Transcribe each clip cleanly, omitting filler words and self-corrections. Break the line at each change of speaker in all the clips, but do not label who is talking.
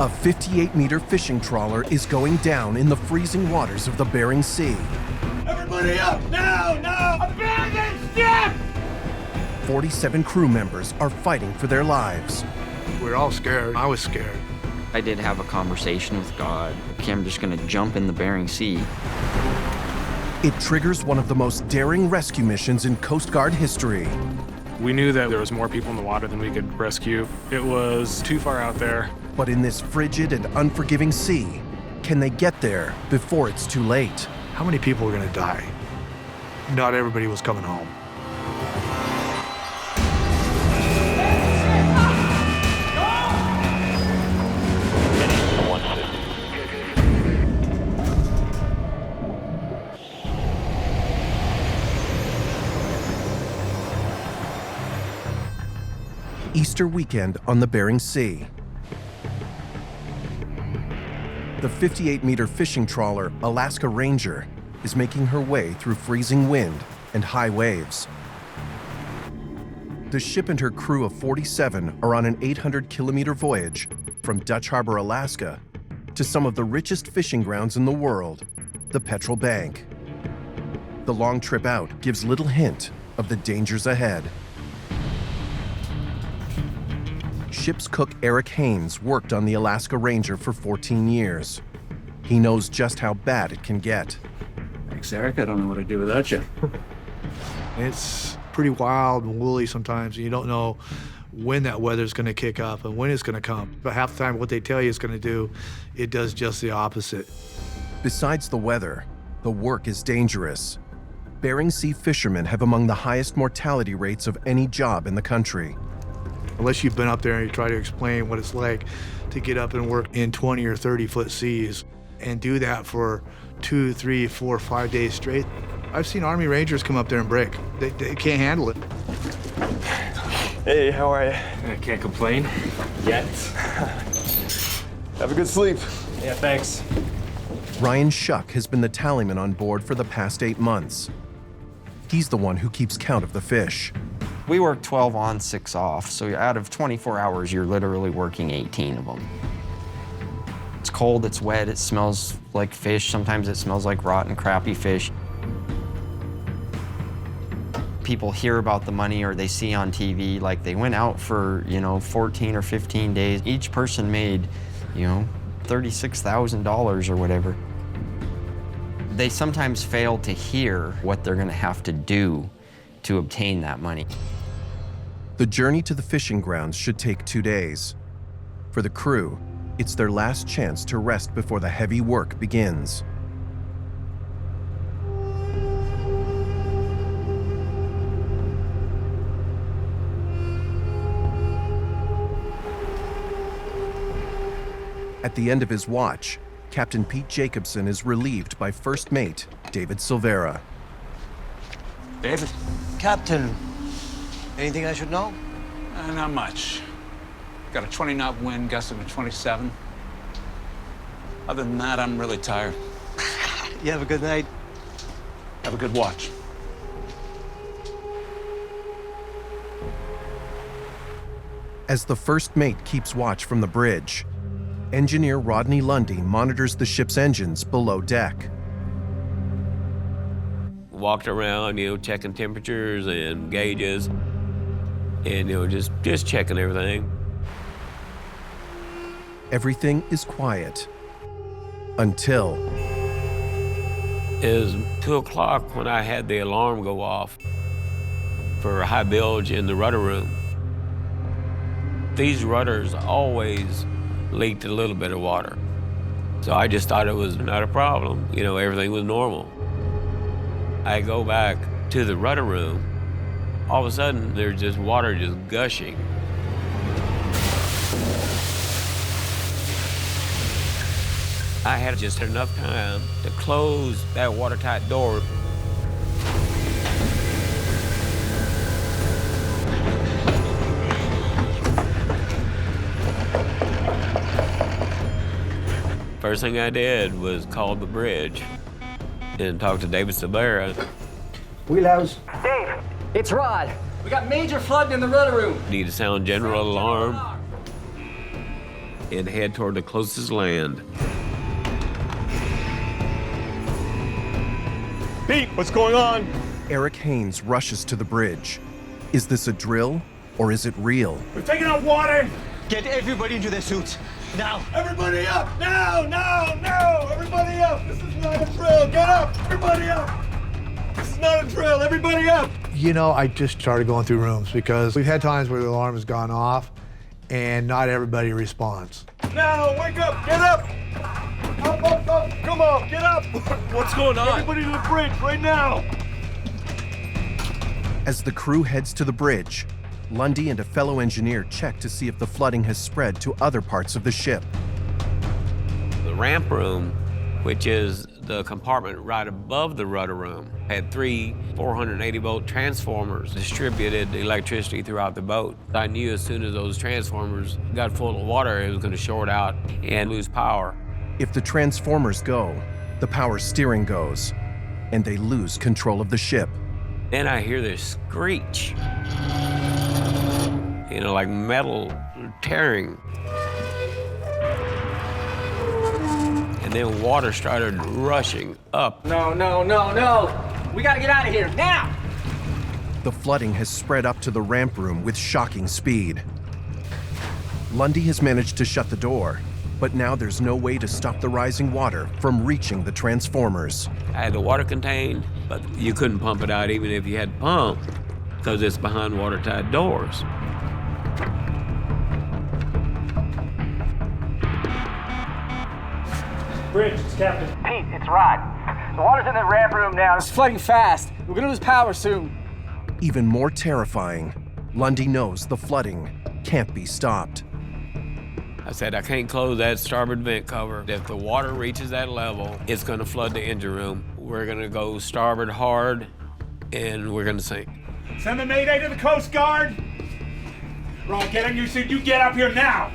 A 58-meter fishing trawler is going down in the freezing waters of the Bering Sea.
Everybody up! Now! Now! Abandon ship!
47 crew members are fighting for their lives.
We're all scared. I was scared.
I did have a conversation with God. Okay, I'm just gonna jump in the Bering Sea.
It triggers one of the most daring rescue missions in Coast Guard history.
We knew that there was more people in the water than we could rescue. It was too far out there.
But in this frigid and unforgiving sea, can they get there before it's too late?
How many people were going to die? Not everybody was coming home.
Easter weekend on the Bering Sea. The 58-meter fishing trawler Alaska Ranger is making her way through freezing wind and high waves. The ship and her crew of 47 are on an 800-kilometer voyage from Dutch Harbor, Alaska, to some of the richest fishing grounds in the world, the Petrel Bank. The long trip out gives little hint of the dangers ahead. Ship's cook Eric Haynes worked on the Alaska Ranger for 14 years. He knows just how bad it can get.
Thanks, Eric. I don't know what I'd do without you.
It's pretty wild and woolly sometimes, and you don't know when that weather's going to kick up and when it's going to come. But half the time, what they tell you it's going to do, it does just the opposite.
Besides the weather, the work is dangerous. Bering Sea fishermen have among the highest mortality rates of any job in the country.
Unless you've been up there and you try to explain what it's like to get up and work in 20 or 30-foot seas and do that for 2, 3, 4, 5 days straight. I've seen Army Rangers come up there and break. They can't handle it.
Hey, how are you?
I can't complain. Yet.
Have a good sleep.
Yeah, thanks.
Ryan Shuck has been the tallyman on board for the past 8 months. He's the one who keeps count of the fish.
We work 12 on, 6 off, so out of 24 hours, you're literally working 18 of them. It's cold, it's wet, it smells like fish. Sometimes it smells like rotten, crappy fish. People hear about the money or they see on TV, like they went out for, 14 or 15 days. Each person made, $36,000 or whatever. They sometimes fail to hear what they're gonna have to do to obtain that money.
The journey to the fishing grounds should take 2 days. For the crew, it's their last chance to rest before the heavy work begins. At the end of his watch, Captain Pete Jacobson is relieved by First Mate David Silvera.
David?
Captain, anything I should know?
Not much. Got a 20-knot wind, gusting to 27. Other than that, I'm really tired.
You have a good night.
Have a good watch.
As the first mate keeps watch from the bridge, engineer Rodney Lundy monitors the ship's engines below deck.
Walked around, checking temperatures and gauges, and just checking everything.
Everything is quiet until
It was 2 o'clock when I had the alarm go off for a high bilge in the rudder room. These rudders always leaked a little bit of water, so I just thought it was not a problem. Everything was normal. I go back to the rudder room. All of a sudden, there's just water just gushing. I had just enough time to close that watertight door. First thing I did was call the bridge and talk to David Silvera.
Wheelhouse.
Dave, it's Rod. We got major flooding in the rudder room.
Need to sound general alarm. and head toward the closest land.
Pete, what's going on?
Eric Haynes rushes to the bridge. Is this a drill or is it real?
We're taking out water.
Get everybody into their suits. Now.
Everybody up. Now, now, now. Everybody up. This is not a drill. Get up. Everybody up. This is not a drill. Everybody up.
You know, I just started going through rooms because we've had times where the alarm has gone off and not everybody responds.
Now, wake up. Get up. Up, up, up. Come on, get up.
What's going on?
Everybody to the bridge right now.
As the crew heads to the bridge, Lundy and a fellow engineer check to see if the flooding has spread to other parts of the ship.
The ramp room, which is the compartment right above the rudder room, had 3 480-volt transformers distributed electricity throughout the boat. I knew as soon as those transformers got full of water, it was going to short out and lose power.
If the transformers go, the power steering goes, and they lose control of the ship.
Then I hear this screech, you know, like metal tearing. And then water started rushing up.
No, no, no, no. We gotta get out of here now.
The flooding has spread up to the ramp room with shocking speed. Lundy has managed to shut the door, but now there's no way to stop the rising water from reaching the transformers.
I had the water contained, but you couldn't pump it out even if you had pump, because it's behind watertight doors.
Bridge, it's Captain.
Pete, it's Rod. The water's in the ramp room now. It's flooding fast. We're gonna lose power soon.
Even more terrifying, Lundy knows the flooding can't be stopped.
I said, I can't close that starboard vent cover. If the water reaches that level, it's gonna flood the engine room. We're gonna go starboard hard, and we're gonna sink.
Send the Mayday to the Coast Guard. Ron, get on your seat. You get up here now.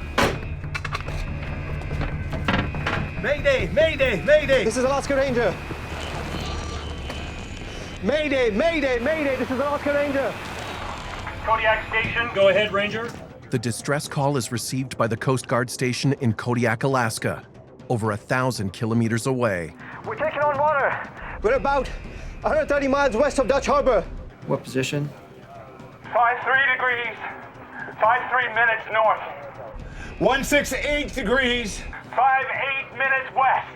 Mayday, Mayday, Mayday.
This is Alaska Ranger. Mayday, Mayday, Mayday. This is Alaska Ranger.
Kodiak Station. Go ahead, Ranger.
The distress call is received by the Coast Guard station in Kodiak, Alaska, over 1,000 kilometers away.
We're taking on water. We're about 130 miles west of Dutch Harbor.
What position?
53 degrees. 53 minutes north. 168 degrees. 58 minutes west.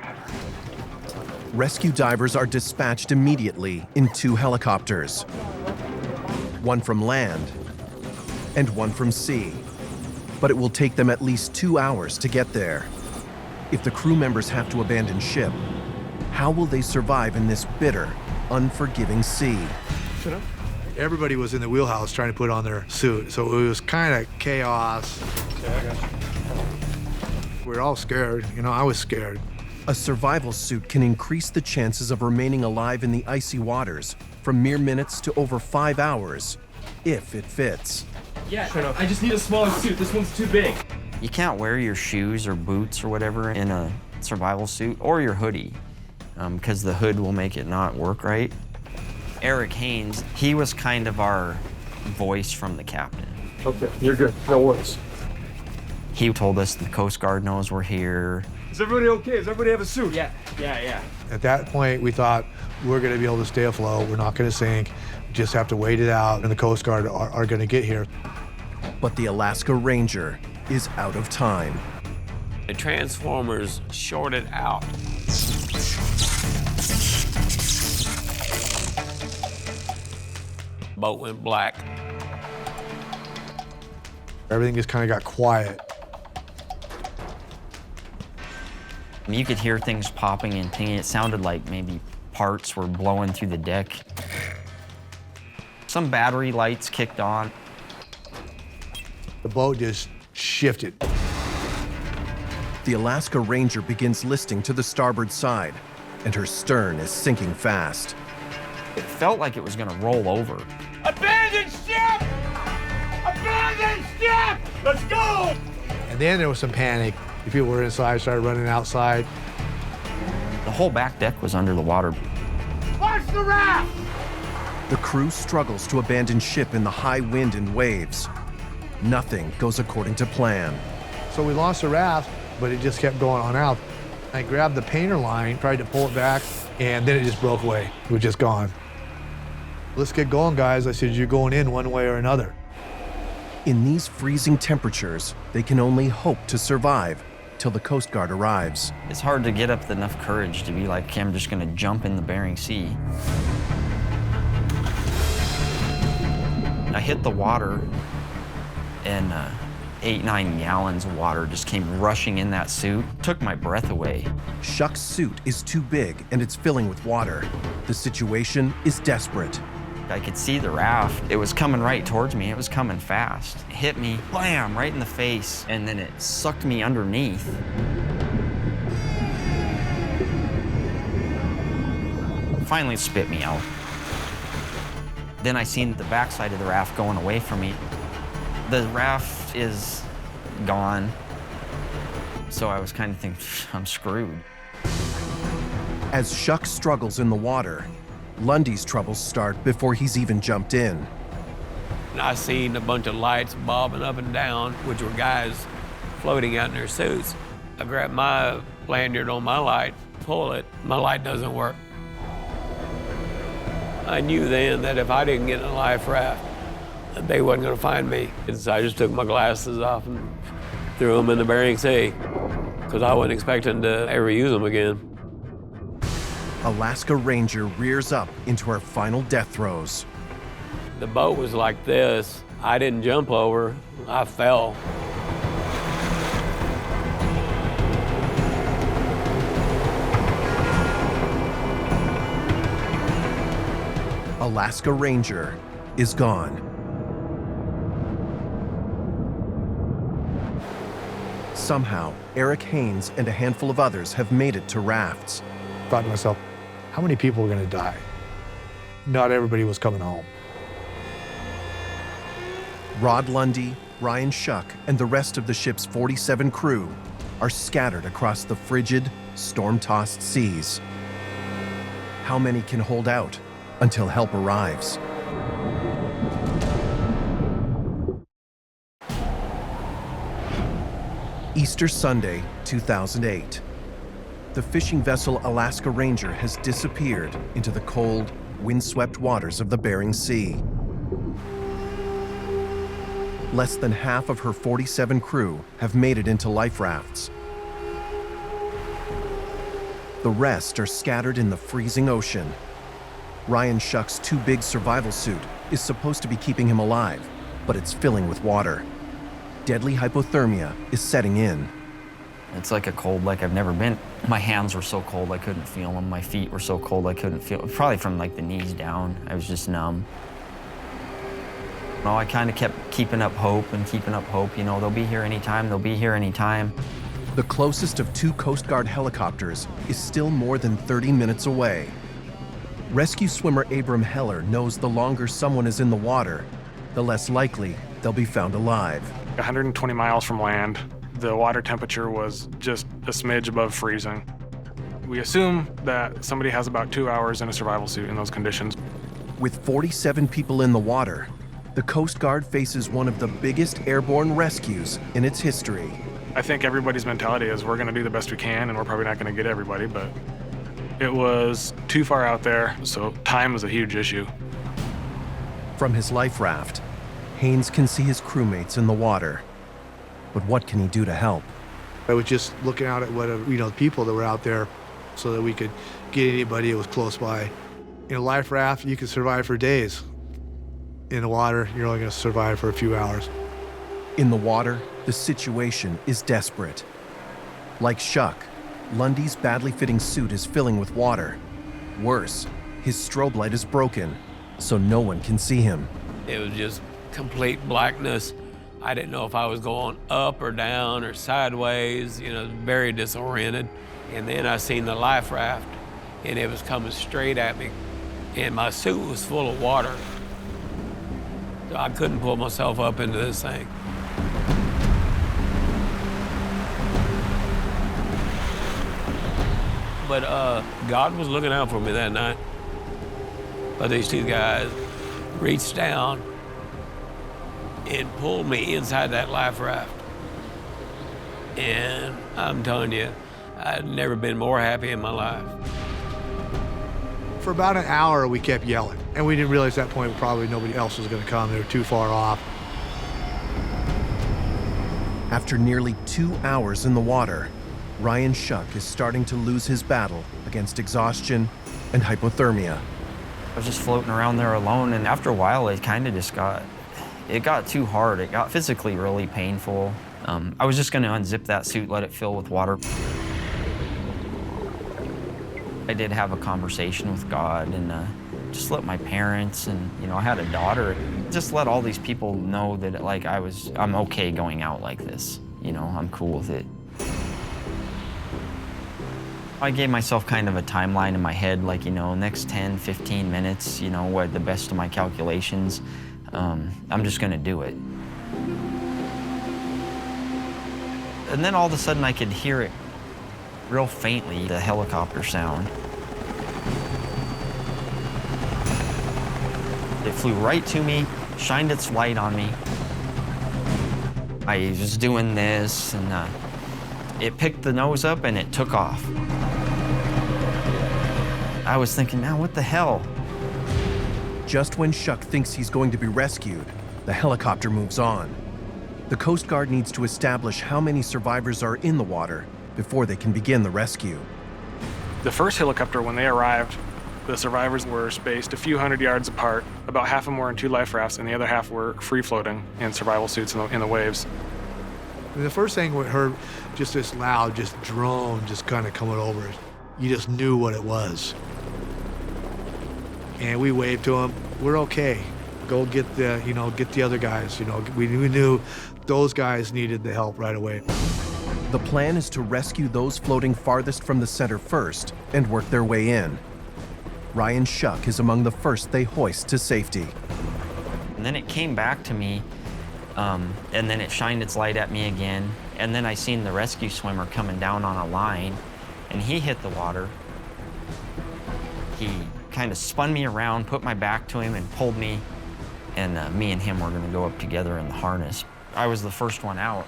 Rescue divers are dispatched immediately in 2 helicopters. One from land and one from sea. But it will take them at least 2 hours to get there. If the crew members have to abandon ship, how will they survive in this bitter, unforgiving sea?
Everybody was in the wheelhouse trying to put on their suit, so it was kind of chaos.
Okay, I got you.
We were all scared. You know, I was scared.
A survival suit can increase the chances of remaining alive in the icy waters from mere minutes to over 5 hours, if it fits.
Yeah, I just need a smaller suit. This one's too big.
You can't wear your shoes or boots or whatever in a survival suit, or your hoodie, because the hood will make it not work right. Eric Haynes, he was kind of our voice from the captain.
Okay, you're good. No worries.
He told us the Coast Guard knows we're here.
Is everybody okay? Does everybody have a suit?
Yeah.
At that point, we thought we're going to be able to stay afloat. We're not going to sink. We just have to wait it out, and the Coast Guard are going to get here.
But the Alaska Ranger is out of time.
The transformers shorted out. Boat went black.
Everything just kind of got quiet.
You could hear things popping and pinging. It sounded like maybe parts were blowing through the deck. Some battery lights kicked on.
The boat just shifted.
The Alaska Ranger begins listing to the starboard side, and her stern is sinking fast.
It felt like it was gonna roll over.
Abandon ship! Abandon ship! Let's go!
And then there was some panic. The people were inside, started running outside.
The whole back deck was under the water.
Launch the raft!
The crew struggles to abandon ship in the high wind and waves. Nothing goes according to plan.
So we lost the raft, but it just kept going on out. I grabbed the painter line, tried to pull it back, and then it just broke away. It was just gone. Let's get going, guys. I said, you're going in one way or another.
In these freezing temperatures, they can only hope to survive till the Coast Guard arrives.
It's hard to get up enough courage to be like, okay, I'm just gonna jump in the Bering Sea. I hit the water, and 8-9 gallons of water just came rushing in that suit. Took my breath away.
Shuck's suit is too big and it's filling with water. The situation is desperate.
I could see the raft. It was coming right towards me. It was coming fast. It hit me, blam, right in the face, and then it sucked me underneath. Finally spit me out. Then I seen the backside of the raft going away from me. The raft is gone. So I was kind of thinking, I'm screwed.
As Shuck struggles in the water, Lundy's troubles start before he's even jumped in.
I seen a bunch of lights bobbing up and down, which were guys floating out in their suits. I grabbed my lanyard on my light, pull it, my light doesn't work. I knew then that if I didn't get in a life raft, they wasn't gonna find me. And so I just took my glasses off and threw them in the Bering Sea, because I wasn't expecting to ever use them again.
Alaska Ranger rears up into her final death throes.
The boat was like this. I didn't jump over, I fell.
Alaska Ranger is gone. Somehow, Eric Haynes and a handful of others have made it to rafts.
I thought to myself, how many people are gonna die? Not everybody was coming home.
Rod Lundy, Ryan Shuck, and the rest of the ship's 47 crew are scattered across the frigid, storm-tossed seas. How many can hold out until help arrives? Easter Sunday, 2008. The fishing vessel Alaska Ranger has disappeared into the cold, windswept waters of the Bering Sea. Less than half of her 47 crew have made it into life rafts. The rest are scattered in the freezing ocean. Ryan Shuck's too big survival suit is supposed to be keeping him alive, but it's filling with water. Deadly hypothermia is setting in.
It's like a cold like I've never been. My hands were so cold I couldn't feel them. My feet were so cold I couldn't feel them. Probably from like the knees down. I was just numb. Well, I kind of kept keeping up hope. You know, they'll be here anytime, they'll be here anytime.
The closest of 2 Coast Guard helicopters is still more than 30 minutes away. Rescue swimmer Abram Heller knows the longer someone is in the water, the less likely they'll be found alive.
120 miles from land, the water temperature was just a smidge above freezing. We assume that somebody has about 2 hours in a survival suit in those conditions.
With 47 people in the water, the Coast Guard faces one of the biggest airborne rescues in its history.
I think everybody's mentality is we're gonna do the best we can and we're probably not gonna get everybody, but it was too far out there, so time is a huge issue.
From his life raft, Haynes can see his crewmates in the water. But what can he do to help?
I was just looking out at what, people that were out there so that we could get anybody that was close by. In a life raft, you can survive for days. In the water, you're only gonna survive for a few hours.
In the water, the situation is desperate. Like Shuck, Lundy's badly fitting suit is filling with water. Worse, his strobe light is broken, so no one can see him.
It was just complete blackness. I didn't know if I was going up or down or sideways, very disoriented. And then I seen the life raft, and it was coming straight at me, and my suit was full of water. So I couldn't pull myself up into this thing. But God was looking out for me that night. But these 2 guys reached down and pulled me inside that life raft. And I'm telling you, I've never been more happy in my life.
For about an hour, we kept yelling. And we didn't realize at that point probably nobody else was gonna come. They were too far off.
After nearly 2 hours in the water, Ryan Shuck is starting to lose his battle against exhaustion and hypothermia.
I was just floating around there alone, and after a while, it kind of just got too hard. It got physically really painful. I was just gonna unzip that suit, let it fill with water. I did have a conversation with God and just let my parents and, I had a daughter, just let all these people know that like I'm okay going out like this. I'm cool with it. I gave myself kind of a timeline in my head, like, next 10, 15 minutes, what the best of my calculations. I'm just gonna do it. And then all of a sudden I could hear it real faintly, the helicopter sound. It flew right to me, shined its light on me. I was doing this, and it picked the nose up and it took off. I was thinking, now what the hell?
Just when Shuck thinks he's going to be rescued, the helicopter moves on. The Coast Guard needs to establish how many survivors are in the water before they can begin the rescue.
The first helicopter, when they arrived, the survivors were spaced a few hundred yards apart. About half of them were in 2 life rafts, and the other half were free-floating in survival suits in the waves.
And the first thing we heard, just this loud, just drone, just kind of coming over. You just knew what it was. And we waved to them. We're okay. Go get get the other guys. We knew those guys needed the help right away.
The plan is to rescue those floating farthest from the center first and work their way in. Ryan Shuck is among the first they hoist to safety.
And then it came back to me, and then it shined its light at me again. And then I seen the rescue swimmer coming down on a line, and he hit the water. He kind of spun me around, put my back to him, and pulled me. And me and him were gonna go up together in the harness. I was the first one out.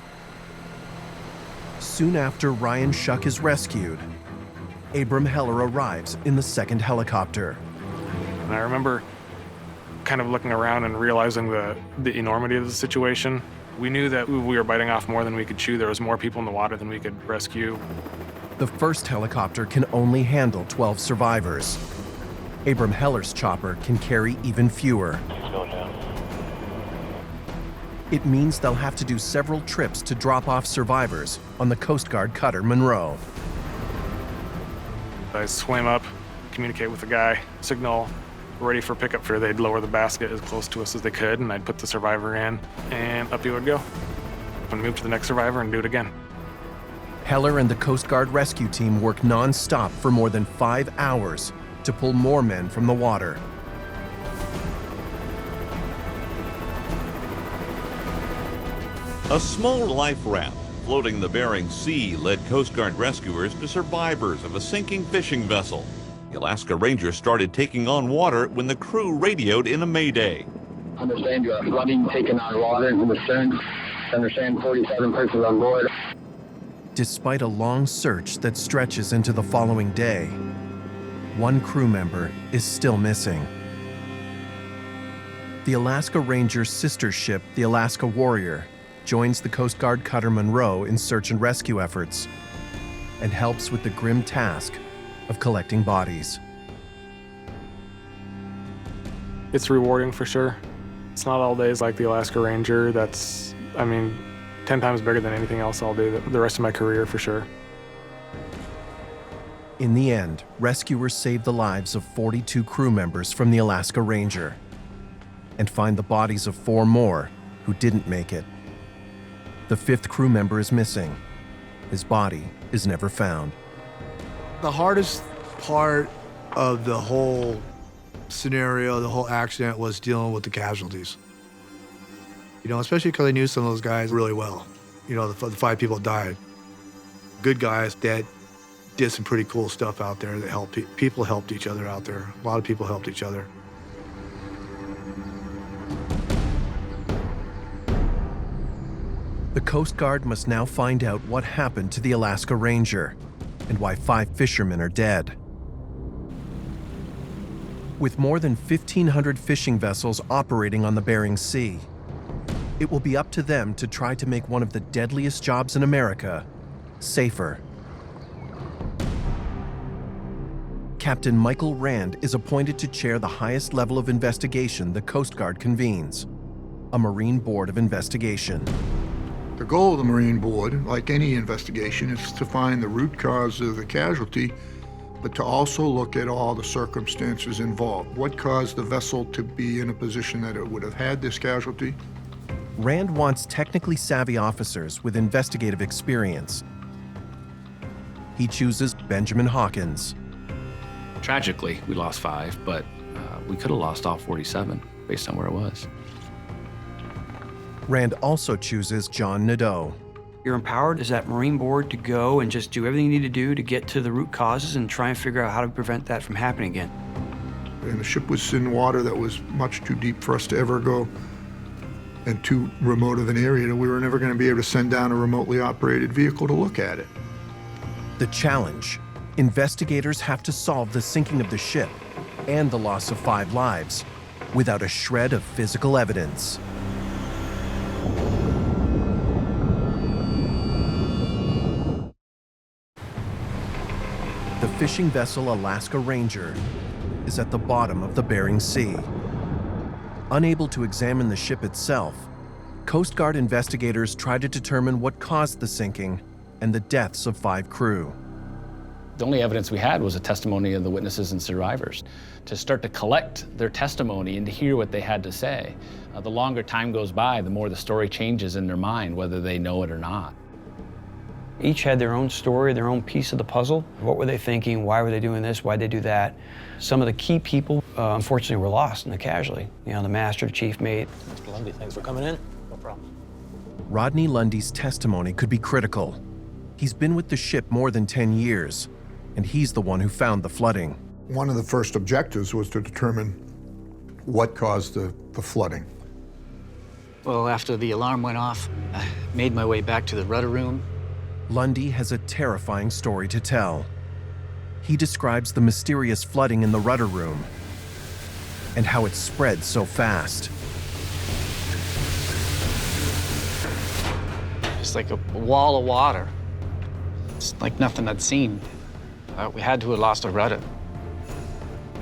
Soon after Ryan Shuck is rescued, Abram Heller arrives in the second helicopter.
And I remember kind of looking around and realizing the enormity of the situation. We knew that we were biting off more than we could chew. There was more people in the water than we could rescue.
The first helicopter can only handle 12 survivors. Abram Heller's chopper can carry even fewer. It means they'll have to do several trips to drop off survivors on the Coast Guard cutter Monroe.
I swam up, communicate with the guy, signal, ready for pickup for they'd lower the basket as close to us as they could, and I'd put the survivor in, and up he would go. And move to the next survivor and do it again.
Heller and the Coast Guard rescue team work non-stop for more than 5 hours to pull more men from the water.
A small life raft floating the Bering Sea led Coast Guard rescuers to survivors of a sinking fishing vessel. The Alaska Rangers started taking on water when the crew radioed in a mayday.
Understand you are flooding, taking on water in the stern. Understand 47 persons on board.
Despite a long search that stretches into the following day, one crew member is still missing. The Alaska Rangers' sister ship, the Alaska Warrior, joins the Coast Guard cutter Monroe in search and rescue efforts and helps with the grim task of collecting bodies.
It's rewarding for sure. It's not all days like the Alaska Ranger. That's, 10 times bigger than anything else I'll do the rest of my career for sure.
In the end, rescuers save the lives of 42 crew members from the Alaska Ranger and find the bodies of 4 more who didn't make it. The 5th crew member is missing. His body is never found.
The hardest part of the whole scenario, the whole accident, was dealing with the casualties. Especially because I knew some of those guys really well. The 5 people died. Good guys that did some pretty cool stuff out there that helped people helped each other out there. A lot of people helped each other.
The Coast Guard must now find out what happened to the Alaska Ranger and why 5 fishermen are dead. With more than 1,500 fishing vessels operating on the Bering Sea, it will be up to them to try to make one of the deadliest jobs in America safer. Captain Michael Rand is appointed to chair the highest level of investigation the Coast Guard convenes, a Marine Board of Investigation.
The goal of the Marine Board, like any investigation, is to find the root cause of the casualty, but to also look at all the circumstances involved. What caused the vessel to be in a position that it would have had this casualty?
Rand wants technically savvy officers with investigative experience. He chooses Benjamin Hawkins.
Tragically, we lost 5, but we could have lost all 47 based on where it was.
Rand also chooses John Nadeau.
You're empowered as that Marine Board to go and just do everything you need to do to get to the root causes and try and figure out how to prevent that from happening again.
And the ship was in water that was much too deep for us to ever go, and too remote of an area that we were never going to be able to send down a remotely operated vehicle to look at it.
The challenge: investigators have to solve the sinking of the ship and the loss of 5 lives without a shred of physical evidence. The fishing vessel Alaska Ranger is at the bottom of the Bering Sea. Unable to examine the ship itself, Coast Guard investigators try to determine what caused the sinking and the deaths of 5 crew.
The only evidence we had was a testimony of the witnesses and survivors. To start to collect their testimony and to hear what they had to say, the longer time goes by, the more the story changes in their mind, whether they know it or not.
Each had their own story, their own piece of the puzzle. What were they thinking? Why were they doing this? Why'd they do that? Some of the key people, unfortunately, were lost in the casualty. You know, the master, the chief mate.
Mr. Lundy, thanks for coming in. No problem.
Rodney Lundy's testimony could be critical. He's been with the ship more than 10 years, and he's the one who found the flooding.
One of the first objectives was to determine what caused the flooding.
Well, after the alarm went off, I made my way back to the rudder room.
Lundy has a terrifying story to tell. He describes the mysterious flooding in the rudder room and how it spread so fast.
It's like a wall of water. It's like nothing I'd seen. We had to have lost a rudder.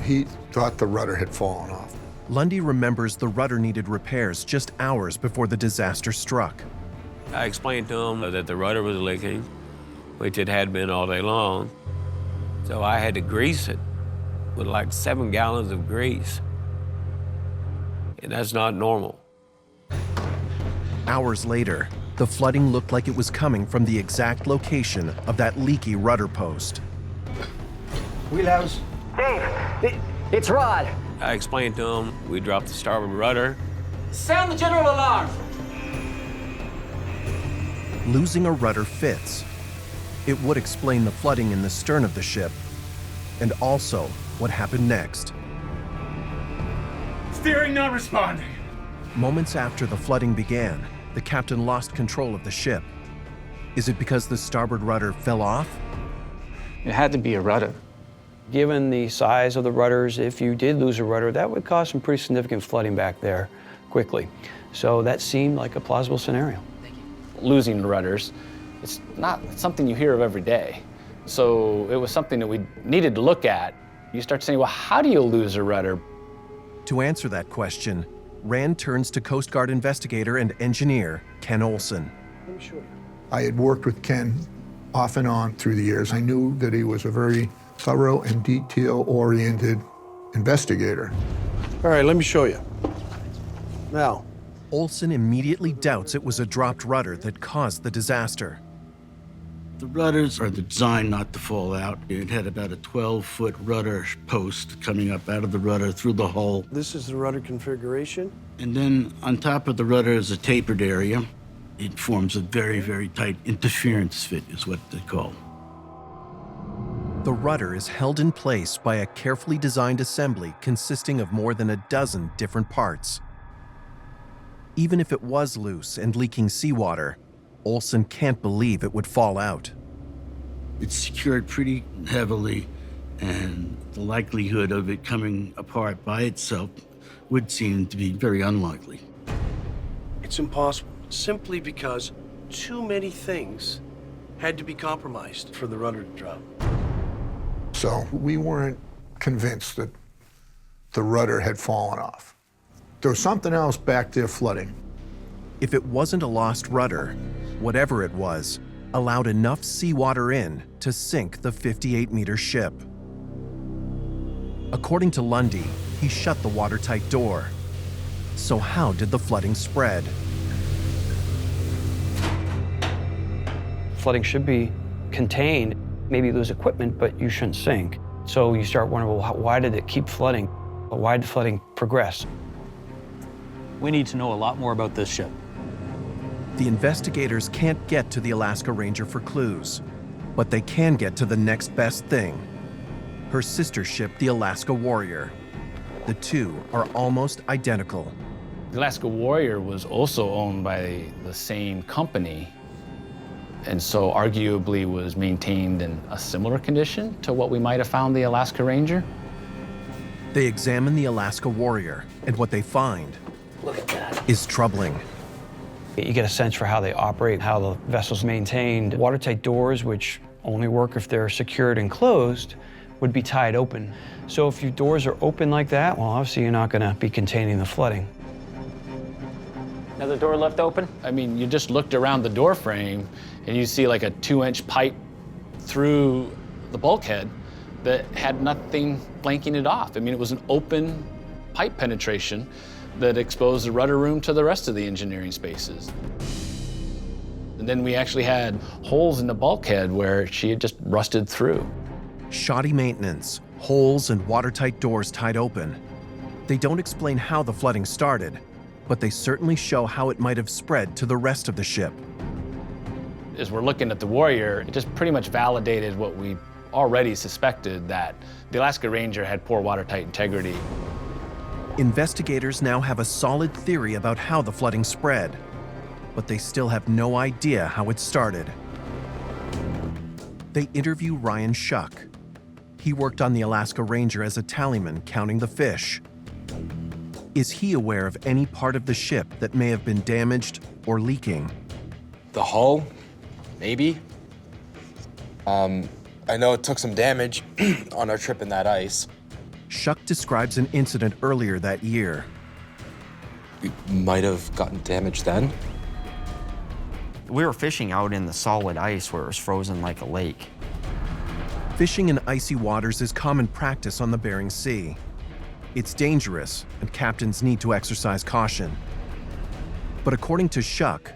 He thought the rudder had fallen off.
Lundy remembers the rudder needed repairs just hours before the disaster struck.
I explained to him that the rudder was leaking, which it had been all day long. So I had to grease it with like 7 gallons of grease. And that's not normal.
Hours later, the flooding looked like it was coming from the exact location of that leaky rudder post.
Wheelhouse.
Dave, it's Rod.
I explained to him we dropped the starboard rudder.
Sound the general alarm.
Losing a rudder fits. It would explain the flooding in the stern of the ship, and also what happened next.
Steering not responding.
Moments after the flooding began, the captain lost control of the ship. Is it because the starboard rudder fell off?
It had to be a rudder.
Given the size of the rudders, if you did lose a rudder, that would cause some pretty significant flooding back there quickly. So that seemed like a plausible scenario.
Losing rudders, it's not something you hear of every day. So it was something that we needed to look at. You start saying, well, how do you lose a rudder?
To answer that question, Rand turns to Coast Guard investigator and engineer Ken Olson.
Let me show you. I had worked with Ken off and on through the years. I knew that he was a very thorough and detail-oriented investigator.
All right, let me show you. Now.
Olson immediately doubts it was a dropped rudder that caused the disaster.
The rudders are designed not to fall out. It had about a 12-foot rudder post coming up out of the rudder through the hull.
This is the rudder configuration.
And then on top of the rudder is a tapered area. It forms a very, very tight interference fit is what they call.
The rudder is held in place by a carefully designed assembly consisting of more than a dozen different parts. Even if it was loose and leaking seawater, Olson can't believe it would fall out.
It's secured pretty heavily, and the likelihood of it coming apart by itself would seem to be very unlikely.
It's impossible, simply because too many things had to be compromised for the rudder to drop.
So we weren't convinced that the rudder had fallen off. There was something else back there flooding.
If it wasn't a lost rudder, whatever it was, allowed enough seawater in to sink the 58-meter ship. According to Lundy, he shut the watertight door. So how did the flooding spread?
Flooding should be contained. Maybe lose equipment, but you shouldn't sink. So you start wondering, well, why did it keep flooding? Why did the flooding progress?
We need to know a lot more about this ship.
The investigators can't get to the Alaska Ranger for clues, but they can get to the next best thing. Her sister ship, the Alaska Warrior. The two are almost identical.
The Alaska Warrior was also owned by the same company, and so arguably was maintained in a similar condition to what we might have found the Alaska Ranger.
They examine the Alaska Warrior, and what they find is troubling.
You get a sense for how they operate, how the vessel's maintained. Watertight doors, which only work if they're secured and closed, would be tied open. So if your doors are open like that, well, obviously you're not gonna be containing the flooding.
Another door left open?
I mean, you just looked around the door frame and you see like a 2-inch pipe through the bulkhead that had nothing flanking it off. I mean, it was an open pipe penetration that exposed the rudder room to the rest of the engineering spaces. And then we actually had holes in the bulkhead where she had just rusted through.
Shoddy maintenance, holes and watertight doors tied open. They don't explain how the flooding started, but they certainly show how it might have spread to the rest of the ship.
As we're looking at the Warrior, it just pretty much validated what we already suspected, that the Alaska Ranger had poor watertight integrity.
Investigators now have a solid theory about how the flooding spread, but they still have no idea how it started. They interview Ryan Shuck. He worked on the Alaska Ranger as a tallyman counting the fish. Is he aware of any part of the ship that may have been damaged or leaking?
The hull, maybe. I know it took some damage on our trip in that ice.
Shuck describes an incident earlier that year.
We might have gotten damaged then.
We were fishing out in the solid ice where it was frozen like a lake.
Fishing in icy waters is common practice on the Bering Sea. It's dangerous, and captains need to exercise caution. But according to Shuck,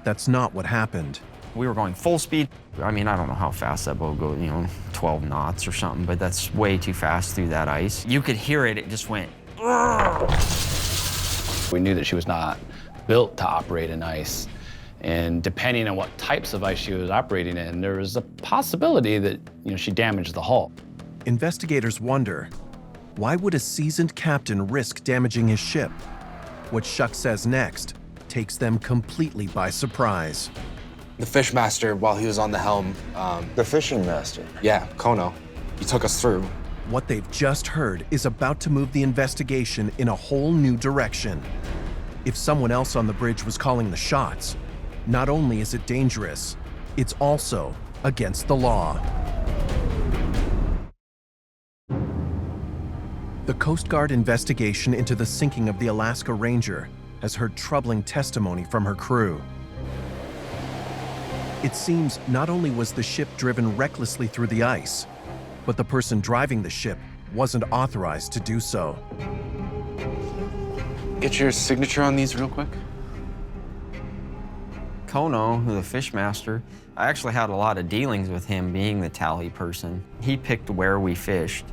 that's not what happened.
We were going full speed. I mean, I don't know how fast that boat goes, 12 knots or something, but that's way too fast through that ice. You could hear it, it just went.
We knew that she was not built to operate in ice. And depending on what types of ice she was operating in, there was a possibility that she damaged the hull.
Investigators wonder, why would a seasoned captain risk damaging his ship? What Shuck says next takes them completely by surprise.
The fish master, while he was on the helm,
The fishing master?
Yeah, Kono, he took us through.
What they've just heard is about to move the investigation in a whole new direction. If someone else on the bridge was calling the shots, not only is it dangerous, it's also against the law. The Coast Guard investigation into the sinking of the Alaska Ranger has heard troubling testimony from her crew. It seems not only was the ship driven recklessly through the ice, but the person driving the ship wasn't authorized to do so.
Get your signature on these real quick.
Kono, the fish master, I actually had a lot of dealings with him being the tally person. He picked where we fished.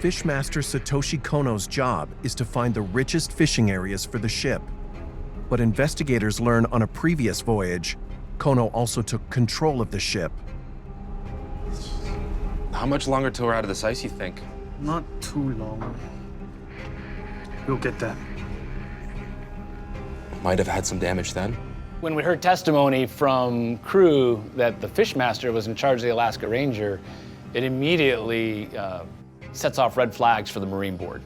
Fishmaster Satoshi Kono's job is to find the richest fishing areas for the ship. But investigators learn on a previous voyage, Kono also took control of the ship.
How much longer till we're out of this ice, you think?
Not too long. We'll get that.
Might have had some damage then.
When we heard testimony from crew that the fishmaster was in charge of the Alaska Ranger, it immediately sets off red flags for the Marine Board.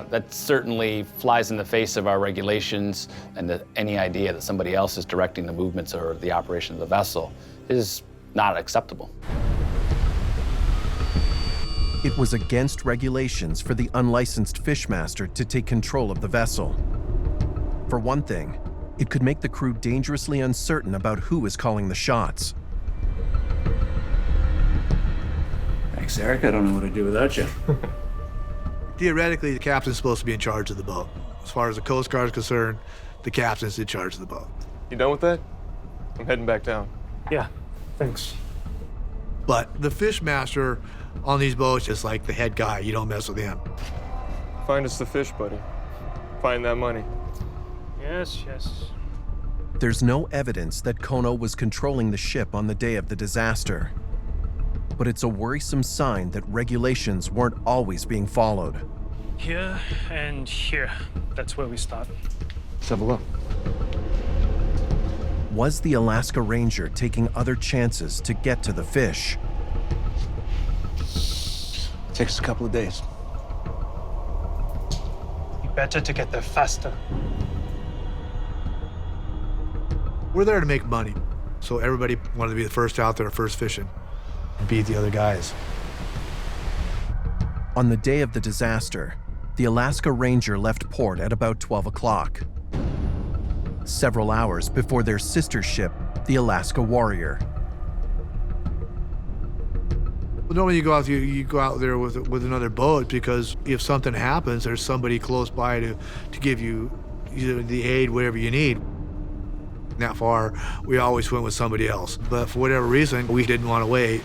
That certainly flies in the face of our regulations, and any idea that somebody else is directing the movements or the operation of the vessel is not acceptable.
It was against regulations for the unlicensed fishmaster to take control of the vessel. For one thing, it could make the crew dangerously uncertain about who was calling the shots.
Thanks, Eric. I don't know what I'd do without you.
Theoretically, the captain's supposed to be in charge of the boat. As far as the Coast Guard is concerned, the captain's in charge of the boat.
You done with that? I'm heading back down.
Yeah, thanks.
But the fishmaster on these boats is like the head guy. You don't mess with him.
Find us the fish, buddy. Find that money.
Yes, yes.
There's no evidence that Kono was controlling the ship on the day of the disaster. But it's a worrisome sign that regulations weren't always being followed.
Here and here. That's where we start.
Let's have a look.
Was the Alaska Ranger taking other chances to get to the fish?
It takes a couple of days.
Better to get there faster.
We're there to make money. So everybody wanted to be the first out there, first fishing, and beat the other guys.
On the day of the disaster, the Alaska Ranger left port at about 12 o'clock. Several hours before their sister ship, the Alaska Warrior.
Well, normally you go out there with another boat, because if something happens, there's somebody close by to give you the aid, whatever you need. That far, we always went with somebody else. But for whatever reason, we didn't want to wait.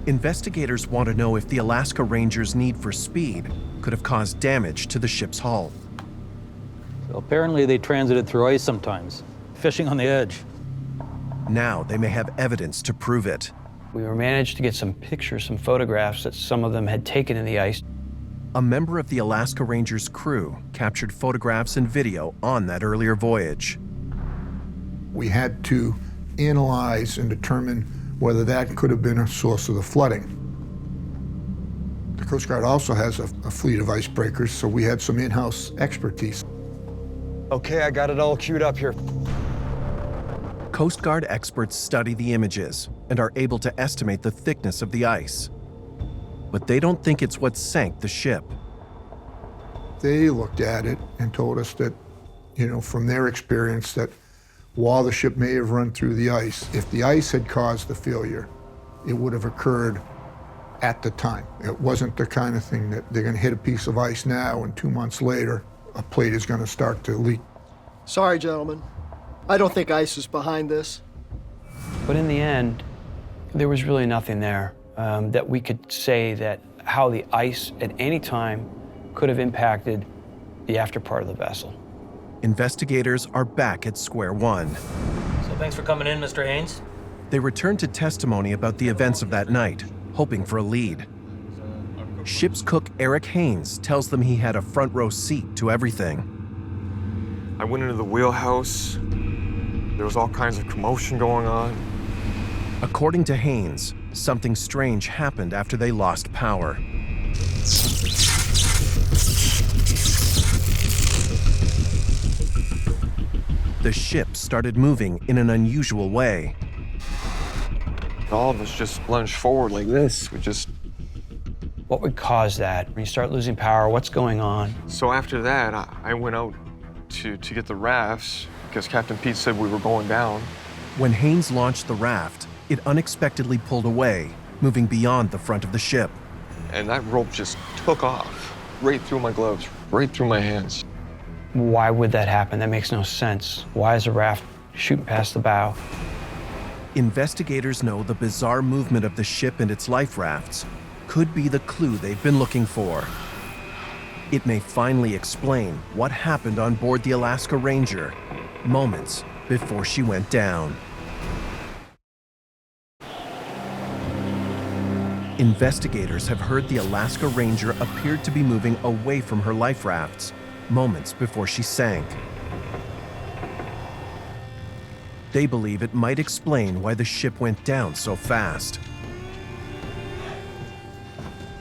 Investigators want to know if the Alaska Ranger's need for speed could have caused damage to the ship's hull.
So apparently they transited through ice sometimes, fishing on the edge.
Now they may have evidence to prove it.
We managed to get some pictures, some photographs that some of them had taken in the ice.
A member of the Alaska Ranger's crew captured photographs and video on that earlier voyage.
We had to analyze and determine whether that could have been a source of the flooding. The Coast Guard also has a fleet of icebreakers, so we had some in-house expertise.
Okay, I got it all queued up here.
Coast Guard experts study the images and are able to estimate the thickness of the ice. But they don't think it's what sank the ship.
They looked at it and told us that, from their experience, that while the ship may have run through the ice, if the ice had caused the failure, it would have occurred at the time. It wasn't the kind of thing that they're going to hit a piece of ice now and 2 months later, a plate is going to start to leak.
Sorry, gentlemen. I don't think ice is behind this.
But in the end, there was really nothing there that we could say that how the ice at any time could have impacted the after part of the vessel.
Investigators are back at square one.
So thanks for coming in, Mr. Haynes.
They return to testimony about the events of that night, hoping for a lead. Ship's cook Eric Haynes tells them he had a front row seat to everything.
I went into the wheelhouse. There was all kinds of commotion going on.
According to Haynes, something strange happened after they lost power. The ship started moving in an unusual way.
All of us just lunged forward like this.
What would cause that? When you start losing power, what's going on?
So after that, I went out to get the rafts, because Captain Pete said we were going down.
When Haynes launched the raft, it unexpectedly pulled away, moving beyond the front of the ship.
And that rope just took off, right through my gloves, right through my hands.
Why would that happen? That makes no sense. Why is a raft shooting past the bow?
Investigators know the bizarre movement of the ship and its life rafts could be the clue they've been looking for. It may finally explain what happened on board the Alaska Ranger moments before she went down. Investigators have heard the Alaska Ranger appeared to be moving away from her life rafts moments before she sank. They believe it might explain why the ship went down so fast.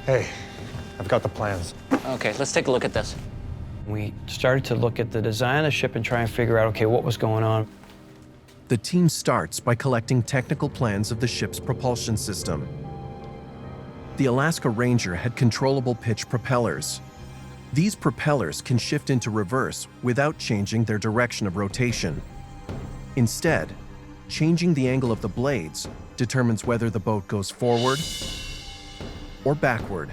Hey, I've got the plans.
Okay, let's take a look at this.
We started to look at the design of the ship and try and figure out, okay, what was going on.
The team starts by collecting technical plans of the ship's propulsion system. The Alaska Ranger had controllable pitch propellers. These propellers can shift into reverse without changing their direction of rotation. Instead, changing the angle of the blades determines whether the boat goes forward or backward.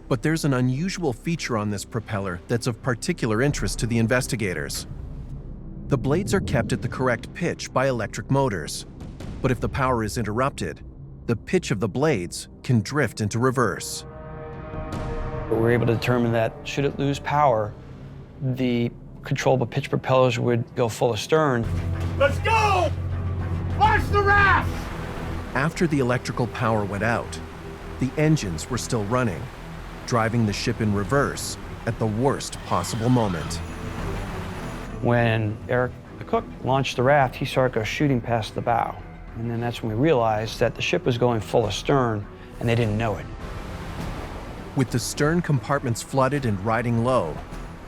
But there's an unusual feature on this propeller that's of particular interest to the investigators. The blades are kept at the correct pitch by electric motors, but if the power is interrupted, the pitch of the blades can drift into reverse.
We were able to determine that should it lose power, the controllable pitch propellers would go full astern.
Let's go! Launch the raft!
After the electrical power went out, the engines were still running, driving the ship in reverse at the worst possible moment.
When Eric, the cook, launched the raft, he saw it go shooting past the bow. And then that's when we realized that the ship was going full astern, and they didn't know it.
With the stern compartments flooded and riding low,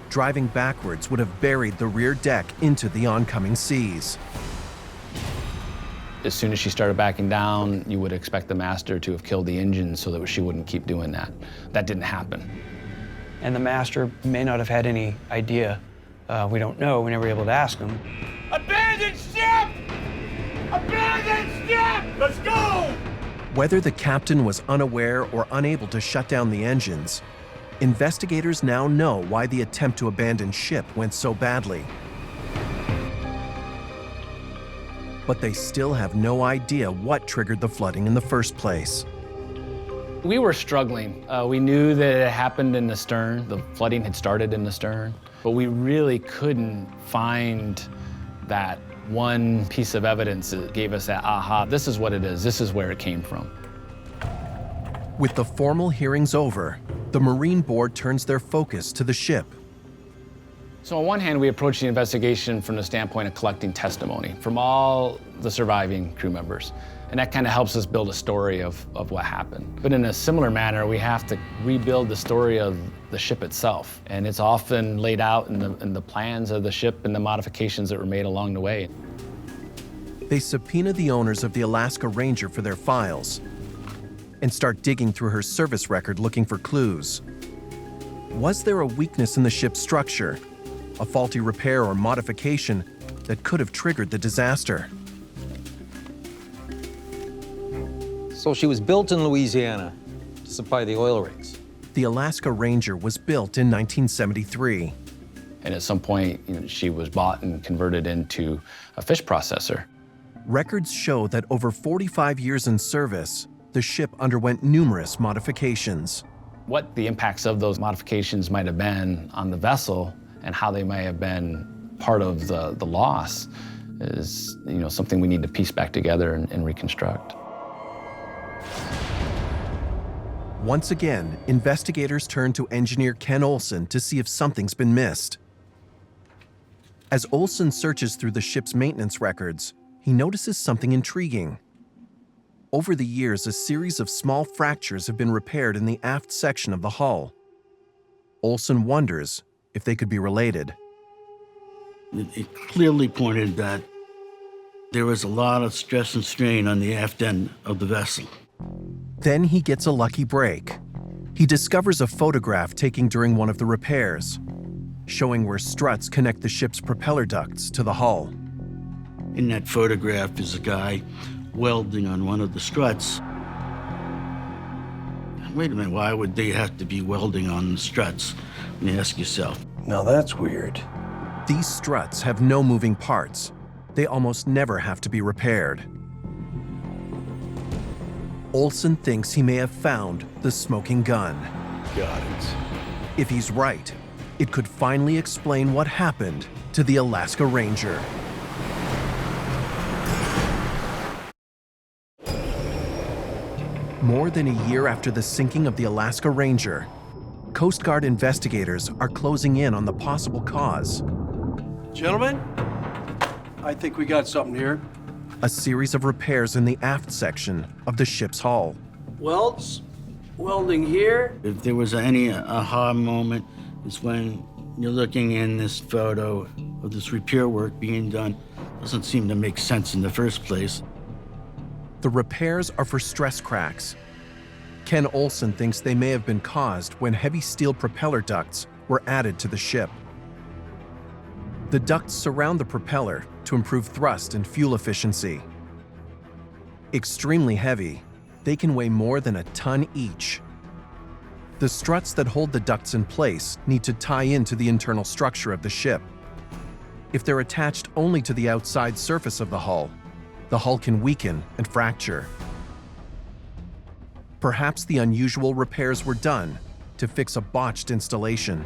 driving backwards would have buried the rear deck into the oncoming seas.
As soon as she started backing down, you would expect the master to have killed the engine so that she wouldn't keep doing that. That didn't happen.
And the master may not have had any idea. We don't know. We never were able to ask him.
Abandon ship! Abandon ship! Let's go!
Whether the captain was unaware or unable to shut down the engines, investigators now know why the attempt to abandon ship went so badly. But they still have no idea what triggered the flooding in the first place.
We were struggling. We knew that it happened in the stern. The flooding had started in the stern, but we really couldn't find that one piece of evidence that gave us that, aha, this is what it is. This is where it came from.
With the formal hearings over, the Marine Board turns their focus to the ship.
So on one hand, we approach the investigation from the standpoint of collecting testimony from all the surviving crew members. And that kind of helps us build a story of what happened. But in a similar manner, we have to rebuild the story of the ship itself. And it's often laid out in the plans of the ship and the modifications that were made along the way.
They subpoena the owners of the Alaska Ranger for their files and start digging through her service record looking for clues. Was there a weakness in the ship's structure, a faulty repair or modification that could have triggered the disaster?
So she was built in Louisiana to supply the oil rigs.
The Alaska Ranger was built in 1973.
And at some point, she was bought and converted into a fish processor.
Records show that over 45 years in service, the ship underwent numerous modifications.
What the impacts of those modifications might have been on the vessel and how they may have been part of the loss is something we need to piece back together and reconstruct.
Once again, investigators turn to engineer Ken Olson to see if something's been missed. As Olson searches through the ship's maintenance records, he notices something intriguing. Over the years, a series of small fractures have been repaired in the aft section of the hull. Olson wonders if they could be related.
It clearly pointed that there was a lot of stress and strain on the aft end of the vessel.
Then he gets a lucky break. He discovers a photograph taken during one of the repairs, showing where struts connect the ship's propeller ducts to the hull.
In that photograph is a guy welding on one of the struts. Wait a minute, why would they have to be welding on the struts? And you ask yourself.
Now that's weird.
These struts have no moving parts. They almost never have to be repaired. Olson thinks he may have found the smoking gun.
Got it.
If he's right, it could finally explain what happened to the Alaska Ranger. More than a year after the sinking of the Alaska Ranger, Coast Guard investigators are closing in on the possible cause.
Gentlemen, I think we got something here.
A series of repairs in the aft section of the ship's hull.
Welds, welding here.
If there was any aha moment, it's when you're looking in this photo of this repair work being done. Doesn't seem to make sense in the first place.
The repairs are for stress cracks. Ken Olson thinks they may have been caused when heavy steel propeller ducts were added to the ship. The ducts surround the propeller to improve thrust and fuel efficiency. Extremely heavy, they can weigh more than a ton each. The struts that hold the ducts in place need to tie into the internal structure of the ship. If they're attached only to the outside surface of the hull can weaken and fracture. Perhaps the unusual repairs were done to fix a botched installation.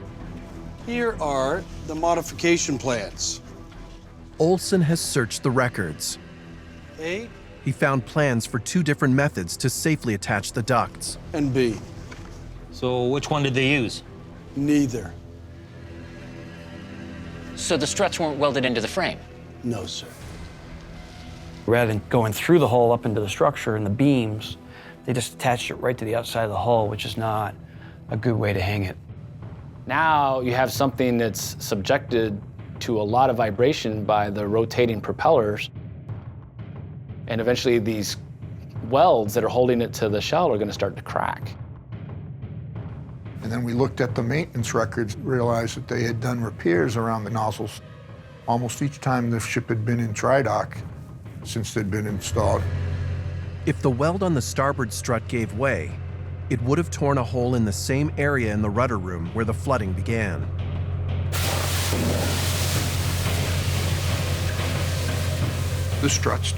Here are the modification plans.
Olson has searched the records.
A
He found plans for 2 different methods to safely attach the ducts.
and B.
So which one did they use?
Neither.
So the struts weren't welded into the frame?
No, sir.
Rather than going through the hull up into the structure and the beams, they just attached it right to the outside of the hull, which is not a good way to hang it.
Now you have something that's subjected to a lot of vibration by the rotating propellers. And eventually these welds that are holding it to the shell are going to start to crack.
And then we looked at the maintenance records, realized that they had done repairs around the nozzles almost each time the ship had been in dry dock since they'd been installed.
If the weld on the starboard strut gave way, it would have torn a hole in the same area in the rudder room where the flooding began.
The struts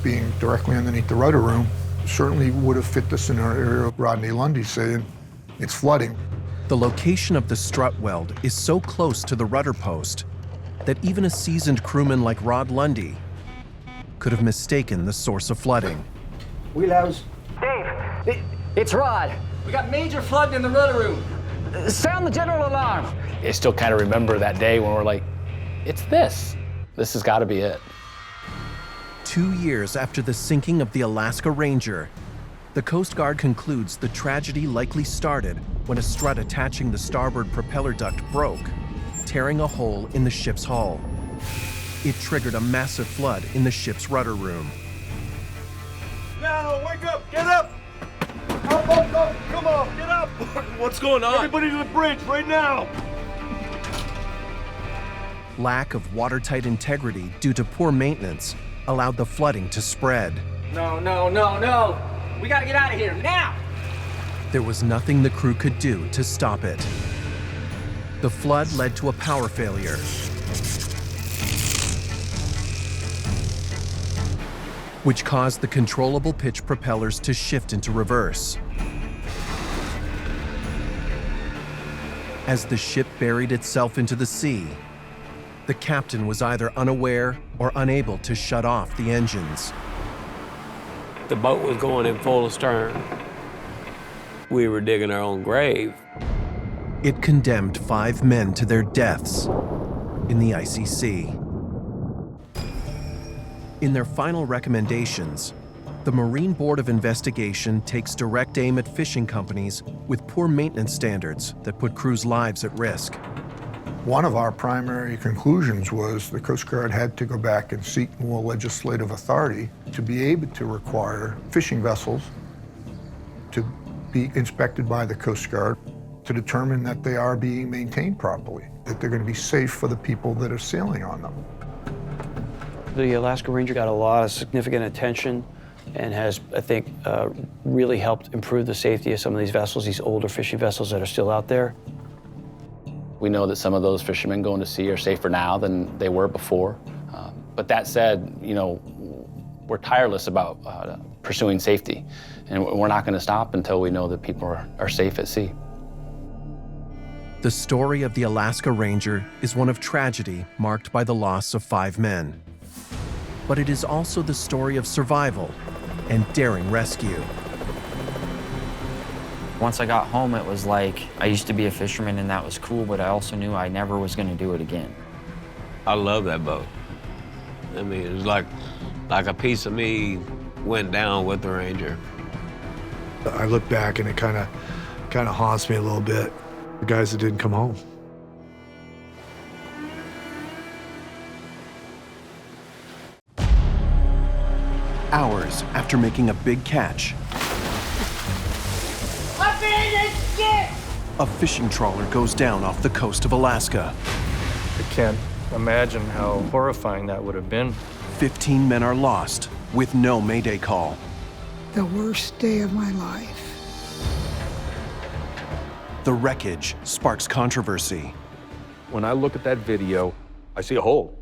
being directly underneath the rudder room certainly would have fit the scenario of Rodney Lundy saying, it's flooding.
The location of the strut weld is so close to the rudder post that even a seasoned crewman like Rod Lundy could have mistaken the source of flooding.
Wheelhouse. Dave, it's Rod. We got major flooding in the rudder room. Sound the general alarm.
I still kind of remember that day when we're like, it's this. This has got to be it.
2 years after the sinking of the Alaska Ranger, the Coast Guard concludes the tragedy likely started when a strut attaching the starboard propeller duct broke, tearing a hole in the ship's hull. It triggered a massive flood in the ship's rudder room.
Now, wake up! Get up! Up! Come on, get up!
What's going on?
Everybody to the bridge right now!
Lack of watertight integrity due to poor maintenance allowed the flooding to spread.
No. We gotta get out of here now!
There was nothing the crew could do to stop it. The flood led to a power failure. Which caused the controllable pitch propellers to shift into reverse. As the ship buried itself into the sea, the captain was either unaware or unable to shut off the engines.
The boat was going in full astern. We were digging our own grave.
It condemned 5 men to their deaths in the icy sea. In their final recommendations, the Marine Board of Investigation takes direct aim at fishing companies with poor maintenance standards that put crews' lives at risk.
One of our primary conclusions was the Coast Guard had to go back and seek more legislative authority to be able to require fishing vessels to be inspected by the Coast Guard to determine that they are being maintained properly, that they're going to be safe for the people that are sailing on them.
The Alaska Ranger got a lot of significant attention and has, I think, really helped improve the safety of some of these vessels, these older fishing vessels that are still out there.
We know that some of those fishermen going to sea are safer now than they were before. But that said, we're tireless about pursuing safety, and we're not going to stop until we know that people are safe at sea.
The story of the Alaska Ranger is one of tragedy marked by the loss of 5 men. But it is also the story of survival and daring rescue.
Once I got home, it was like I used to be a fisherman and that was cool, but I also knew I never was going to do it again.
I love that boat. I mean, it was like a piece of me went down with the Ranger.
I look back and it kind of haunts me a little bit. The guys that didn't come home.
Hours after making a big catch, a fishing trawler goes down off the coast of Alaska.
I can't imagine how horrifying that would have been.
15 men are lost with no mayday call.
The worst day of my life.
The wreckage sparks controversy.
When I look at that video, I see a hole.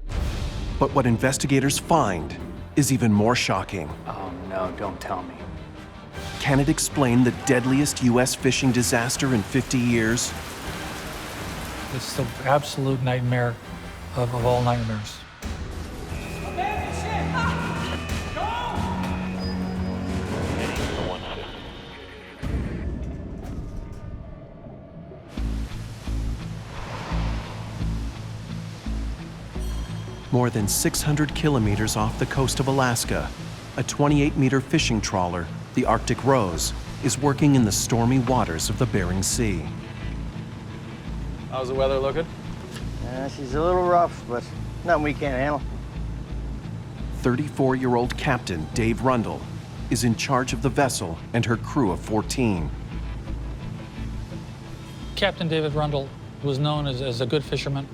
But what investigators find is even more shocking.
Oh no, don't tell me.
Can it explain the deadliest U.S. fishing disaster in 50 years?
It's the absolute nightmare of all nightmares.
More than 600 kilometers off the coast of Alaska, a 28-meter fishing trawler, the Arctic Rose, is working in the stormy waters of the Bering Sea.
How's the weather looking?
She's a little rough, but nothing we can't handle.
34-year-old Captain Dave Rundle is in charge of the vessel and her crew of 14.
Captain David Rundle was known as a good fisherman.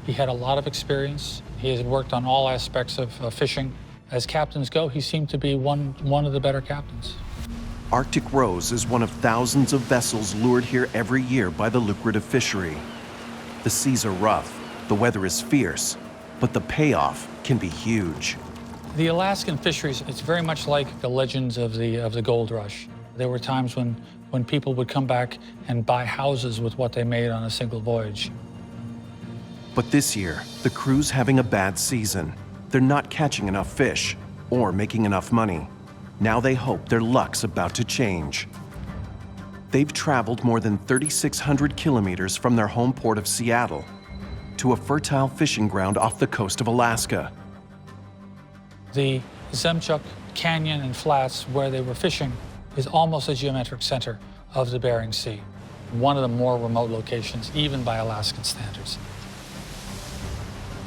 He had a lot of experience. He has worked on all aspects of fishing. As captains go, he seemed to be one of the better captains.
Arctic Rose is one of thousands of vessels lured here every year by the lucrative fishery. The seas are rough, the weather is fierce, but the payoff can be huge.
The Alaskan fisheries, it's very much like the legends of the gold rush. There were times when people would come back and buy houses with what they made on a single voyage.
But this year, the crew's having a bad season. They're not catching enough fish or making enough money. Now they hope their luck's about to change. They've traveled more than 3,600 kilometers from their home port of Seattle to a fertile fishing ground off the coast of Alaska.
The Zemchuk Canyon and flats where they were fishing is almost the geometric center of the Bering Sea, one of the more remote locations, even by Alaskan standards.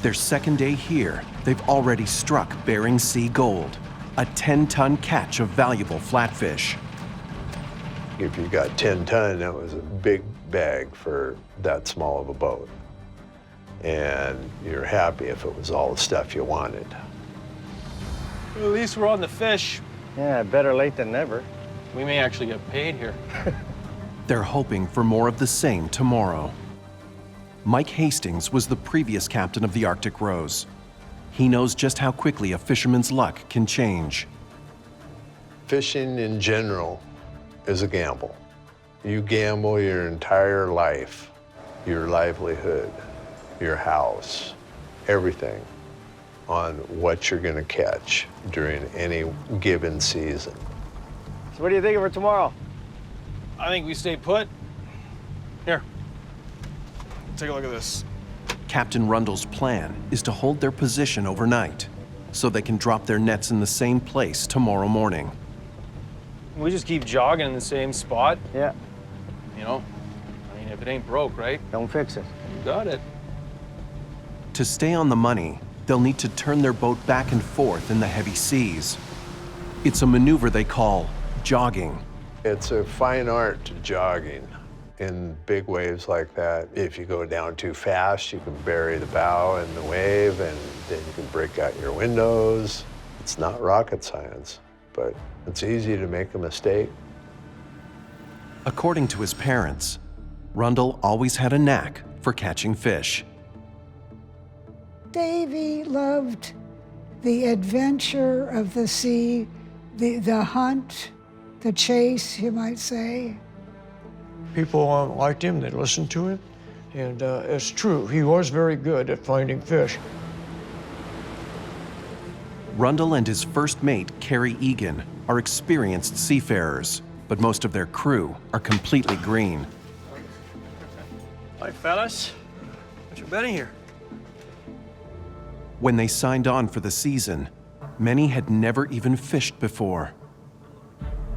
Their second day here, they've already struck Bering Sea gold, a 10-ton catch of valuable flatfish.
If you got 10 ton, that was a big bag for that small of a boat. And you're happy if it was all the stuff you wanted.
Well, at least we're on the fish.
Yeah, better late than never.
We may actually get paid here.
They're hoping for more of the same tomorrow. Mike Hastings was the previous captain of the Arctic Rose. He knows just how quickly a fisherman's luck can change.
Fishing in general is a gamble. You gamble your entire life, your livelihood, your house, everything on what you're gonna catch during any given season.
So what do you think of her tomorrow?
I think we stay put. Here, take a look at this.
Captain Rundle's plan is to hold their position overnight so they can drop their nets in the same place tomorrow morning.
We just keep jogging in the same spot.
Yeah.
You know, I mean, if it ain't broke, right?
Don't fix it.
You got it.
To stay on the money, they'll need to turn their boat back and forth in the heavy seas. It's a maneuver they call jogging.
It's a fine art to jogging. In big waves like that, if you go down too fast, you can bury the bow in the wave and then you can break out your windows. It's not rocket science, but it's easy to make a mistake.
According to his parents, Rundle always had a knack for catching fish.
Davy loved the adventure of the sea, the hunt, the chase, you might say.
People liked him, they listened to him, and it's true, he was very good at finding fish.
Rundle and his first mate, Carrie Egan, are experienced seafarers, but most of their crew are completely green.
Hi, fellas. What's your betting here?
When they signed on for the season, many had never even fished before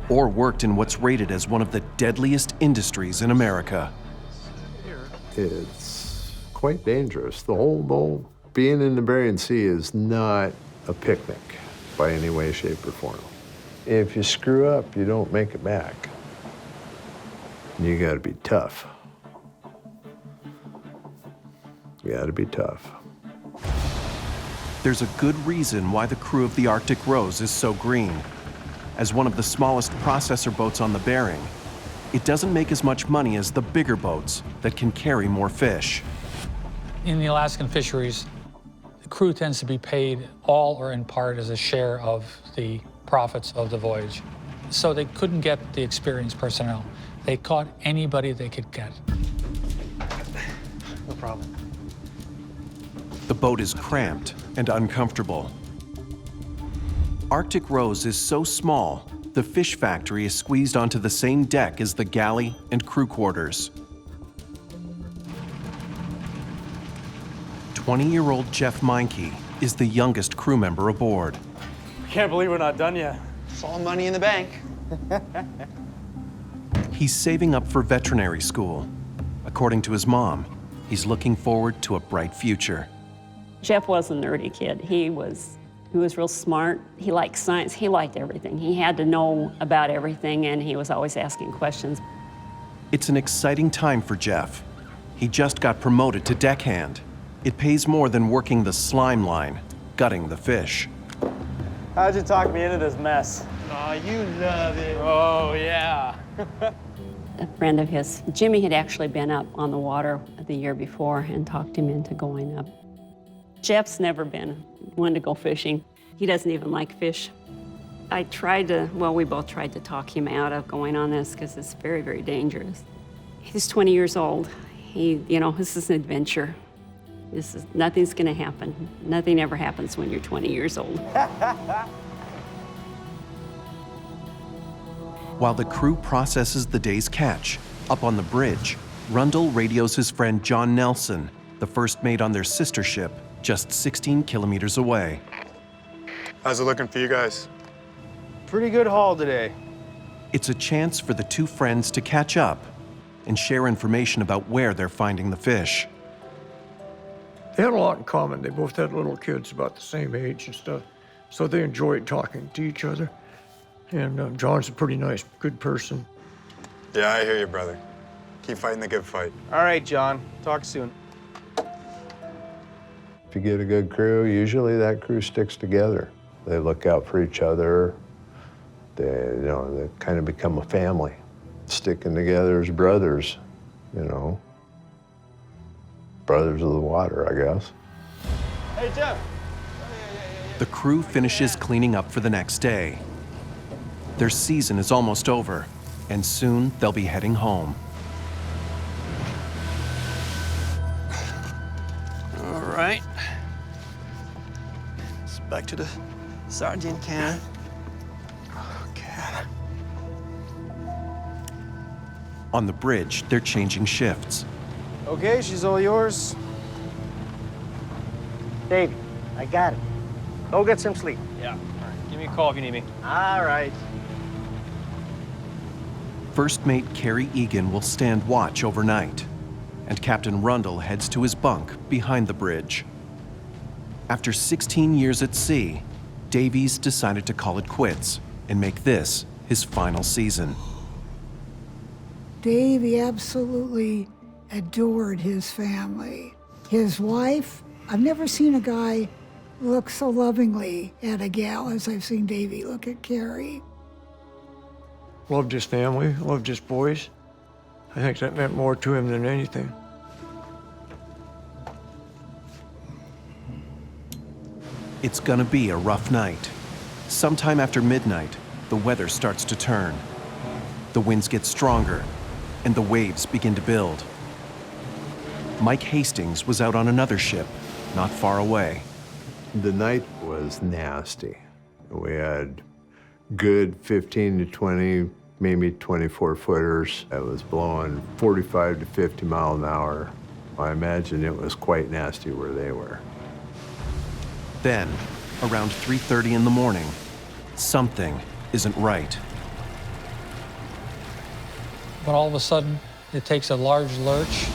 or worked in what's rated as one of the deadliest industries in America.
It's quite dangerous. The whole being in the Bering Sea is not a picnic by any way, shape, or form. If you screw up, you don't make it back. You gotta be tough. You gotta be tough.
There's a good reason why the crew of the Arctic Rose is so green. As one of the smallest processor boats on the Bering, it doesn't make as much money as the bigger boats that can carry more fish.
In the Alaskan fisheries, the crew tends to be paid all or in part as a share of the profits of the voyage. So they couldn't get the experienced personnel. They caught anybody they could get.
No problem.
The boat is cramped and uncomfortable. Arctic Rose is so small, the fish factory is squeezed onto the same deck as the galley and crew quarters. 20-year-old Jeff Meinke is the youngest crew member aboard.
I can't believe we're not done yet.
It's all money in the bank.
He's saving up for veterinary school. According to his mom, he's looking forward to a bright future.
Jeff was a nerdy kid. He was real smart. He liked science. He liked everything. He had to know about everything, and he was always asking questions.
It's an exciting time for Jeff. He just got promoted to deckhand. It pays more than working the slime line, gutting the fish.
How'd you talk me into this mess? Oh, you love it. Oh, yeah.
A friend of his, Jimmy, had actually been up on the water the year before and talked him into going up. Jeff's never been one to go fishing. He doesn't even like fish. We both tried to talk him out of going on this because it's very, very dangerous. He's 20 years old. This is an adventure. Nothing's gonna happen. Nothing ever happens when you're 20 years old.
While the crew processes the day's catch, up on the bridge, Rundle radios his friend John Nelson, the first mate on their sister ship, just 16 kilometers away.
How's it looking for you guys?
Pretty good haul today.
It's a chance for the two friends to catch up and share information about where they're finding the fish.
They had a lot in common. They both had little kids about the same age and stuff, so they enjoyed talking to each other. And John's a pretty nice, good person.
Yeah, I hear you, brother. Keep fighting the good fight.
All right, John. Talk soon.
If you get a good crew, usually that crew sticks together. They look out for each other. They kind of become a family, sticking together as brothers, brothers of the water, I guess.
Hey, Jeff.
The crew finishes cleaning up for the next day. Their season is almost over, and soon they'll be heading home.
All right. It's back to the sardine can. Okay.
On the bridge, they're changing shifts.
Okay, she's all yours.
Dave, I got it. Go get some sleep.
Yeah. All right. Give me a call if you need me.
All right.
First mate Carrie Egan will stand watch overnight, and Captain Rundle heads to his bunk behind the bridge. After 16 years at sea, Davies decided to call it quits and make this his final season.
Davey absolutely adored his family. His wife, I've never seen a guy look so lovingly at a gal as I've seen Davey look at Carrie.
Loved his family, loved his boys. I think that meant more to him than anything.
It's gonna be a rough night. Sometime after midnight, the weather starts to turn. The winds get stronger, and the waves begin to build. Mike Hastings was out on another ship, not far away.
The night was nasty. We had good 15 to 20, maybe 24 footers. It was blowing 45 to 50 miles an hour. I imagine it was quite nasty where they were.
Then, around 3:30 in the morning, something isn't right.
But all of a sudden, it takes a large lurch.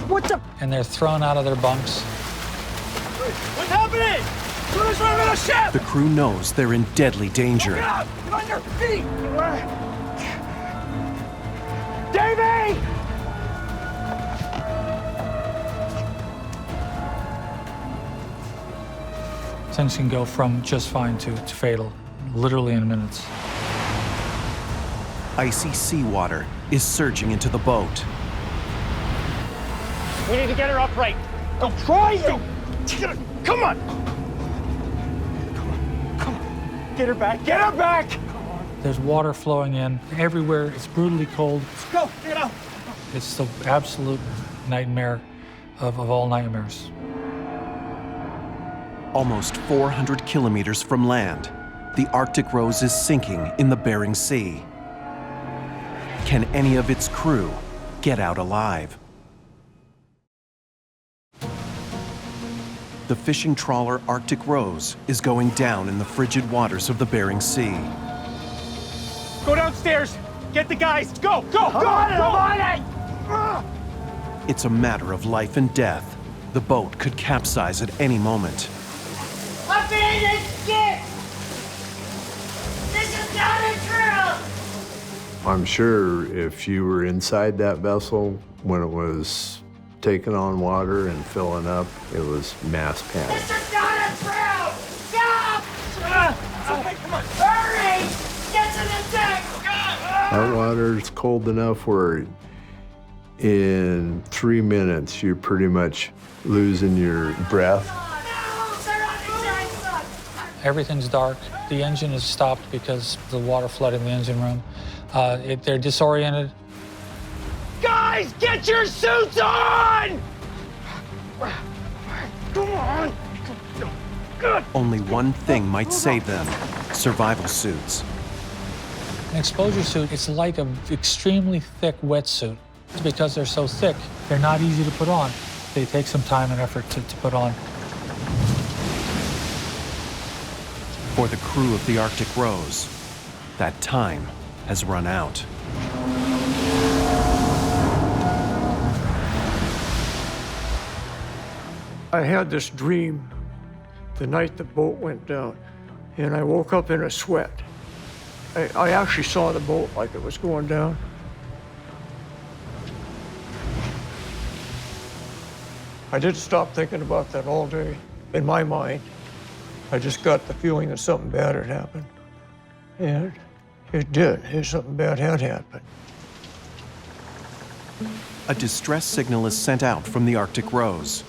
What the?
And they're thrown out of their bunks.
What's happening? Who's running the ship?
The crew knows they're in deadly danger.
Get up! Get on your feet! Davey!
Things can go from just fine to fatal, literally in minutes.
Icy seawater is surging into the boat.
We need to get her upright. Don't try to. Come on. Come on. Get her back. Get her back.
There's water flowing in everywhere. It's brutally cold.
Let's go. Get out.
It's the absolute nightmare of all nightmares.
Almost 400 kilometers from land, the Arctic Rose is sinking in the Bering Sea. Can any of its crew get out alive? The fishing trawler Arctic Rose is going down in the frigid waters of the Bering Sea.
Go downstairs. Get the guys. Go. Go. Go. I'm on it.
It's a matter of life and death. The boat could capsize at any moment.
Abandon ship. This is not a drill.
I'm sure if you were inside that vessel when it was taking on water and filling up, it was mass panic.
This is not a drill. Stop! Okay, come on. Hurry! Get to the deck!
That water's cold enough where in 3 minutes you're pretty much losing your breath.
Everything's dark. The engine is stopped because the water flooding the engine room. They're disoriented.
Guys, get your suits on! Come on! Good.
Only one thing might save them: survival suits.
An exposure suit, it's like an extremely thick wetsuit. Because they're so thick, they're not easy to put on. They take some time and effort to put on.
For the crew of the Arctic Rose, that time has run out.
I had this dream the night the boat went down, and I woke up in a sweat. I actually saw the boat like it was going down. I didn't stop thinking about that all day. In my mind, I just got the feeling that something bad had happened. And it did. Something bad had happened.
A distress signal is sent out from the Arctic Rose.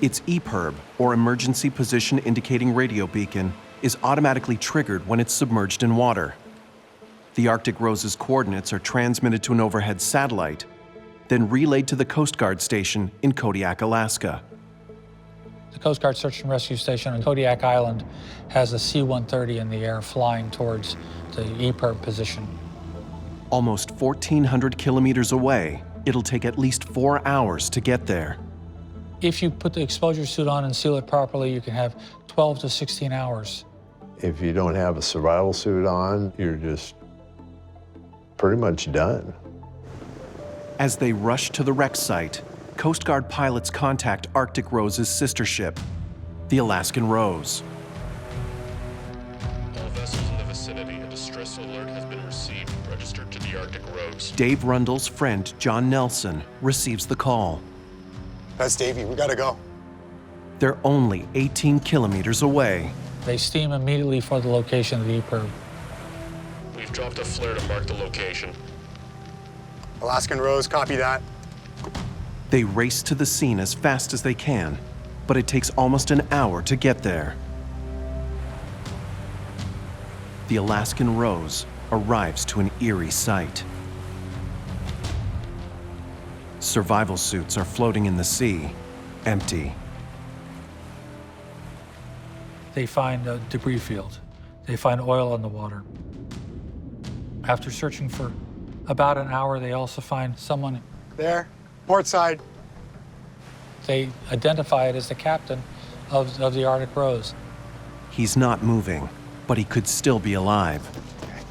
Its EPIRB, or Emergency Position Indicating Radio Beacon, is automatically triggered when it's submerged in water. The Arctic Rose's coordinates are transmitted to an overhead satellite, then relayed to the Coast Guard station in Kodiak, Alaska.
The Coast Guard Search and Rescue Station on Kodiak Island has a C-130 in the air flying towards the EPIRB position.
Almost 1,400 kilometers away, it'll take at least 4 hours to get there.
If you put the exposure suit on and seal it properly, you can have 12 to 16 hours.
If you don't have a survival suit on, you're just pretty much done.
As they rush to the wreck site, Coast Guard pilots contact Arctic Rose's sister ship, the Alaskan Rose.
All vessels in the vicinity, a distress alert has been received. Registered to the Arctic Rose.
Dave Rundle's friend, John Nelson, receives the call.
That's Davey. We gotta go.
They're only 18 kilometers away.
They steam immediately for the location of the EPIRB.
We've dropped a flare to mark the location.
Alaskan Rose, copy that.
They race to the scene as fast as they can, but it takes almost an hour to get there. The Alaskan Rose arrives to an eerie sight. Survival suits are floating in the sea, empty.
They find a debris field. They find oil in the water. After searching for about an hour, they also find someone.
There, port side.
They identify it as the captain of the Arctic Rose.
He's not moving, but he could still be alive.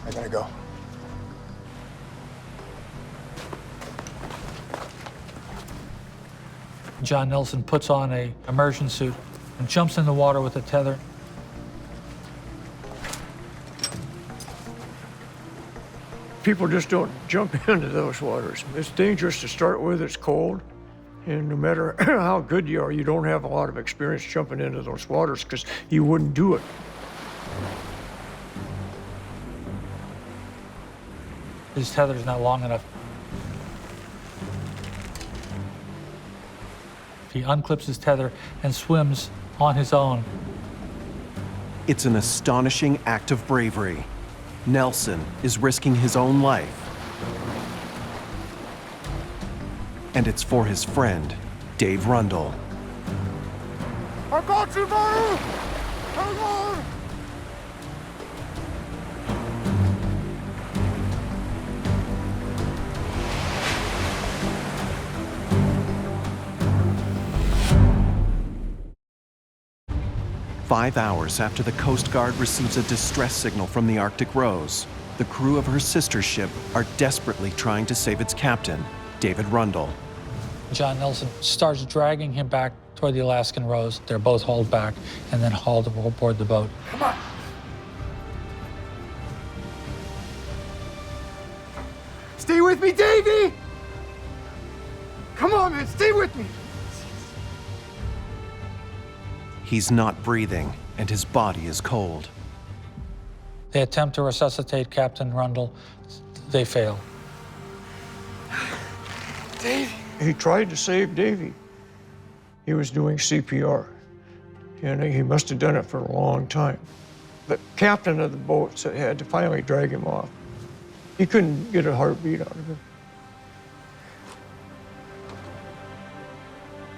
I gotta go.
John Nelson puts on an immersion suit and jumps in the water with a tether.
People just don't jump into those waters. It's dangerous to start with, it's cold, and no matter how good you are, you don't have a lot of experience jumping into those waters because you wouldn't do it.
His tether's not long enough. He unclips his tether and swims on his own.
It's an astonishing act of bravery. Nelson is risking his own life. And it's for his friend, Dave Rundle.
I got you, buddy! Hang on!
5 hours after the Coast Guard receives a distress signal from the Arctic Rose, the crew of her sister ship are desperately trying to save its captain, David Rundle.
John Nelson starts dragging him back toward the Alaskan Rose. They're both hauled back and then hauled aboard the boat.
Come on! Stay with me, Davey! Come on, man, stay with me!
He's not breathing, and his body is cold.
They attempt to resuscitate Captain Rundle. They fail.
Davey! He tried to save Davey. He was doing CPR, and he must have done it for a long time. The captain of the boat had to finally drag him off. He couldn't get a heartbeat out of him.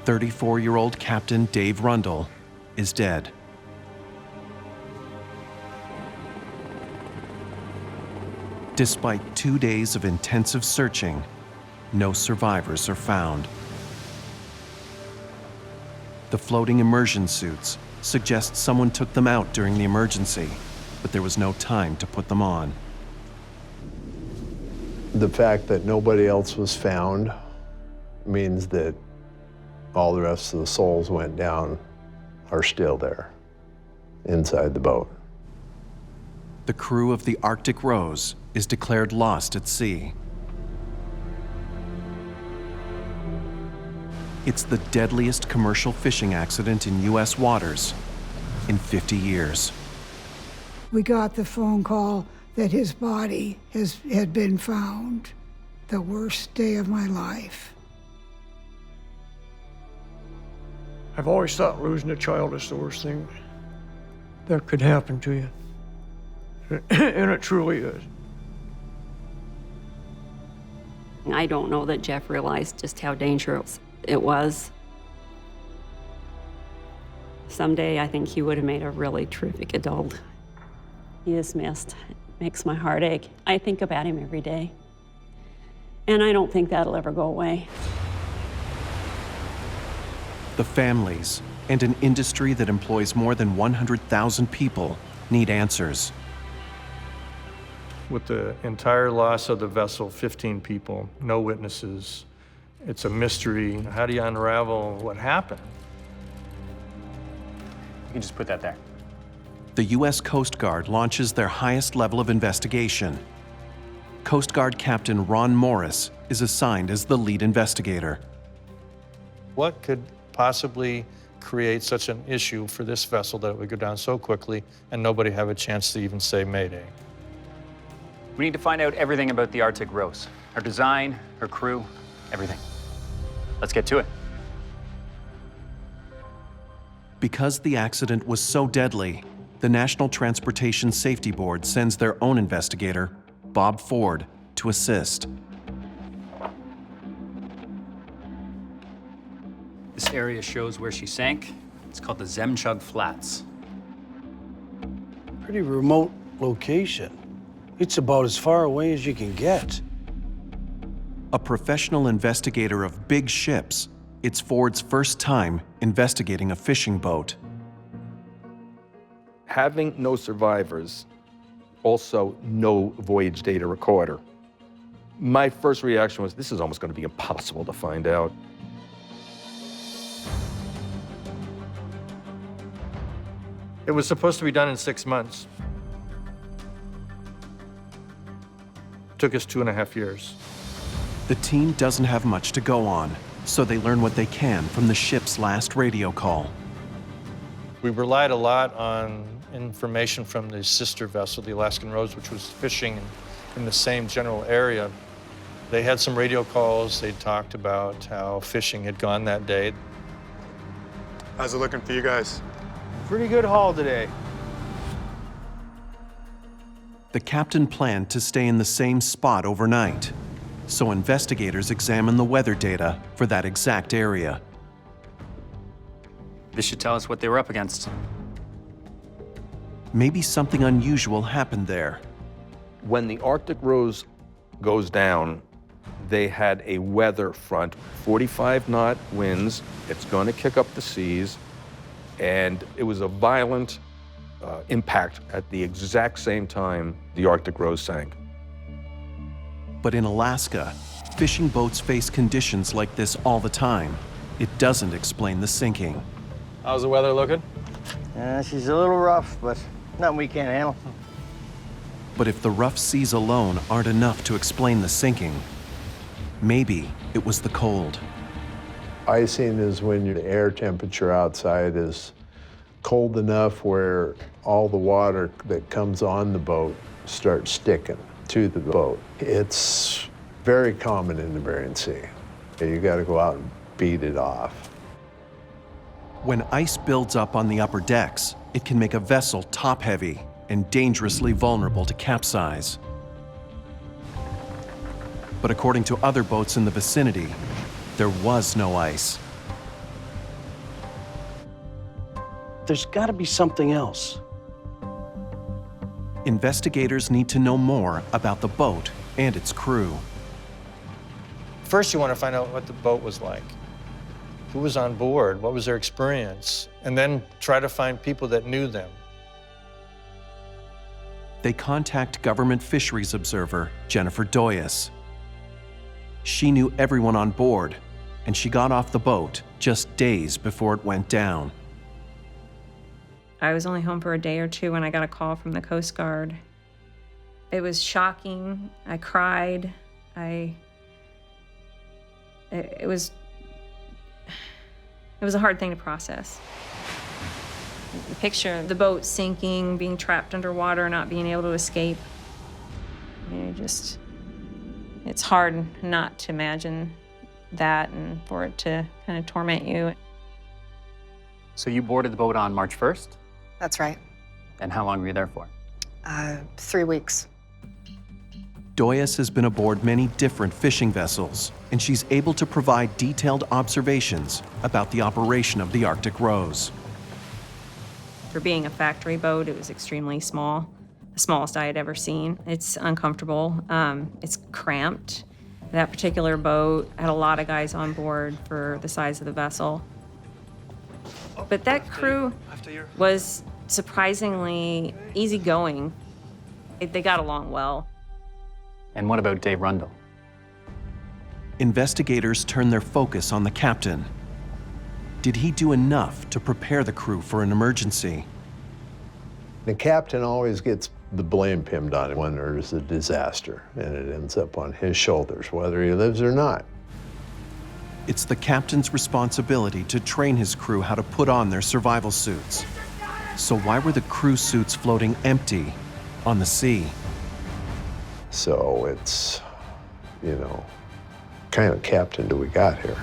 34-year-old Captain Dave Rundle is dead. Despite 2 days of intensive searching, no survivors are found. The floating immersion suits suggest someone took them out during the emergency, but there was no time to put them on.
The fact that nobody else was found means that all the rest of the souls went down are still there, inside the boat.
The crew of the Arctic Rose is declared lost at sea. It's the deadliest commercial fishing accident in U.S. waters in 50 years.
We got the phone call that his body had been found. The worst day of my life.
I've always thought losing a child is the worst thing that could happen to you. And it truly is.
I don't know that Jeff realized just how dangerous it was. Someday, I think he would have made a really terrific adult. He is missed. It makes my heart ache. I think about him every day. And I don't think that'll ever go away.
The families and an industry that employs more than 100,000 people need answers.
With the entire loss of the vessel, 15 people, no witnesses, it's a mystery. How do you unravel what happened?
You can just put that there.
The U.S. Coast Guard launches their highest level of investigation. Coast Guard Captain Ron Morris is assigned as the lead investigator.
What could possibly create such an issue for this vessel that it would go down so quickly and nobody have a chance to even say Mayday?
We need to find out everything about the Arctic Rose. Her design, her crew, everything. Let's get to it.
Because the accident was so deadly, the National Transportation Safety Board sends their own investigator, Bob Ford, to assist.
This area shows where she sank. It's called the Zemchug Flats.
Pretty remote location. It's about as far away as you can get.
A professional investigator of big ships It's Ford's first time investigating a fishing boat.
Having no survivors, also no voyage data recorder. My first reaction was, this is almost going to be impossible to find out.
It was supposed to be done in 6 months. Took us 2.5 years.
The team doesn't have much to go on, so they learn what they can from the ship's last radio call.
We relied a lot on information from the sister vessel, the Alaskan Rose, which was fishing in the same general area. They had some radio calls. They talked about how fishing had gone that day.
How's it looking for you guys?
Pretty good haul today.
The captain planned to stay in the same spot overnight, so investigators examine the weather data for that exact area.
This should tell us what they were up against.
Maybe something unusual happened there.
When the Arctic Rose goes down, they had a weather front, 45-knot winds. It's going to kick up the seas, and it was a violent impact at the exact same time the Arctic Rose sank.
But in Alaska, fishing boats face conditions like this all the time. It doesn't explain the sinking.
How's the weather looking?
She's a little rough, but nothing we can't handle.
But if the rough seas alone aren't enough to explain the sinking, maybe it was the cold.
Icing is when your air temperature outside is cold enough where all the water that comes on the boat starts sticking to the boat. It's very common in the Bering Sea. You got to go out and beat it off.
When ice builds up on the upper decks, it can make a vessel top-heavy and dangerously vulnerable to capsize. But according to other boats in the vicinity, there was no ice.
There's got to be something else.
Investigators need to know more about the boat and its crew.
First, you want to find out what the boat was like. Who was on board? What was their experience? And then try to find people that knew them.
They contact government fisheries observer Jennifer Doyas. She knew everyone on board, and she got off the boat just days before it went down.
I was only home for a day or two when I got a call from the Coast Guard. It was shocking. I cried. It was a hard thing to process. The picture of the boat sinking, being trapped underwater, not being able to escape. It's hard not to imagine that and for it to kind of torment you.
So you boarded the boat on March 1st?
That's right.
And how long were you there for?
3 weeks.
Doyas has been aboard many different fishing vessels, and she's able to provide detailed observations about the operation of the Arctic Rose.
For being a factory boat, it was extremely small, the smallest I had ever seen. It's uncomfortable, it's cramped. That particular boat had a lot of guys on board for the size of the vessel. But that crew was surprisingly easygoing. They got along well.
And what about Dave Rundle?
Investigators turn their focus on the captain. Did he do enough to prepare the crew for an emergency?
The captain always gets the blame pinned on him when there's a disaster, and it ends up on his shoulders, whether he lives or not.
It's the captain's responsibility to train his crew how to put on their survival suits. So why were the crew suits floating empty on the sea?
So it's, kind of captain do we got here?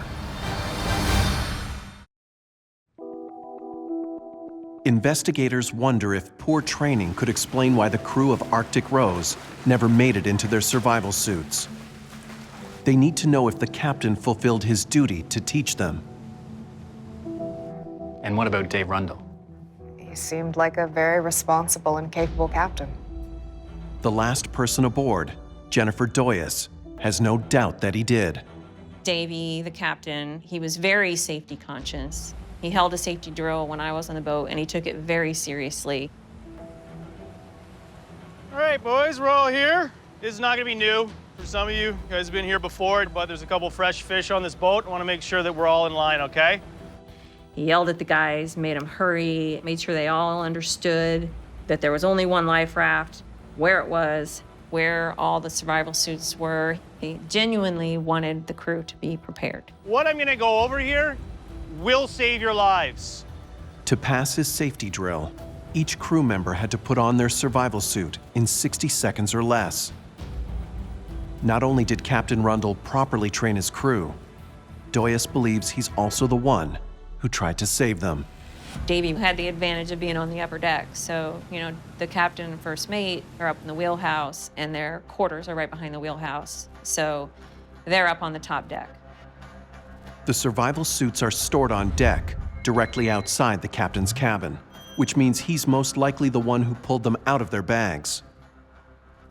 Investigators wonder if poor training could explain why the crew of Arctic Rose never made it into their survival suits. They need to know if the captain fulfilled his duty to teach them.
And what about Dave Rundle?
He seemed like a very responsible and capable captain.
The last person aboard, Jennifer Doyas, has no doubt that he did.
Davey, the captain, he was very safety conscious. He held a safety drill when I was on the boat, and he took it very seriously.
All right, boys, we're all here. This is not gonna be new for some of you. You guys have been here before, but there's a couple fresh fish on this boat. I wanna make sure that we're all in line, okay?
He yelled at the guys, made them hurry, made sure they all understood that there was only one life raft, where it was, where all the survival suits were. He genuinely wanted the crew to be prepared.
What I'm gonna go over here will save your lives.
To pass his safety drill, each crew member had to put on their survival suit in 60 seconds or less. Not only did Captain Rundle properly train his crew, Doyas believes he's also the one who tried to save them.
Davey had the advantage of being on the upper deck, so, you know, the captain and first mate are up in the wheelhouse, and their quarters are right behind the wheelhouse, so they're up on the top deck.
The survival suits are stored on deck, directly outside the captain's cabin, which means he's most likely the one who pulled them out of their bags.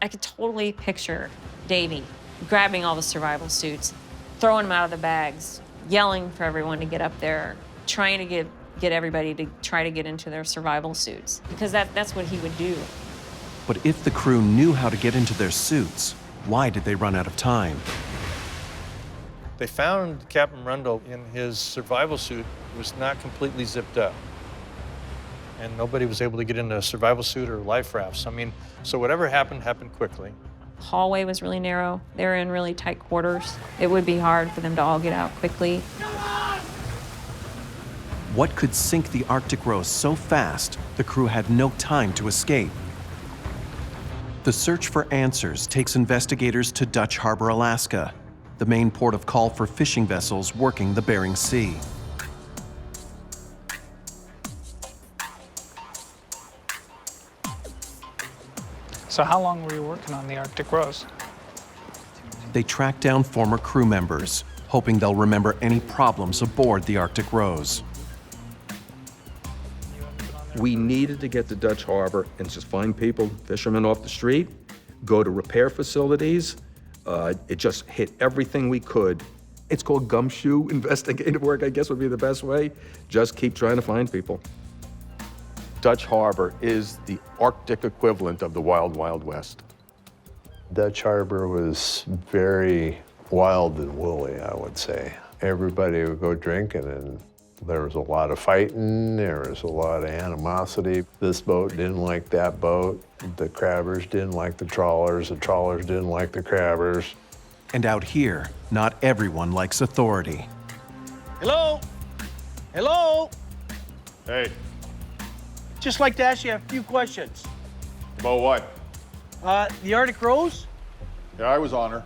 I could totally picture Davey grabbing all the survival suits, throwing them out of the bags, yelling for everyone to get up there, trying to get everybody to try to get into their survival suits, because that's what he would do.
But if the crew knew how to get into their suits, why did they run out of time?
They found Captain Rundle in his survival suit. It was not completely zipped up. And nobody was able to get into a survival suit or life rafts. I mean, so whatever happened, happened quickly.
The hallway was really narrow. They were in really tight quarters. It would be hard for them to all get out quickly.
What could sink the Arctic Rose so fast the crew had no time to escape? The search for answers takes investigators to Dutch Harbor, Alaska, the main port of call for fishing vessels working the Bering Sea.
So how long were you working on the Arctic Rose?
They track down former crew members, hoping they'll remember any problems aboard the Arctic Rose.
We needed to get to Dutch Harbor and just find people, fishermen off the street, go to repair facilities. It just hit everything we could. It's called gumshoe investigative work, I guess would be the best way. Just keep trying to find people. Dutch Harbor is the Arctic equivalent of the Wild Wild West.
Dutch Harbor was very wild and woolly, I would say. Everybody would go drinking, and there was a lot of fighting, there was a lot of animosity. This boat didn't like that boat. The crabbers didn't like the trawlers didn't like the crabbers.
And out here, not everyone likes authority.
Hello? Hello?
Hey,
Just like to ask you a few questions.
about what?
The Arctic Rose?
Yeah, I was on her.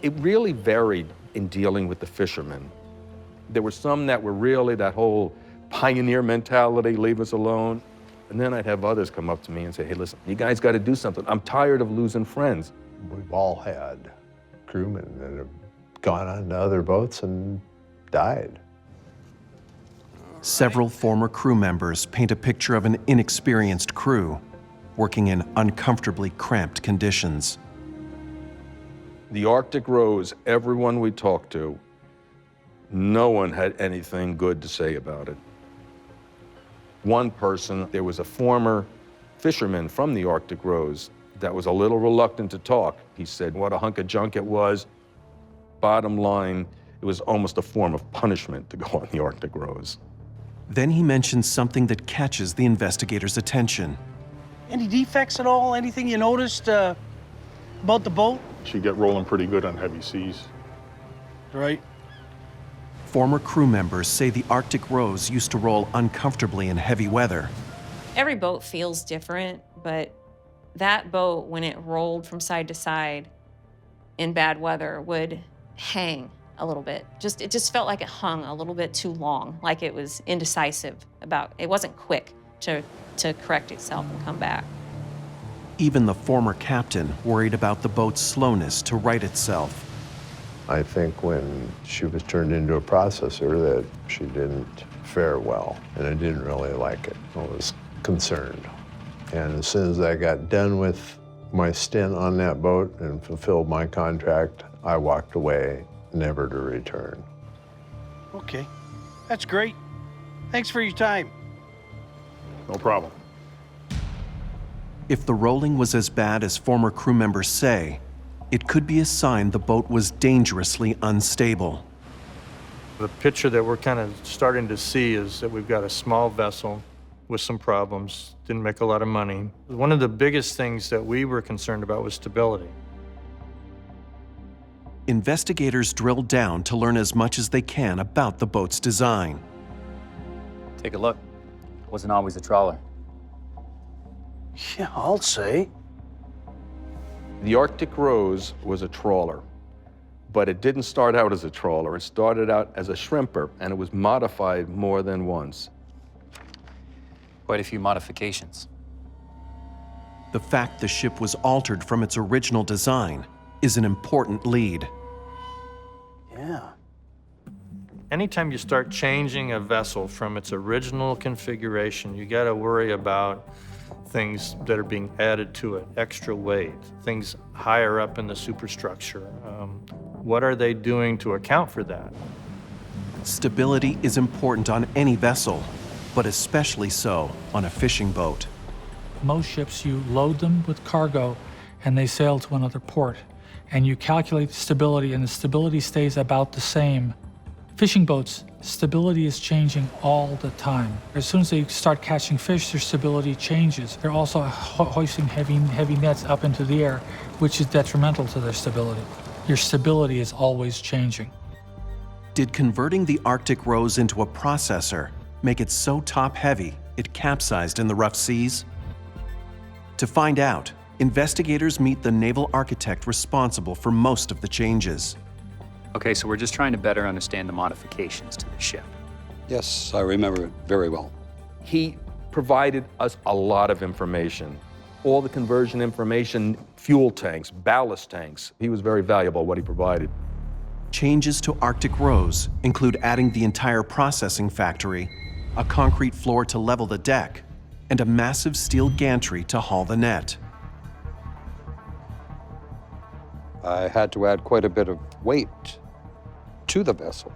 It really varied in dealing with the fishermen. There were some that were really that whole pioneer mentality, leave us alone. And then I'd have others come up to me and say, hey, listen, you guys got to do something. I'm tired of losing friends.
We've all had crewmen that have gone on to other boats and died.
Several former crew members paint a picture of an inexperienced crew working in uncomfortably cramped conditions.
The Arctic Rose, everyone we talked to, no one had anything good to say about it. One person, there was a former fisherman from the Arctic Rose that was a little reluctant to talk. He said what a hunk of junk it was. Bottom line, it was almost a form of punishment to go on the Arctic Rose.
Then he mentions something that catches the investigators' attention.
Any defects at all? Anything you noticed about the boat?
She get rolling pretty good on heavy seas.
Right.
Former crew members say the Arctic Rose used to roll uncomfortably in heavy weather.
Every boat feels different, but that boat, when it rolled from side to side in bad weather, would hang a little bit. It just felt like it hung a little bit too long, like it was indecisive it wasn't quick to correct itself and come back.
Even the former captain worried about the boat's slowness to right itself.
I think when she was turned into a processor that she didn't fare well, and I didn't really like it. I was concerned. And as soon as I got done with my stint on that boat and fulfilled my contract, I walked away never to return.
Okay, that's great. Thanks for your time.
No problem.
If the rolling was as bad as former crew members say, it could be a sign the boat was dangerously unstable.
The picture that we're kind of starting to see is that we've got a small vessel with some problems, didn't make a lot of money. One of the biggest things that we were concerned about was stability.
Investigators drilled down to learn as much as they can about the boat's design.
Take a look. It wasn't always a trawler.
Yeah, I'll say.
The Arctic Rose was a trawler, but it didn't start out as a trawler. It started out as a shrimper, and it was modified more than once.
Quite a few modifications.
The fact the ship was altered from its original design is an important lead.
Yeah.
Anytime you start changing a vessel from its original configuration, you got to worry about things that are being added to it, extra weight, things higher up in the superstructure. What are they doing to account for that?
Stability is important on any vessel, but especially so on a fishing boat.
Most ships, you load them with cargo and they sail to another port. And you calculate the stability, and the stability stays about the same. Fishing boats, stability is changing all the time. As soon as they start catching fish, their stability changes. They're also hoisting heavy nets up into the air, which is detrimental to their stability. Your stability is always changing.
Did converting the Arctic Rose into a processor make it so top-heavy it capsized in the rough seas? To find out, investigators meet the naval architect responsible for most of the changes.
Okay, so we're just trying to better understand the modifications to the ship.
Yes, I remember it very well.
He provided us a lot of information. All the conversion information, fuel tanks, ballast tanks. He was very valuable, what he provided.
Changes to Arctic Rose include adding the entire processing factory, a concrete floor to level the deck, and a massive steel gantry to haul the net.
I had to add quite a bit of weight to the vessel.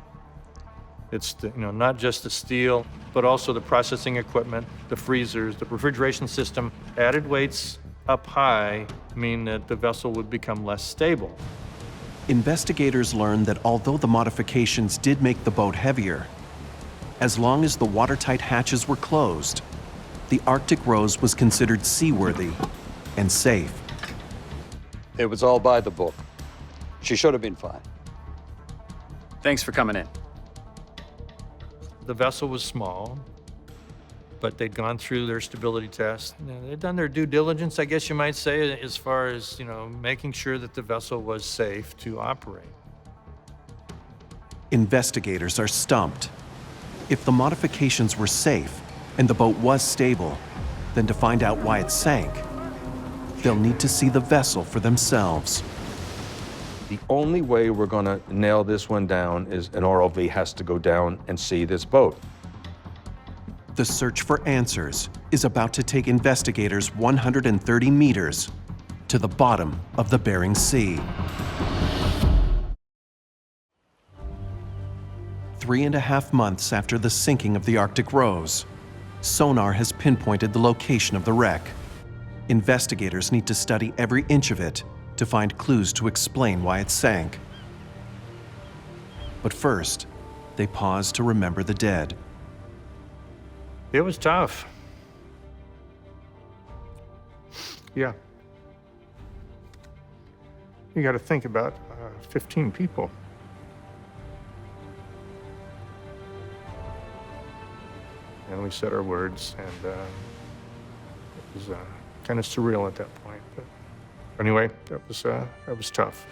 It's not just the steel, but also the processing equipment, the freezers, the refrigeration system. Added weights up high mean that the vessel would become less stable.
Investigators learned that although the modifications did make the boat heavier, as long as the watertight hatches were closed, the Arctic Rose was considered seaworthy and safe.
It was all by the book. She should have been fine.
Thanks for coming in.
The vessel was small, but they'd gone through their stability test. They'd done their due diligence, I guess you might say, as far as, making sure that the vessel was safe to operate.
Investigators are stumped. If the modifications were safe and the boat was stable, then to find out why it sank, they'll need to see the vessel for themselves.
The only way we're going to nail this one down is an ROV has to go down and see this boat.
The search for answers is about to take investigators 130 meters to the bottom of the Bering Sea. 3.5 months after the sinking of the Arctic Rose, sonar has pinpointed the location of the wreck. Investigators need to study every inch of it to find clues to explain why it sank. But first, they pause to remember the dead.
It was tough. Yeah. You got to think about 15 people. And we said our words, and it was kind of surreal at that point. But anyway, that was tough.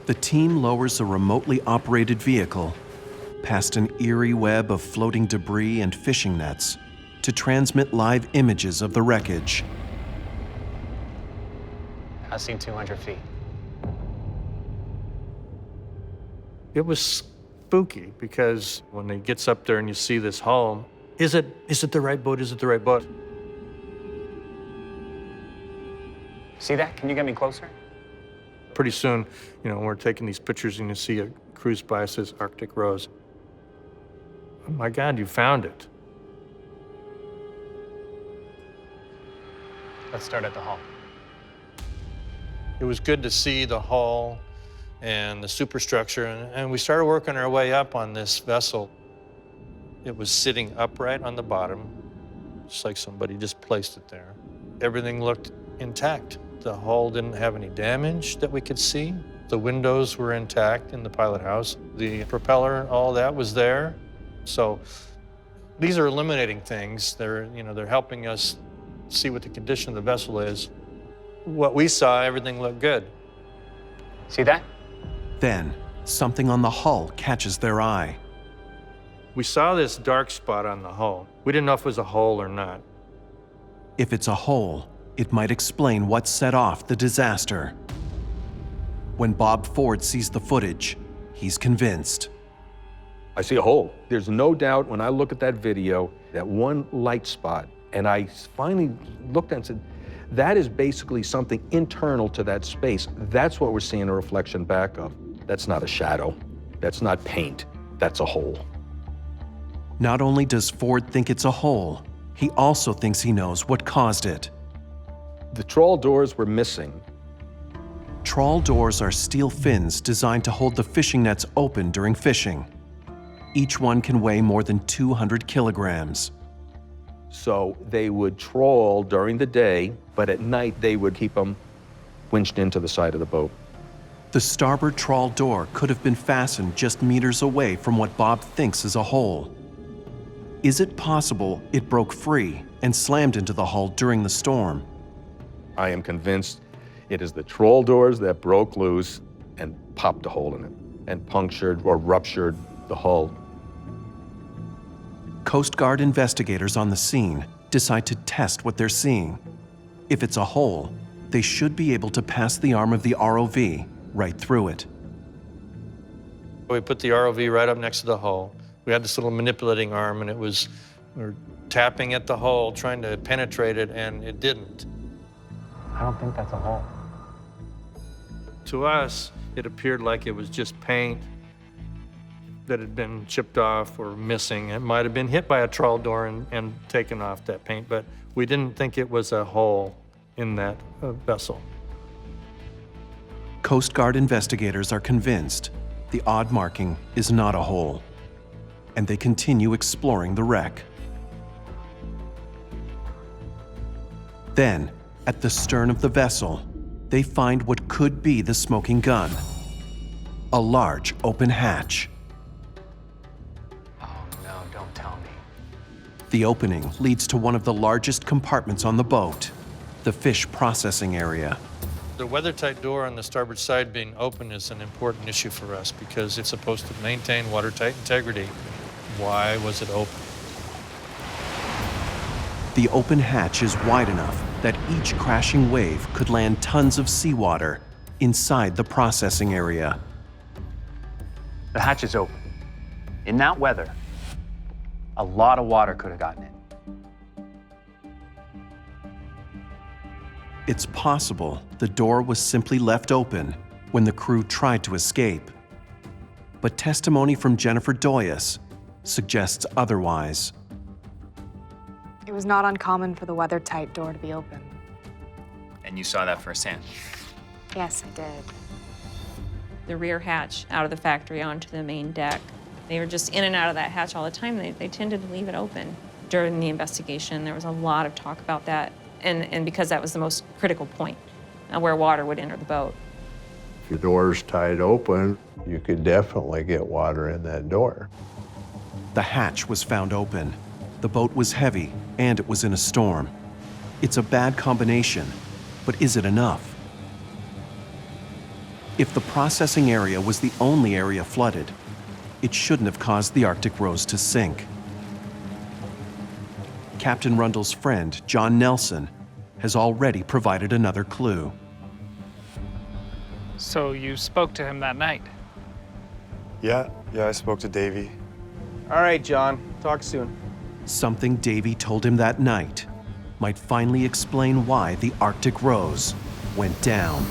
The team lowers a remotely operated vehicle past an eerie web of floating debris and fishing nets to transmit live images of the wreckage.
Passing 200 feet.
It was spooky because when it gets up there and you see this hull, is it the right boat? Is it the right boat?
See that? Can you get me closer?
Pretty soon, we're taking these pictures and you see a cruise by, it says Arctic Rose. Oh my God, you found it.
Let's start at the hull.
It was good to see the hull and the superstructure, and we started working our way up on this vessel. It was sitting upright on the bottom, just like somebody just placed it there. Everything looked intact. The hull didn't have any damage that we could see. The windows were intact in the pilot house. The propeller, all that was there. So these are eliminating things. They're helping us see what the condition of the vessel is. What we saw, everything looked good.
See that?
Then, something on the hull catches their eye.
We saw this dark spot on the hull. We didn't know if it was a hole or not.
If it's a hole, it might explain what set off the disaster. When Bob Ford sees the footage, he's convinced.
I see a hole. There's no doubt when I look at that video, that one light spot, and I finally looked and said, that is basically something internal to that space. That's what we're seeing a reflection back of. That's not a shadow. That's not paint. That's a hole.
Not only does Ford think it's a hole, he also thinks he knows what caused it.
The trawl doors were missing.
Trawl doors are steel fins designed to hold the fishing nets open during fishing. Each one can weigh more than 200 kilograms.
So they would trawl during the day, but at night they would keep them winched into the side of the boat.
The starboard trawl door could have been fastened just meters away from what Bob thinks is a hole. Is it possible it broke free and slammed into the hull during the storm?
I am convinced it is the trawl doors that broke loose and popped a hole in it and punctured or ruptured the hull.
Coast Guard investigators on the scene decide to test what they're seeing. If it's a hole, they should be able to pass the arm of the ROV right through it.
We put the ROV right up next to the hull. We had this little manipulating arm, and we were tapping at the hull, trying to penetrate it, and it didn't.
I don't think that's a hole.
To us, it appeared like it was just paint that had been chipped off or missing. It might have been hit by a trawl door and taken off that paint, but we didn't think it was a hole in that vessel.
Coast Guard investigators are convinced the odd marking is not a hole, and they continue exploring the wreck. Then, at the stern of the vessel, they find what could be the smoking gun, a large open hatch.
Oh no, don't tell me.
The opening leads to one of the largest compartments on the boat, the fish processing area.
The weather-tight door on the starboard side being open is an important issue for us because it's supposed to maintain watertight integrity. Why was it open?
The open hatch is wide enough that each crashing wave could land tons of seawater inside the processing area.
The hatch is open. In that weather, a lot of water could have gotten in.
It's possible the door was simply left open when the crew tried to escape. But testimony from Jennifer Doyas suggests otherwise.
It was not uncommon for the weather-tight door to be open.
And you saw that firsthand?
Yes, I did.
The rear hatch out of the factory onto the main deck. They were just in and out of that hatch all the time. They tended to leave it open. During the investigation, there was a lot of talk about that, and because that was the most critical point where water would enter the boat.
If your door's tied open, you could definitely get water in that door.
The hatch was found open. The boat was heavy, and it was in a storm. It's a bad combination, but is it enough? If the processing area was the only area flooded, it shouldn't have caused the Arctic Rose to sink. Captain Rundle's friend, John Nelson, has already provided another clue.
So you spoke to him that night?
Yeah, I spoke to Davey.
All right, John. Talk soon.
Something Davey told him that night might finally explain why the Arctic Rose went down.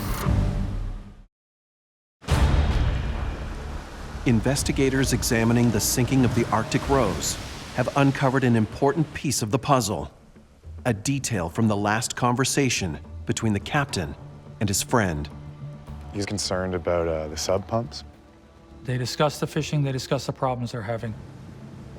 Investigators examining the sinking of the Arctic Rose have uncovered an important piece of the puzzle, a detail from the last conversation between the captain and his friend.
He's concerned about the sub pumps.
They discussed the fishing, they discussed the problems they're having.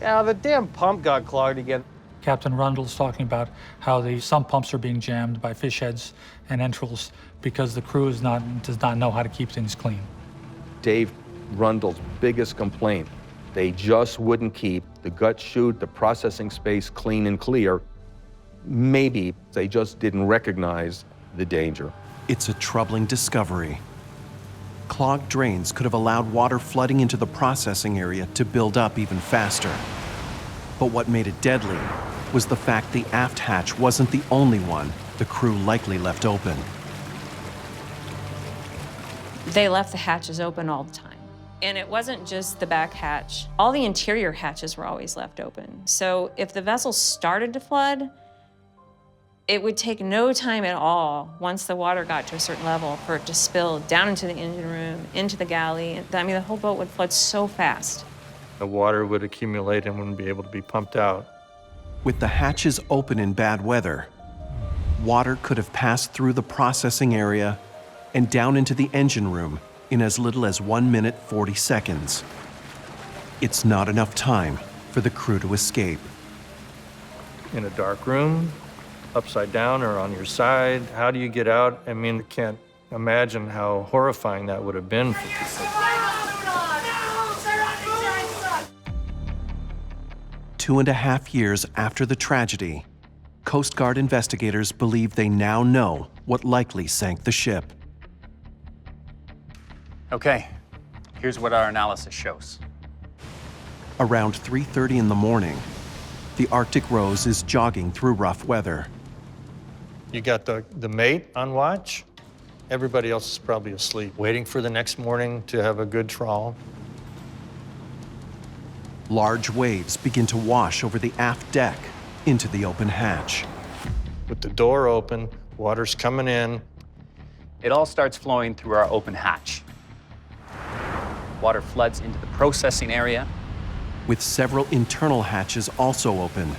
Yeah, the damn pump got clogged again.
Captain Rundle's talking about how the sump pumps are being jammed by fish heads and entrails because the crew does not know how to keep things clean.
Dave Rundle's biggest complaint, they just wouldn't keep the gut chute, the processing space clean and clear. Maybe they just didn't recognize the danger.
It's a troubling discovery. Clogged drains could have allowed water flooding into the processing area to build up even faster. But what made it deadly was the fact the aft hatch wasn't the only one the crew likely left open.
They left the hatches open all the time. And it wasn't just the back hatch. All the interior hatches were always left open. So if the vessel started to flood, it would take no time at all, once the water got to a certain level, for it to spill down into the engine room, into the galley. I mean, the whole boat would flood so fast.
The water would accumulate and wouldn't be able to be pumped out.
With the hatches open in bad weather, water could have passed through the processing area and down into the engine room in as little as 1 minute 40 seconds. It's not enough time for the crew to escape.
In a dark room, upside down or on your side, how do you get out? I mean, I can't imagine how horrifying that would have been for people.
2.5 years after the tragedy, Coast Guard investigators believe they now know what likely sank the ship.
Okay, here's what our analysis shows.
Around 3:30 in the morning, the Arctic Rose is jogging through rough weather.
You got the mate on watch. Everybody else is probably asleep, waiting for the next morning to have a good trawl.
Large waves begin to wash over the aft deck into the open hatch.
With the door open, water's coming in.
It all starts flowing through our open hatch. Water floods into the processing area.
With several internal hatches also open,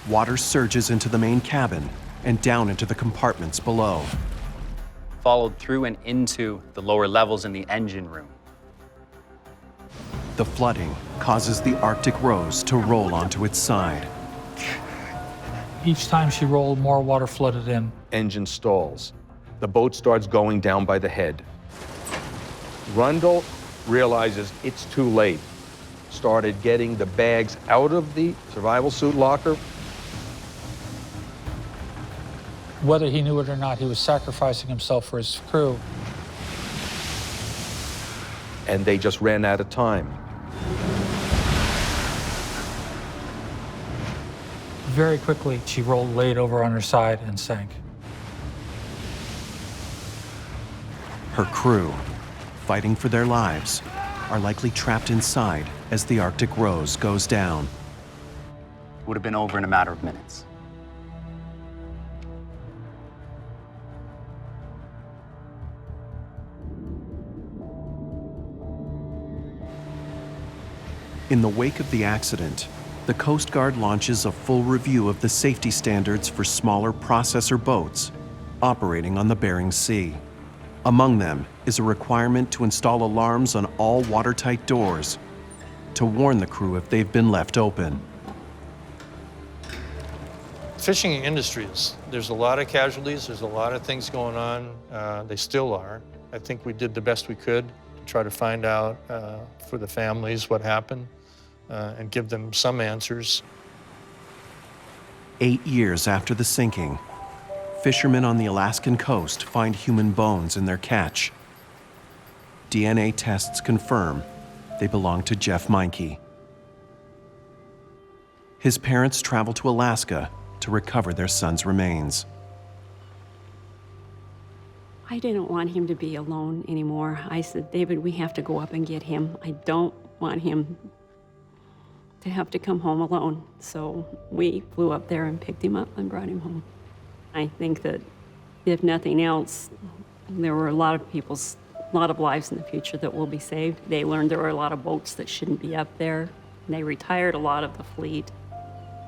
water surges into the main cabin and down into the compartments below.
Followed through and into the lower levels in the engine room.
The flooding causes the Arctic Rose to roll onto its side.
Each time she rolled, more water flooded in.
Engine stalls. The boat starts going down by the head. Rundle realizes it's too late. Started getting the bags out of the survival suit locker.
Whether he knew it or not, he was sacrificing himself for his crew.
And they just ran out of time.
Very quickly, she rolled, laid over on her side, and sank.
Her crew, fighting for their lives, are likely trapped inside as the Arctic Rose goes down.
Would have been over in a matter of minutes.
In the wake of the accident, the Coast Guard launches a full review of the safety standards for smaller processor boats operating on the Bering Sea. Among them is a requirement to install alarms on all watertight doors to warn the crew if they've been left open.
Fishing industries, there's a lot of casualties, there's a lot of things going on. They still are. I think we did the best we could to try to find out for the families what happened and give them some answers.
8 years after the sinking, fishermen on the Alaskan coast find human bones in their catch. DNA tests confirm they belong to Jeff Meinke. His parents travel to Alaska to recover their son's remains.
I didn't want him to be alone anymore. I said, David, we have to go up and get him. I don't want him to have to come home alone. So we flew up there and picked him up and brought him home. I think that if nothing else, There were a lot of lives in the future that will be saved. They learned there were a lot of boats that shouldn't be up there. And they retired a lot of the fleet.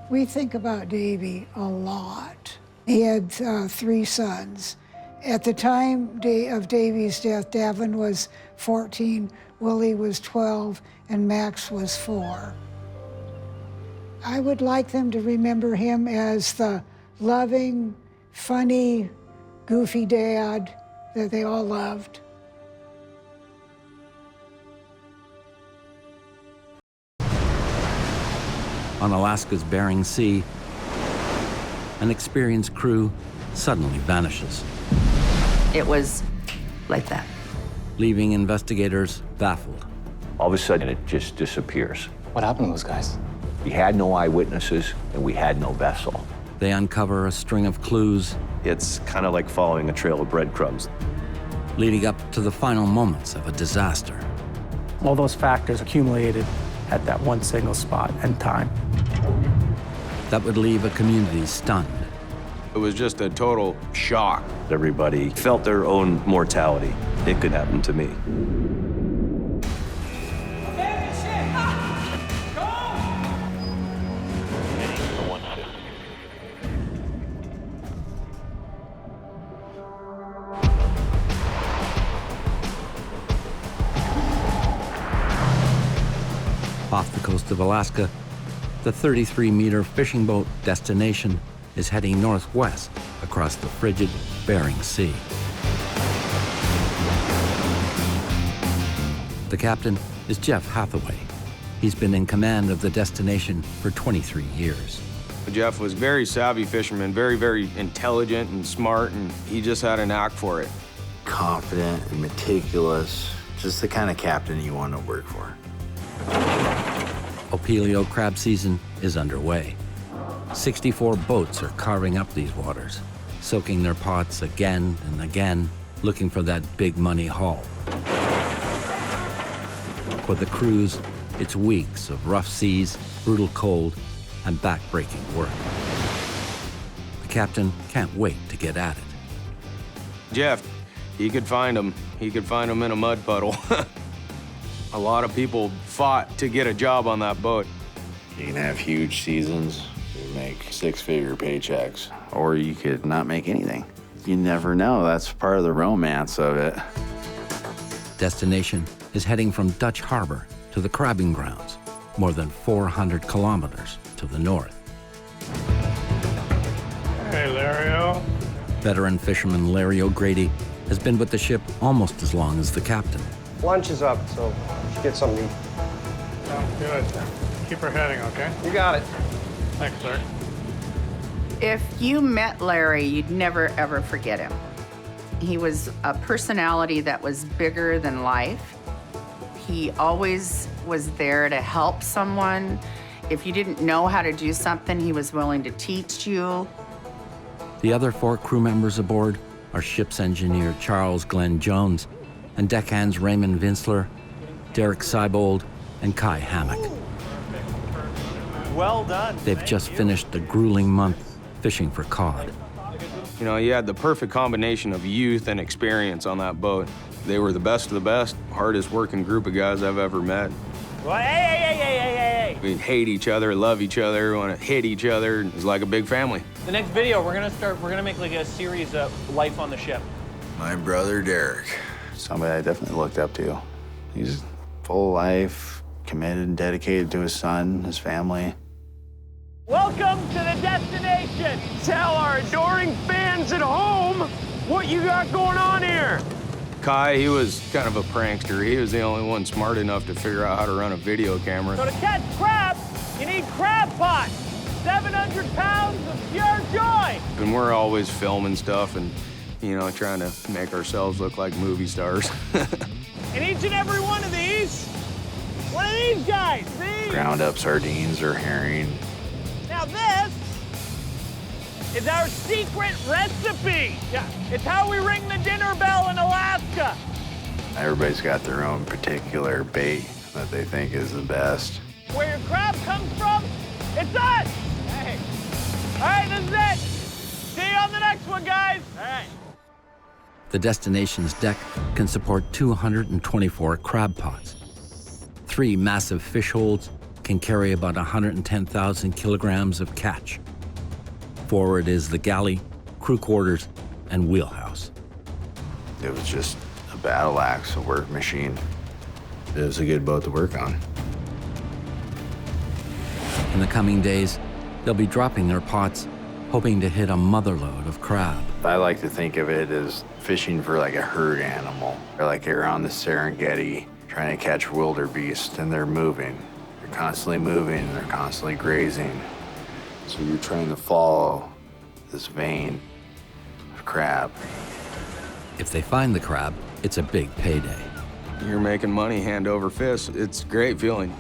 We think about Davy a lot. He had 3 sons. At the time of Davy's death, Davin was 14, Willie was 12, and Max was 4. I would like them to remember him as the loving, funny, goofy dad that they all loved.
On Alaska's Bering Sea, an experienced crew suddenly vanishes,
It was like that.
leaving investigators baffled.
All of a sudden, it just disappears.
What happened to those guys?
We had no eyewitnesses, and we had no vessel.
They uncover a string of clues
It's kind of like following a trail of breadcrumbs.
leading up to the final moments of a disaster.
All those factors accumulated at that one single spot and time.
That would leave a community stunned.
It was just a total shock. Everybody felt their own mortality. It could happen to me.
Off the coast of Alaska, the 33-meter fishing boat Destination is heading northwest across the frigid Bering Sea. The captain is Jeff Hathaway. He's been in command of the Destination for 23 years.
Jeff was a very savvy fisherman, very, very intelligent and smart, and he just had a knack for it.
Confident and meticulous, just the kind of captain you want to work for.
Opelio crab season is underway. 64 boats are carving up these waters, soaking their pots again and again, looking for that big money haul. For the crews, it's weeks of rough seas, brutal cold, and back-breaking work. The captain can't wait to get at it.
Jeff, he could find them. He could find them in a mud puddle. A lot of people fought to get a job on that boat.
You can have huge seasons, you make 6-figure paychecks, or you could not make anything. You never know. That's part of the romance of it.
Destination is heading from Dutch Harbor to the crabbing grounds, more than 400 kilometers to the north.
Hey, Lario.
Veteran fisherman Larry O'Grady has been with the ship almost as long as the captain.
Lunch is up, so let's get something to eat.
Sounds good. Keep her heading, okay?
You got it.
Thanks, sir.
If you met Larry, you'd never, ever forget him. He was a personality that was bigger than life. He always was there to help someone. If you didn't know how to do something, he was willing to teach you.
The other 4 crew members aboard are ship's engineer Charles Glenn Jones and deckhands Raymond Vinsler, Derek Seibold, and Kai Hammock.
Well done.
They've just finished a grueling month fishing for cod.
You know, you had the perfect combination of youth and experience on that boat. They were the best of the best, hardest working group of guys I've ever met.
Well, hey.
We hate each other, love each other, want to hit each other. It's like a big family.
The next video, we're gonna make like a series of life on the ship.
My brother, Derek. Somebody I definitely looked up to. He's full life, committed and dedicated to his son, his family.
Welcome to the Destination. Tell our adoring fans at home what you got going on here.
Kai, he was kind of a prankster. He was the only one smart enough to figure out how to run a video camera.
So to catch crab, you need crab pots. 700 pounds of pure joy.
And we're always filming stuff and, you know, trying to make ourselves look like movie stars.
And each and every one of these guys, see?
Ground up sardines or herring.
Now this is our secret recipe. Yeah, it's how we ring the dinner bell in Alaska.
Everybody's got their own particular bait that they think is the best.
Where your crab comes from, it's us. Hey. All right, this is it. See you on the next one, guys. All right.
The destination's deck can support 224 crab pots. 3 massive fish holds can carry about 110,000 kilograms of catch. Forward is the galley, crew quarters, and wheelhouse.
It was just a battle axe, a work machine. It was a good boat to work on.
In the coming days, they'll be dropping their pots, hoping to hit a motherload of crab.
I like to think of it as fishing for like a herd animal, or like you're on the Serengeti trying to catch wildebeest, and they're moving. They're constantly moving, and they're constantly grazing. So you're trying to follow this vein of crab.
If they find the crab, it's a big payday.
You're making money hand over fist. It's a great feeling.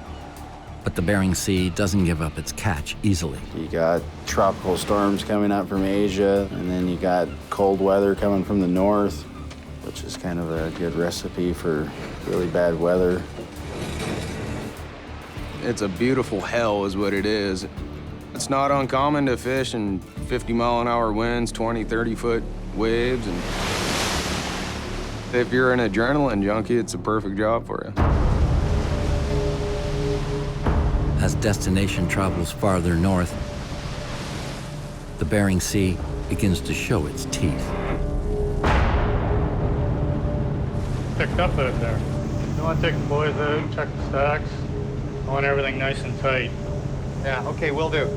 But the Bering Sea doesn't give up its catch easily.
You got tropical storms coming up from Asia, and then you got cold weather coming from the north, which is kind of a good recipe for really bad weather.
It's a beautiful hell is what it is. It's not uncommon to fish in 50-mile-an-hour winds, 20, 30-foot waves, and if you're an adrenaline junkie, it's a perfect job for you.
As destination travels farther north, the Bering Sea begins to show its teeth.
Picked up out there. You want to take the boys out, check the stacks. I want everything nice and tight.
Yeah, okay, will do.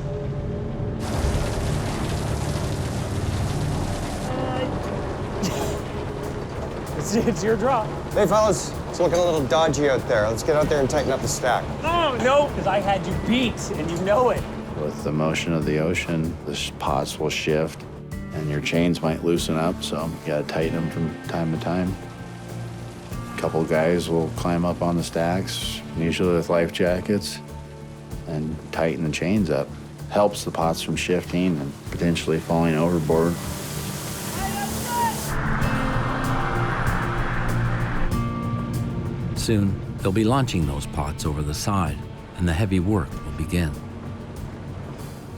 It's your draw.
Hey, fellas, it's looking a little dodgy out there. Let's get out there and tighten up the stack.
Oh, no, because I had you beat, and you know it.
With the motion of the ocean, the pots will shift, and your chains might loosen up, so you gotta tighten them from time to time. A couple guys will climb up on the stacks, usually with life jackets, and tighten the chains up. Helps the pots from shifting and potentially falling overboard.
Soon, they'll be launching those pots over the side, and the heavy work will begin.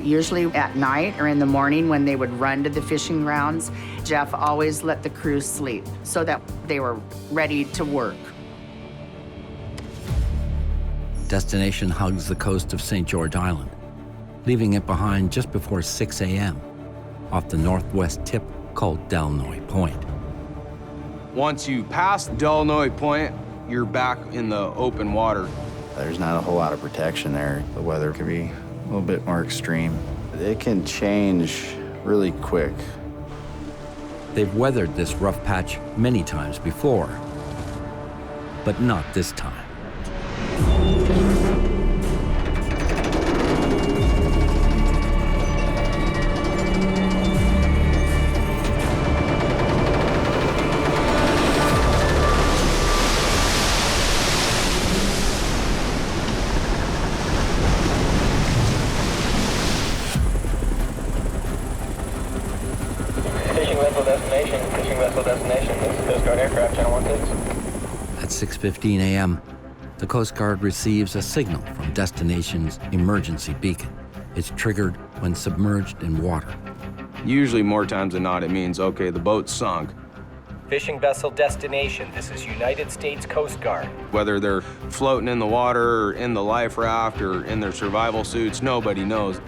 Usually at night or in the morning when they would run to the fishing grounds, Jeff always let the crew sleep so that they were ready to work.
Destination hugs the coast of St. George Island, leaving it behind just before 6 a.m. off the northwest tip called Dalnoy Point.
Once you pass Dalnoy Point, you're back in the open water.
There's not a whole lot of protection there. The weather can be a little bit more extreme. It can change really quick.
They've weathered this rough patch many times before, but not this time.
Fishing vessel destination. This is Coast Guard aircraft, Channel 16.
At 6:15 a.m., the Coast Guard receives a signal from destination's emergency beacon. It's triggered when submerged in water.
Usually, more times than not, it means, okay, the boat's sunk.
Fishing vessel destination. This is United States Coast Guard.
Whether they're floating in the water, or in the life raft, or in their survival suits, nobody knows.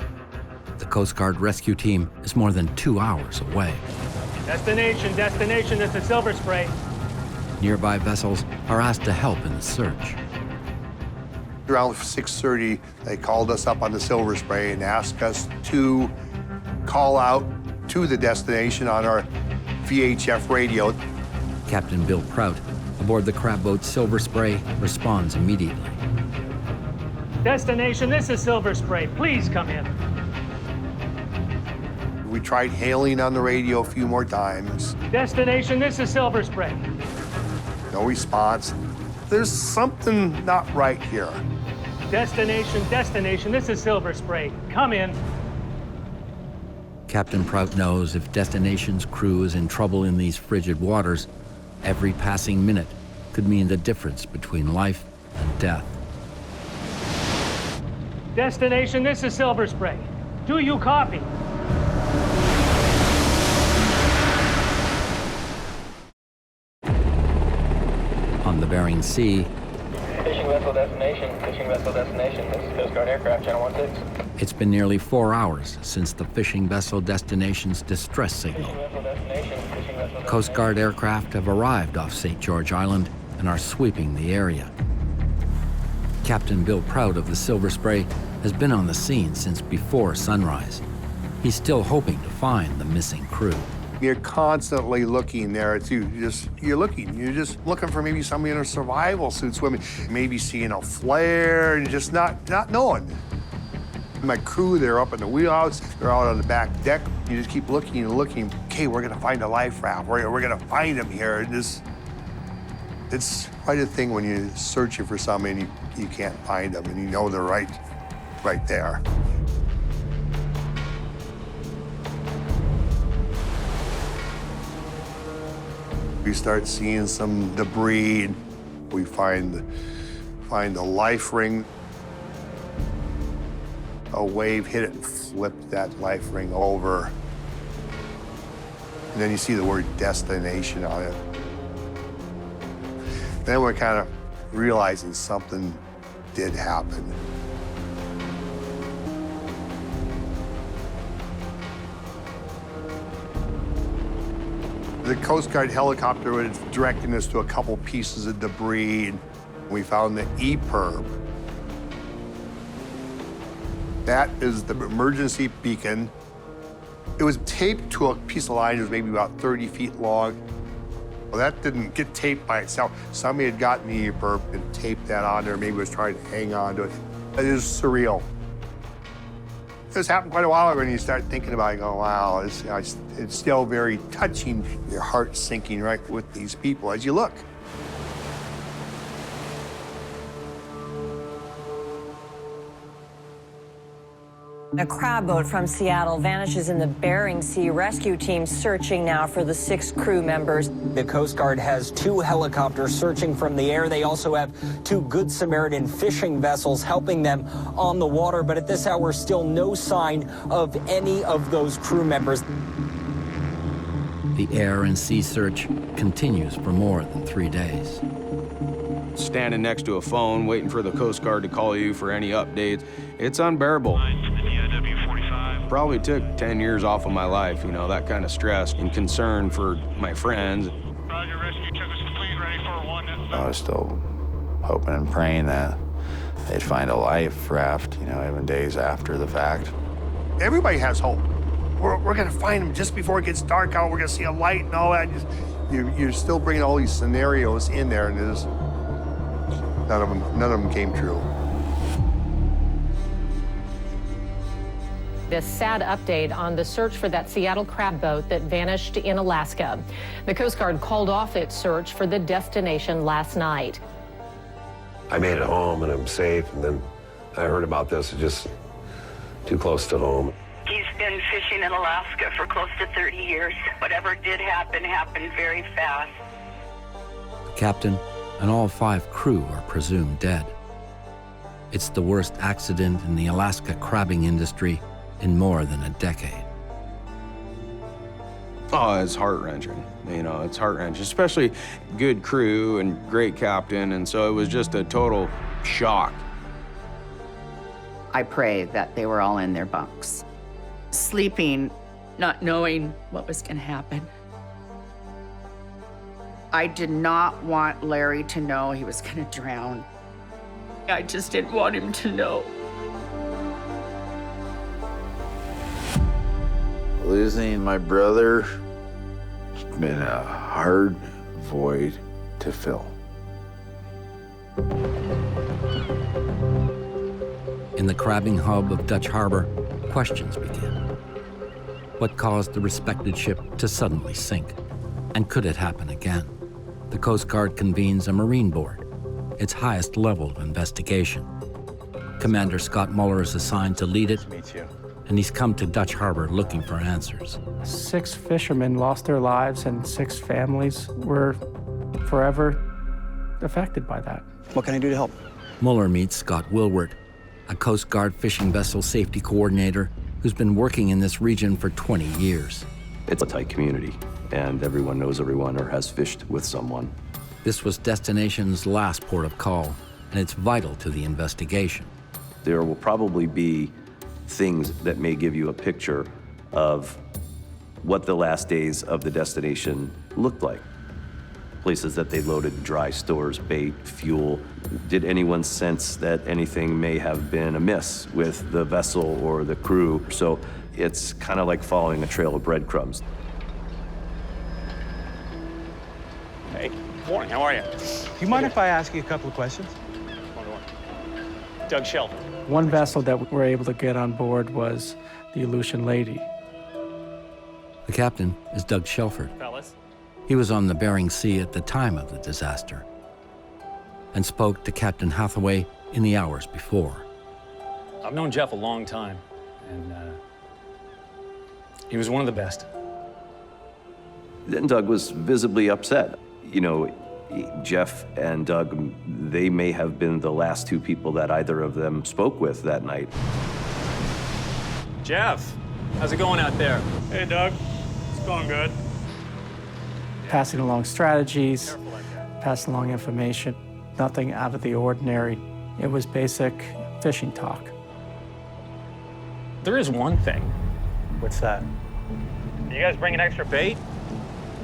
The Coast Guard rescue team is more than 2 hours away.
Destination, this is Silver Spray.
Nearby vessels are asked to help in the search.
Around 6:30, they called us up on the Silver Spray and asked us to call out to the destination on our VHF radio.
Captain Bill Prout, aboard the crab boat Silver Spray, responds immediately.
Destination, this is Silver Spray. Please come in.
We tried hailing on the radio a few more times.
Destination, this is Silver Spray.
No response. There's something not right here.
Destination, this is Silver Spray. Come in.
Captain Prout knows if Destination's crew is in trouble in these frigid waters, every passing minute could mean the difference between life and death.
Destination, this is Silver Spray. Do you copy?
Bering Sea,
Fishing vessel destination, this is Coast Guard aircraft, Channel 16.
it's been nearly 4 hours since the fishing vessel destination's distress signal. Coast Guard aircraft have arrived off St. George Island and are sweeping the area. Captain Bill Prout of the Silver Spray has been on the scene since before sunrise. He's still hoping to find the missing crew.
You're constantly looking there too. You're just looking for maybe somebody in a survival suit swimming, maybe seeing a flare, and just not knowing. My crew, they're up in the wheelhouse, they're out on the back deck. You just keep looking and looking. Okay, we're gonna find a life raft. We're gonna find them here. It's quite a thing when you're searching for somebody and you can't find them, and you know they're right there. We start seeing some debris. We find a life ring. A wave hit it and flipped that life ring over. And then you see the word destination on it. Then we're kind of realizing something did happen. The Coast Guard helicopter was directing us to a couple pieces of debris. We found the EPIRB. That is the emergency beacon. It was taped to a piece of line that was maybe about 30 feet long. Well, that didn't get taped by itself. Somebody had gotten the EPIRB and taped that on there, maybe was trying to hang on to it. It is surreal. This happened quite a while ago, and you start thinking about it, go, wow, it's still very touching. Your heart sinking right with these people as you look.
A crab boat from Seattle vanishes in the Bering Sea. Rescue teams searching now for the 6 crew members.
The Coast Guard has 2 helicopters searching from the air. They also have 2 Good Samaritan fishing vessels helping them on the water. But at this hour, still no sign of any of those crew members.
The air and sea search continues for more than 3 days.
Standing next to a phone, waiting for the Coast Guard to call you for any updates, it's unbearable. Probably took 10 years off of my life, you know, that kind of stress and concern for my friends.
Roger, rescue took us complete, ready for one.
I was still hoping and praying that they'd find a life raft, you know, even days after the fact.
Everybody has hope. We're gonna find them just before it gets dark out. We're gonna see a light and all that. You're still bringing all these scenarios in there, and none of them came true.
This sad update on the search for that Seattle crab boat that vanished in Alaska. The Coast Guard called off its search for the destination last night.
I made it home and I'm safe, and then I heard about this. It's just too close to home.
He's been fishing in Alaska for close to 30 years. Whatever did happen happened very fast.
The captain and all 5 crew are presumed dead. It's the worst accident in the Alaska crabbing industry in more than a decade.
Oh, it's heart-wrenching. You know, it's heart-wrenching, especially good crew and great captain, and so it was just a total shock.
I pray that they were all in their bunks, sleeping, not knowing what was going to happen. I did not want Larry to know he was going to drown. I just didn't want him to know.
Losing my brother has been a hard void to fill.
In the crabbing hub of Dutch Harbor, questions begin. What caused the respected ship to suddenly sink? And could it happen again? The Coast Guard convenes a Marine Board, its highest level of investigation. Commander Scott Muller is assigned to lead it, and he's come to Dutch Harbor looking for answers.
6 fishermen lost their lives, and 6 families were forever affected by that.
What can I do to help?
Muller meets Scott Wilwert, a Coast Guard fishing vessel safety coordinator who's been working in this region for 20 years.
It's a tight community, and everyone knows everyone or has fished with someone.
This was Destination's last port of call, and it's vital to the investigation.
There will probably be things that may give you a picture of what the last days of the Destination looked like. Places that they loaded dry stores, bait, fuel. Did anyone sense that anything may have been amiss with the vessel or the crew? So it's kind of like following a trail of breadcrumbs.
Hey, morning, how are you? Do you mind if I ask you a couple of questions? Doug Shelton.
One vessel that we were able to get on board was the Aleutian Lady.
The captain is Doug Shelford.
Fellas.
He was on the Bering Sea at the time of the disaster and spoke to Captain Hathaway in the hours before.
I've known Jeff a long time, and he was one of the best.
Then Doug was visibly upset. You know, Jeff and Doug, they may have been the last two people that either of them spoke with that night.
Jeff, how's it going out there?
Hey, Doug. It's going good.
Passing along strategies, passing along information, nothing out of the ordinary. It was basic fishing talk.
There is one thing.
What's that?
You guys bringing extra bait?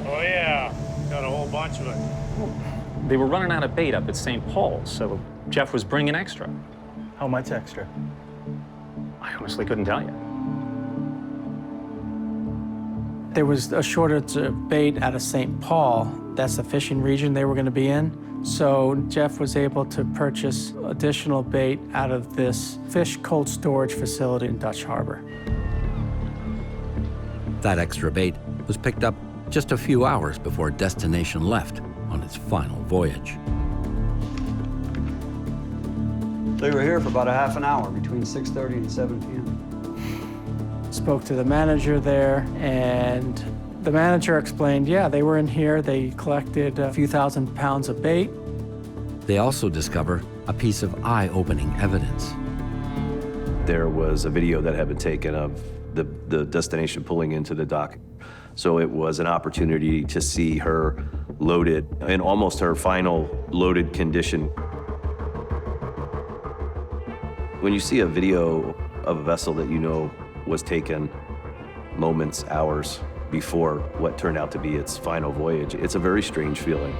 Oh, yeah. Got a whole bunch of it.
They were running out of bait up at St. Paul's, so Jeff was bringing extra.
How much extra?
I honestly couldn't tell you.
There was a shortage of bait out of St. Paul. That's the fishing region they were going to be in. So Jeff was able to purchase additional bait out of this fish cold storage facility in Dutch Harbor.
That extra bait was picked up just a few hours before Destination left on its final voyage.
They were here for about a half an hour, between 6:30 and 7 p.m.
Spoke to the manager there, and the manager explained, yeah, they were in here. They collected a few thousand pounds of bait.
They also discover a piece of eye-opening evidence.
There was a video that had been taken of the Destination pulling into the dock. So it was an opportunity to see her loaded in almost her final loaded condition. When you see a video of a vessel that you know was taken moments, hours before what turned out to be its final voyage, it's a very strange feeling.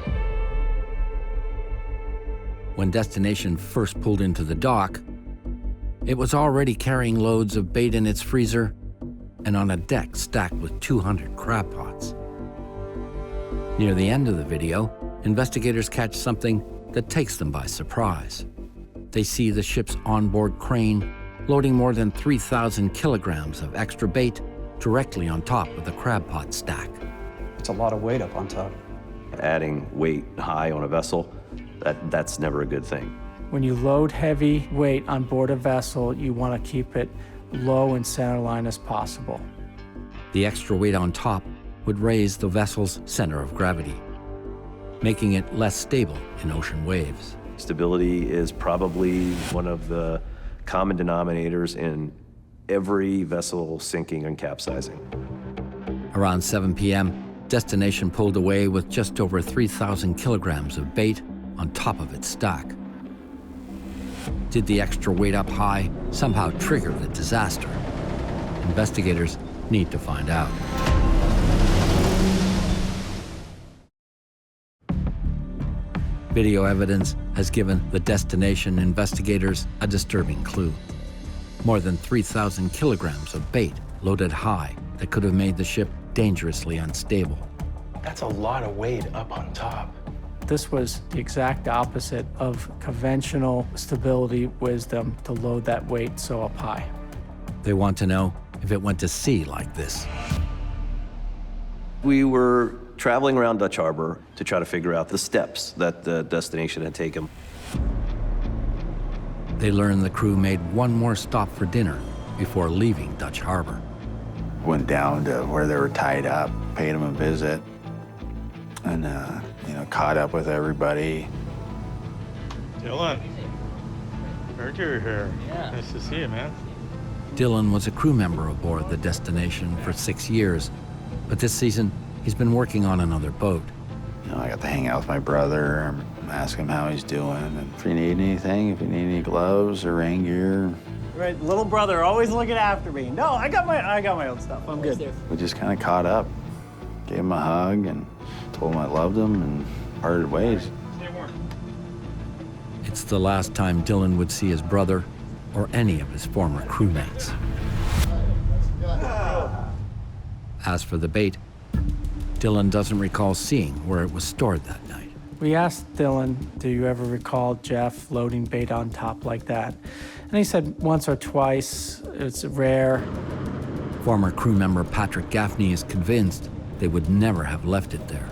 When Destination first pulled into the dock, it was already carrying loads of bait in its freezer and on a deck stacked with 200 crab pots. Near the end of the video, investigators catch something that takes them by surprise. They see the ship's onboard crane loading more than 3,000 kilograms of extra bait directly on top of the crab pot stack.
It's a lot of weight up on top.
Adding weight high on a vessel, that's never a good thing.
When you load heavy weight on board a vessel, you want to keep it low and centerline as possible.
The extra weight on top would raise the vessel's center of gravity, making it less stable in ocean waves.
Stability is probably one of the common denominators in every vessel sinking and capsizing.
Around 7 p.m., Destination pulled away with just over 3,000 kilograms of bait on top of its stack. Did the extra weight up high somehow trigger the disaster? Investigators need to find out. Video evidence has given the Destination investigators a disturbing clue. More than 3,000 kilograms of bait loaded high that could have made the ship dangerously unstable.
That's a lot of weight up on top.
This was the exact opposite of conventional stability wisdom to load that weight so up high.
They want to know if it went to sea like this.
We were traveling around Dutch Harbor to try to figure out the steps that the Destination had taken.
They learned the crew made one more stop for dinner before leaving Dutch Harbor.
Went down to where they were tied up, paid them a visit, and caught up with everybody.
Dylan, heard you're here. Yeah. Nice to see you, man.
Dylan was a crew member aboard the Destination for 6 years, but this season he's been working on another boat.
You know, I got to hang out with my brother, ask him how he's doing, and if you need anything, if you need any gloves or rain gear.
Right, little brother always looking after me. No, I got my own stuff. I'm good.
We just kind of caught up, gave him a hug, and told him I loved him, and parted ways.
It's the last time Dylan would see his brother or any of his former crewmates. As for the bait, Dylan doesn't recall seeing where it was stored that night.
We asked Dylan, do you ever recall Jeff loading bait on top like that? And he said once or twice. It's rare.
Former crew member Patrick Gaffney is convinced they would never have left it there.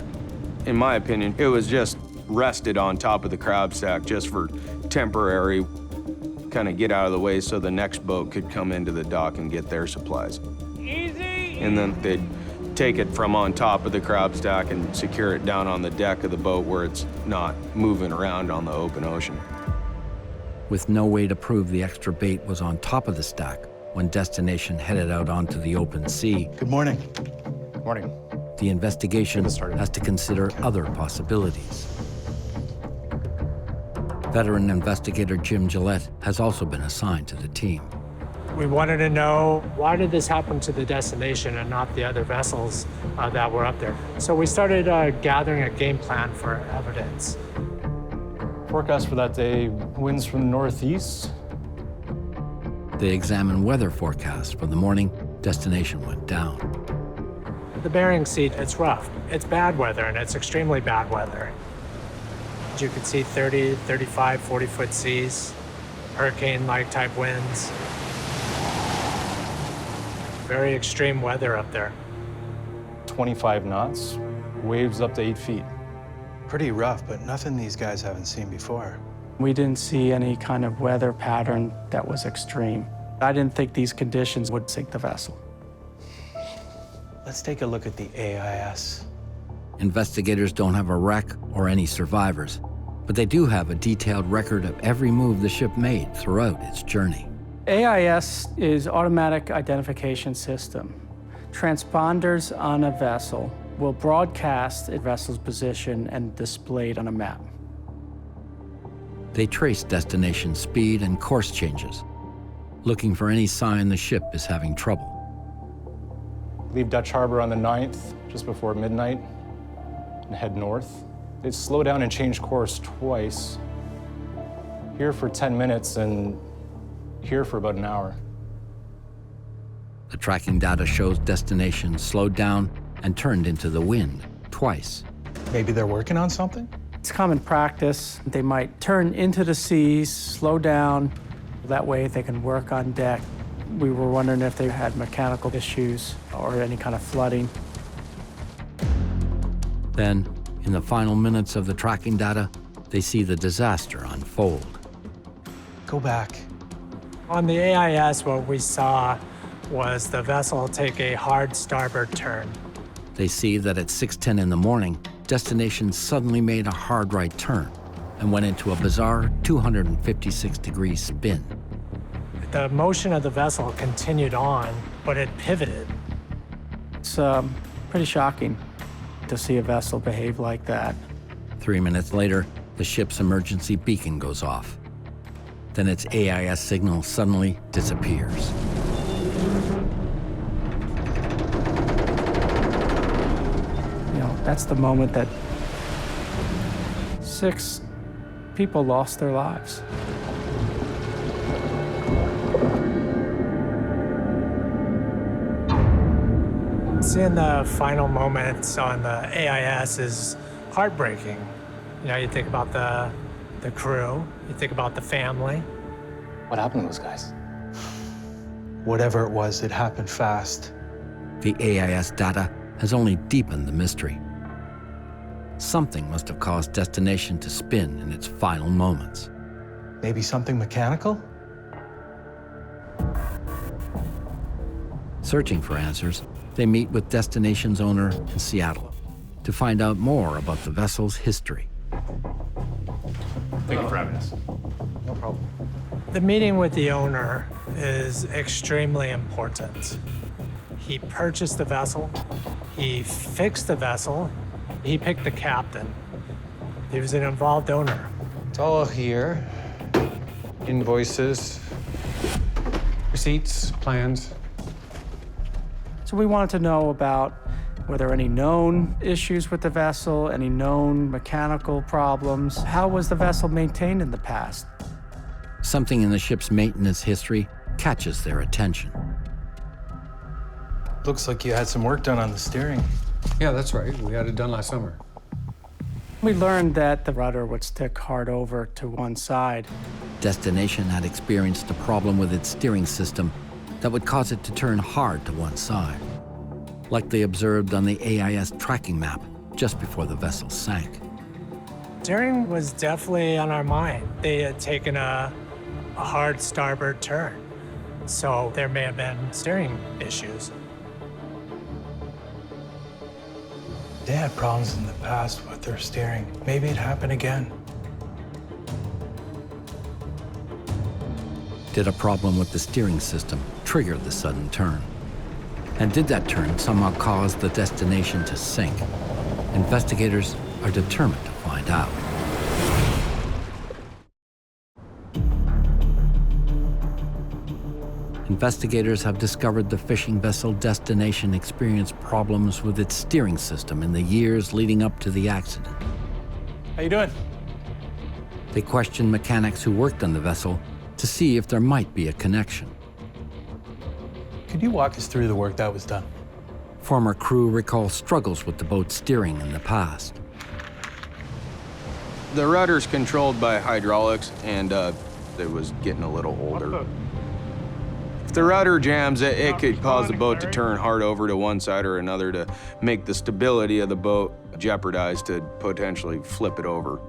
In my opinion, it was just rested on top of the crab stack just for temporary, kind of get out of the way so the next boat could come into the dock and get their supplies. Easy! And then they'd take it from on top of the crab stack and secure it down on the deck of the boat where it's not moving around on the open ocean.
With no way to prove the extra bait was on top of the stack when Destination headed out onto the open sea.
Good morning. Good morning.
The investigation has to consider other possibilities. Veteran investigator Jim Gillette has also been assigned to the team.
We wanted to know, why did this happen to the Destination and not the other vessels that were up there? So we started gathering a game plan for evidence.
Forecast for that day, winds from the northeast.
They examined weather forecasts for the morning Destination went down.
The Bering Sea, it's rough. It's bad weather, and it's extremely bad weather. You can see 30, 35, 40-foot seas, hurricane-like type winds. Very extreme weather up there.
25 knots, waves up to 8 feet. Pretty rough, but nothing these guys haven't seen before.
We didn't see any kind of weather pattern that was extreme. I didn't think these conditions would sink the vessel.
Let's take a look at the AIS.
Investigators don't have a wreck or any survivors, but they do have a detailed record of every move the ship made throughout its journey.
AIS is automatic identification system. Transponders on a vessel will broadcast a vessel's position and display it on a map.
They trace Destination speed and course changes, looking for any sign the ship is having trouble.
Leave Dutch Harbor on the 9th, just before midnight, and head north. They slow down and change course twice. Here for 10 minutes and here for about an hour.
The tracking data shows Destination slowed down and turned into the wind twice.
Maybe they're working on something?
It's common practice. They might turn into the seas, slow down. That way they can work on deck. We were wondering if they had mechanical issues or any kind of flooding.
Then, in the final minutes of the tracking data, they see the disaster unfold.
Go back.
On the AIS, what we saw was the vessel take a hard starboard turn.
They see that at 6:10 in the morning, Destination suddenly made a hard right turn and went into a bizarre 256-degree spin.
The motion of the vessel continued on, but it pivoted.
It's pretty shocking to see a vessel behave like that.
3 minutes later, the ship's emergency beacon goes off. Then its AIS signal suddenly disappears.
You know, that's the moment that 6 people lost their lives.
Seeing the final moments on the AIS is heartbreaking. You know, you think about the crew, you think about the family.
What happened to those guys? Whatever it was, it happened fast.
The AIS data has only deepened the mystery. Something must have caused Destination to spin in its final moments.
Maybe something mechanical?
Searching for answers, they meet with Destination's owner in Seattle to find out more about the vessel's history.
Thank you for having us. No problem.
The meeting with the owner is extremely important. He purchased the vessel, he fixed the vessel, He picked the captain. He was an involved owner.
It's all here. Invoices, receipts, plans.
So we wanted to know about were there any known issues with the vessel, any known mechanical problems? How was the vessel maintained in the past?
Something in the ship's maintenance history catches their attention.
Looks like you had some work done on the steering.
Yeah, that's right. We had it done last summer.
We learned that the rudder would stick hard over to one side.
Destination had experienced a problem with its steering system that would cause it to turn hard to one side, like they observed on the AIS tracking map just before the vessel sank.
Steering was definitely on our mind. They had taken a hard starboard turn, so there may have been steering issues.
They had problems in the past with their steering. Maybe it happened again.
Did a problem with the steering system trigger the sudden turn? And did that turn somehow cause the Destination to sink? Investigators are determined to find out. Investigators have discovered the fishing vessel Destination experienced problems with its steering system in the years leading up to the accident.
How you doing?
They questioned mechanics who worked on the vessel to see if there might be a connection.
Could you walk us through the work that was done?
Former crew recall struggles with the boat's steering in the past.
The rudder's controlled by hydraulics, and it was getting a little older. If the rudder jams, it could cause the boat to turn hard over to one side or another to make the stability of the boat jeopardized to potentially flip it over.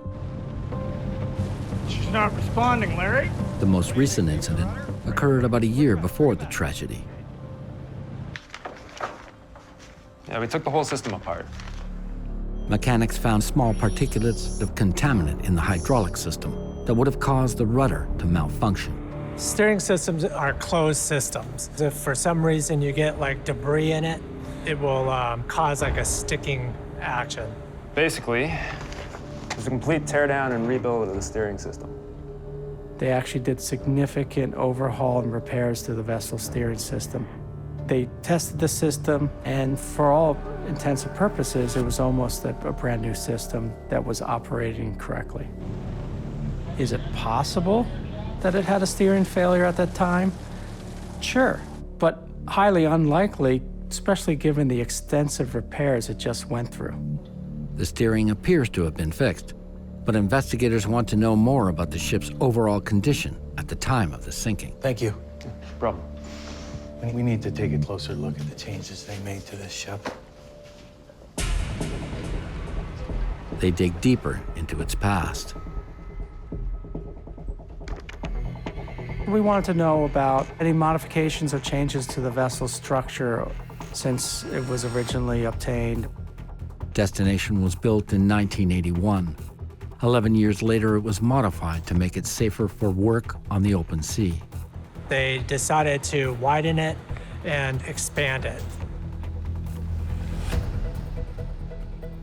She's not responding, Larry.
The most recent incident occurred about a year before the tragedy.
Yeah, we took the whole system apart.
Mechanics found small particulates of contaminant in the hydraulic system that would have caused the rudder to malfunction.
Steering systems are closed systems. If for some reason you get like debris in it, it will cause like a sticking action.
Basically, it's a complete teardown and rebuild of the steering system.
They actually did significant overhaul and repairs to the vessel's steering system. They tested the system, and for all intents and purposes, it was almost a brand new system that was operating correctly. Is it possible that it had a steering failure at that time? Sure, but highly unlikely, especially given the extensive repairs it just went through.
The steering appears to have been fixed, but investigators want to know more about the ship's overall condition at the time of the sinking.
Thank you.
No problem.
We need to take a closer look at the changes they made to this ship.
They dig deeper into its past.
We wanted to know about any modifications or changes to the vessel's structure since it was originally obtained.
Destination was built in 1981. 11 years later, it was modified to make it safer for work on the open sea.
They decided to widen it and expand it.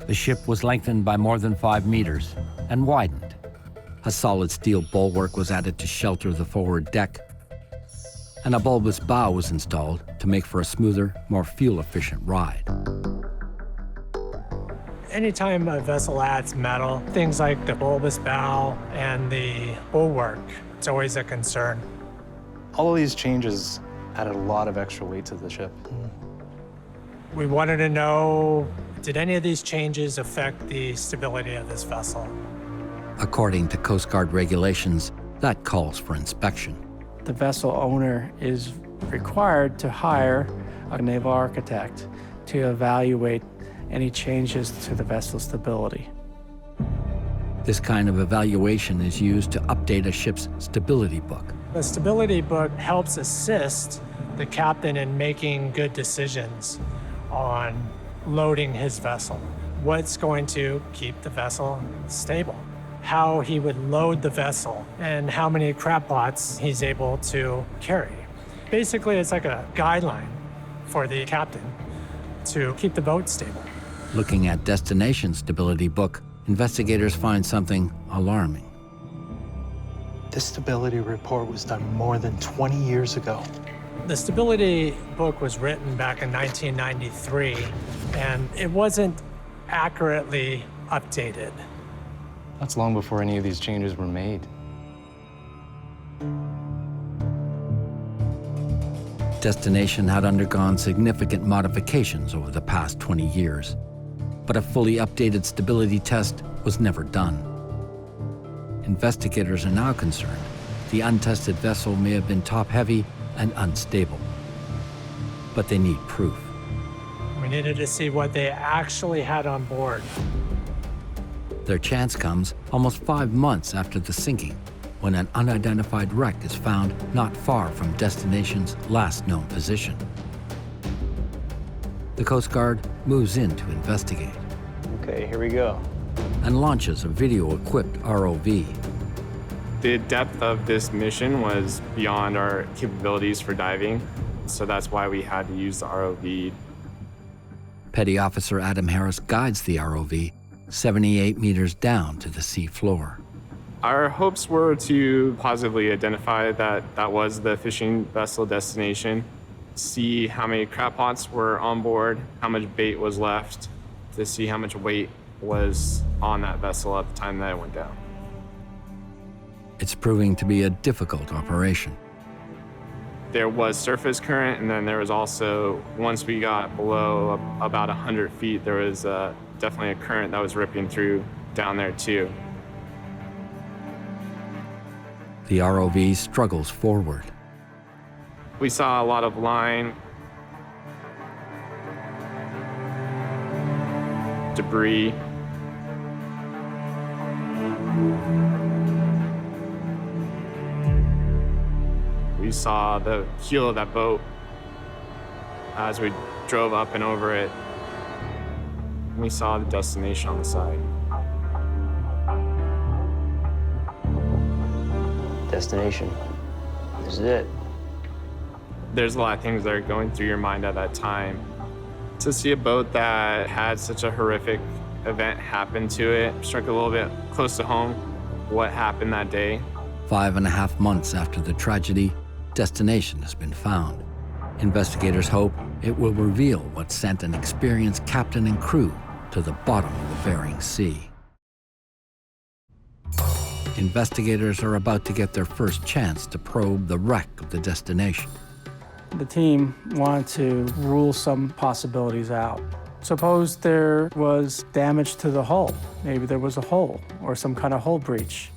The ship was lengthened by more than 5 meters and widened. A solid steel bulwark was added to shelter the forward deck, and a bulbous bow was installed to make for a smoother, more fuel-efficient ride.
Anytime a vessel adds metal, things like the bulbous bow and the bulwark, it's always a concern.
All of these changes added a lot of extra weight to the ship.
We wanted to know, did any of these changes affect the stability of this vessel?
According to Coast Guard regulations, that calls for inspection.
The vessel owner is required to hire a naval architect to evaluate any changes to the vessel's stability.
This kind of evaluation is used to update a ship's stability book.
The stability book helps assist the captain in making good decisions on loading his vessel. What's going to keep the vessel stable? How he would load the vessel and how many crab pots he's able to carry. Basically, it's like a guideline for the captain to keep the boat stable.
Looking at Destination Stability Book, investigators find something alarming.
This stability report was done more than 20 years ago.
The stability book was written back in 1993, and it wasn't accurately updated.
That's long before any of these changes were made.
Destination had undergone significant modifications over the past 20 years, but a fully updated stability test was never done. Investigators are now concerned the untested vessel may have been top-heavy and unstable, but they need proof.
We needed to see what they actually had on board.
Their chance comes almost 5 months after the sinking, when an unidentified wreck is found not far from Destination's last known position. The Coast Guard moves in to investigate.
Okay, here we go.
And launches a video-equipped ROV.
The depth of this mission was beyond our capabilities for diving, so that's why we had to use the ROV.
Petty Officer Adam Harris guides the ROV 78 meters down to the sea floor.
Our hopes were to positively identify that that was the fishing vessel Destination, see how many crab pots were on board, how much bait was left, to see how much weight was on that vessel at the time that it went down.
It's proving to be a difficult operation.
There was surface current, and then there was also, once we got below about 100 feet, there was definitely a current that was ripping through down there too.
The ROV struggles forward.
We saw a lot of line, debris. We saw the keel of that boat as we drove up and over it. We saw the Destination on the side.
Destination. This is it.
There's a lot of things that are going through your mind at that time. To see a boat that had such a horrific event happen to it struck a little bit close to home what happened that day.
5.5 months after the tragedy, Destination has been found. Investigators hope it will reveal what sent an experienced captain and crew to the bottom of the Bering Sea. Investigators are about to get their first chance to probe the wreck of the Destination.
The team wanted to rule some possibilities out. Suppose there was damage to the hull. Maybe there was a hole or some kind of hull breach.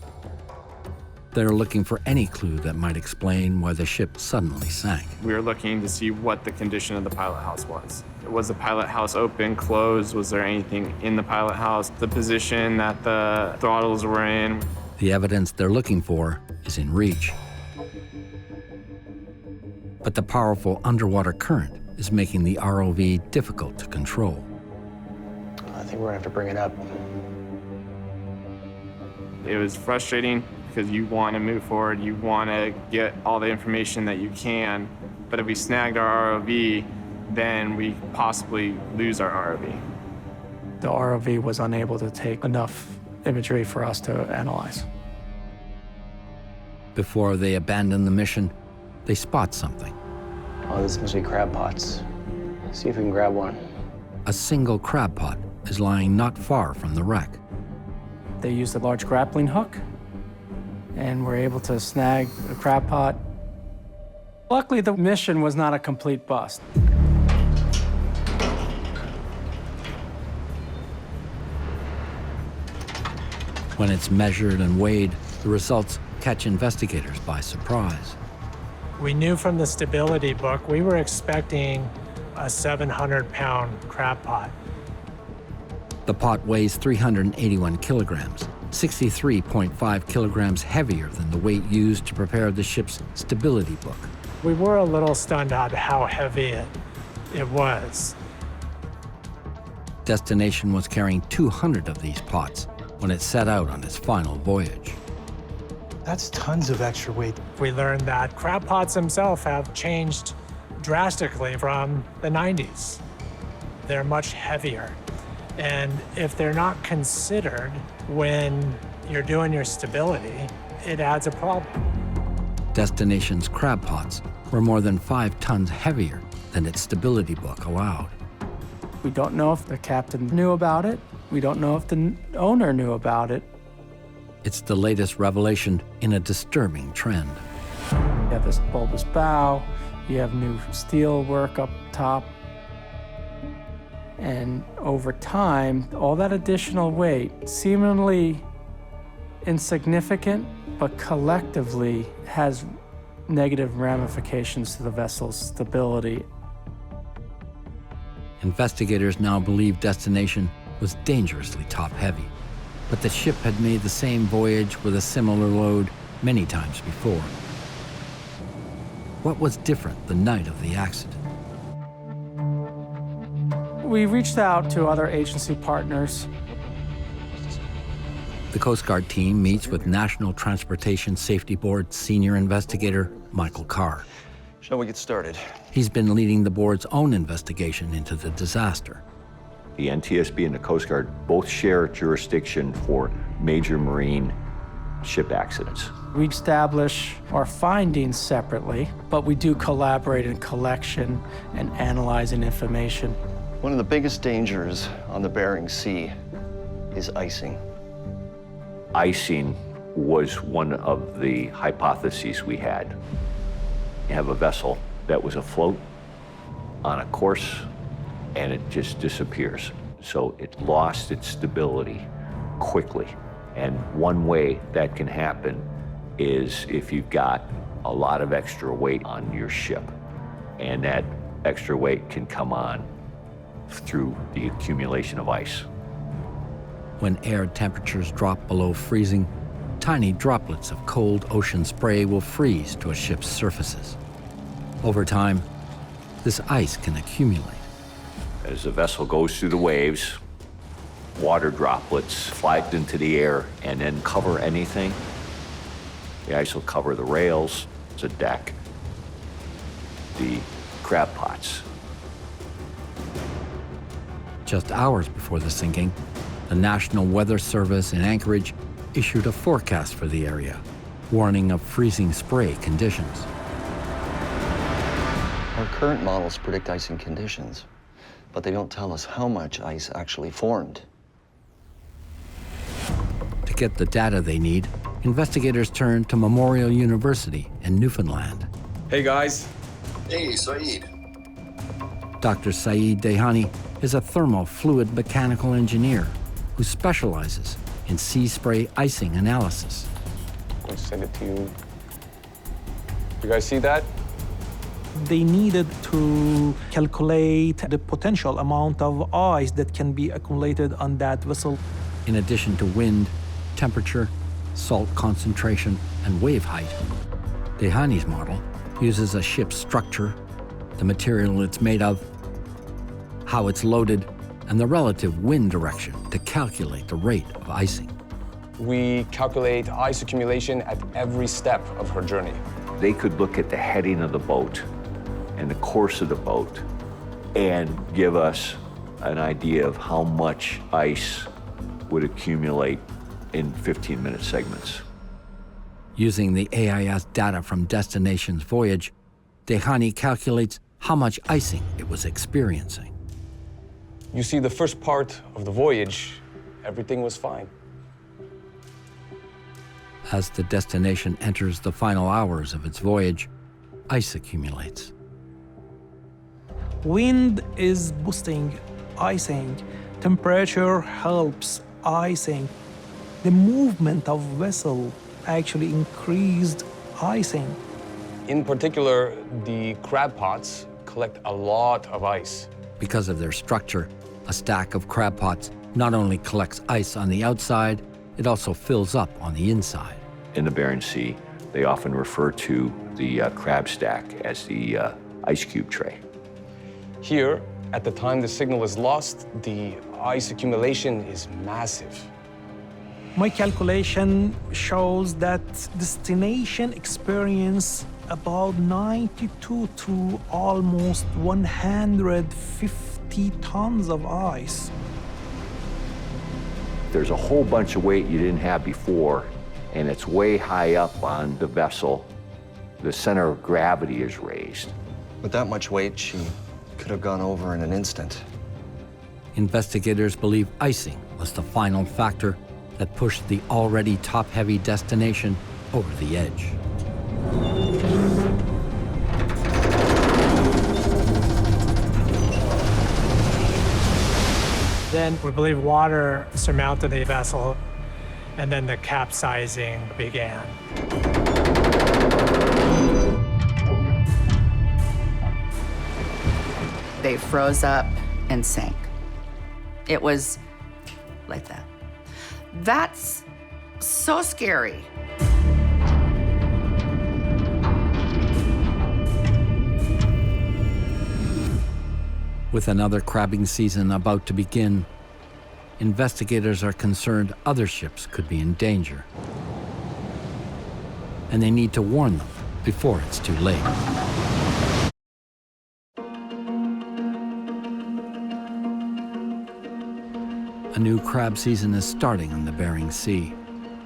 They're looking for any clue that might explain why the ship suddenly sank.
We were looking to see what the condition of the pilot house was. Was the pilot house open, closed? Was there anything in the pilot house? The position that the throttles were in.
The evidence they're looking for is in reach. But the powerful underwater current is making the ROV difficult to control.
I think we're gonna have to bring it up.
It was frustrating because you want to move forward, you want to get all the information that you can, but if we snagged our ROV, then we possibly lose our ROV.
The ROV was unable to take enough imagery for us to analyze.
Before they abandon the mission, they spot something.
Oh, this must be crab pots. See if we can grab one.
A single crab pot is lying not far from the wreck.
They used a large grappling hook and were able to snag a crab pot. Luckily, the mission was not a complete bust.
When it's measured and weighed, the results catch investigators by surprise.
We knew from the stability book we were expecting a 700-pound crab pot.
The pot weighs 381 kilograms, 63.5 kilograms heavier than the weight used to prepare the ship's stability book.
We were a little stunned at how heavy it was.
Destination was carrying 200 of these pots when it set out on its final voyage.
That's tons of extra weight.
We learned that crab pots themselves have changed drastically from the 90s. They're much heavier. And if they're not considered when you're doing your stability, it adds a problem.
Destination's crab pots were more than 5 tons heavier than its stability book allowed.
We don't know if the captain knew about it. We don't know if the owner knew about it.
It's the latest revelation in a disturbing trend.
You have this bulbous bow, you have new steel work up top, and over time, all that additional weight, seemingly insignificant, but collectively has negative ramifications to the vessel's stability.
Investigators now believe Destination was dangerously top-heavy, but the ship had made the same voyage with a similar load many times before. What was different the night of the accident?
We reached out to other agency partners.
The Coast Guard team meets with National Transportation Safety Board senior investigator Michael Carr.
Shall we get started?
He's been leading the board's own investigation into the disaster.
The NTSB and the Coast Guard both share jurisdiction for major marine ship accidents.
We establish our findings separately, but we do collaborate in collection and analyzing information.
One of the biggest dangers on the Bering Sea is icing.
Icing was one of the hypotheses we had. You have a vessel that was afloat on a course and it just disappears. So it lost its stability quickly. And one way that can happen is if you've got a lot of extra weight on your ship, and that extra weight can come on through the accumulation of ice.
When air temperatures drop below freezing, tiny droplets of cold ocean spray will freeze to a ship's surfaces. Over time, this ice can accumulate.
As the vessel goes through the waves, water droplets fly into the air and then cover anything. The ice will cover the rails, the deck, the crab pots.
Just hours before the sinking, the National Weather Service in Anchorage issued a forecast for the area, warning of freezing spray conditions.
Our current models predict icing conditions, but they don't tell us how much ice actually formed.
To get the data they need, investigators turn to Memorial University in Newfoundland.
Hey, guys.
Hey, Saeed.
Dr. Saeed Dehani is a thermofluid mechanical engineer who specializes in sea spray icing analysis.
I'm going to send it to you. You guys see that?
They needed to calculate the potential amount of ice that can be accumulated on that vessel.
In addition to wind, temperature, salt concentration, and wave height, Dehani's model uses a ship's structure, the material it's made of, how it's loaded, and the relative wind direction to calculate the rate of icing.
We calculate ice accumulation at every step of her journey.
They could look at the heading of the boat and the course of the boat and give us an idea of how much ice would accumulate in 15-minute segments.
Using the AIS data from Destination's voyage, Dehani calculates how much icing it was experiencing.
You see, the first part of the voyage, everything was fine.
As the Destination enters the final hours of its voyage, ice accumulates.
Wind is boosting icing. Temperature helps icing. The movement of vessel actually increased icing.
In particular, the crab pots collect a lot of ice.
Because of their structure, a stack of crab pots not only collects ice on the outside, it also fills up on the inside.
In the Bering Sea, they often refer to the crab stack as the ice cube tray.
Here, at the time the signal is lost, the ice accumulation is massive.
My calculation shows that Destination experience about 92 to almost 150 tons of ice.
there's a whole bunch of weight you didn't have before, and it's way high up on the vessel, the center of gravity is raised.
With that much weight, she could have gone over in an instant.
Investigators believe icing was the final factor that pushed the already top-heavy destination over the edge.
Then we believe water surmounted the vessel, and then the capsizing began.
They froze up and sank. It was like that. That's so scary.
With another crabbing season about to begin, investigators are concerned other ships could be in danger. And they need to warn them before it's too late. A new crab season is starting on the Bering Sea,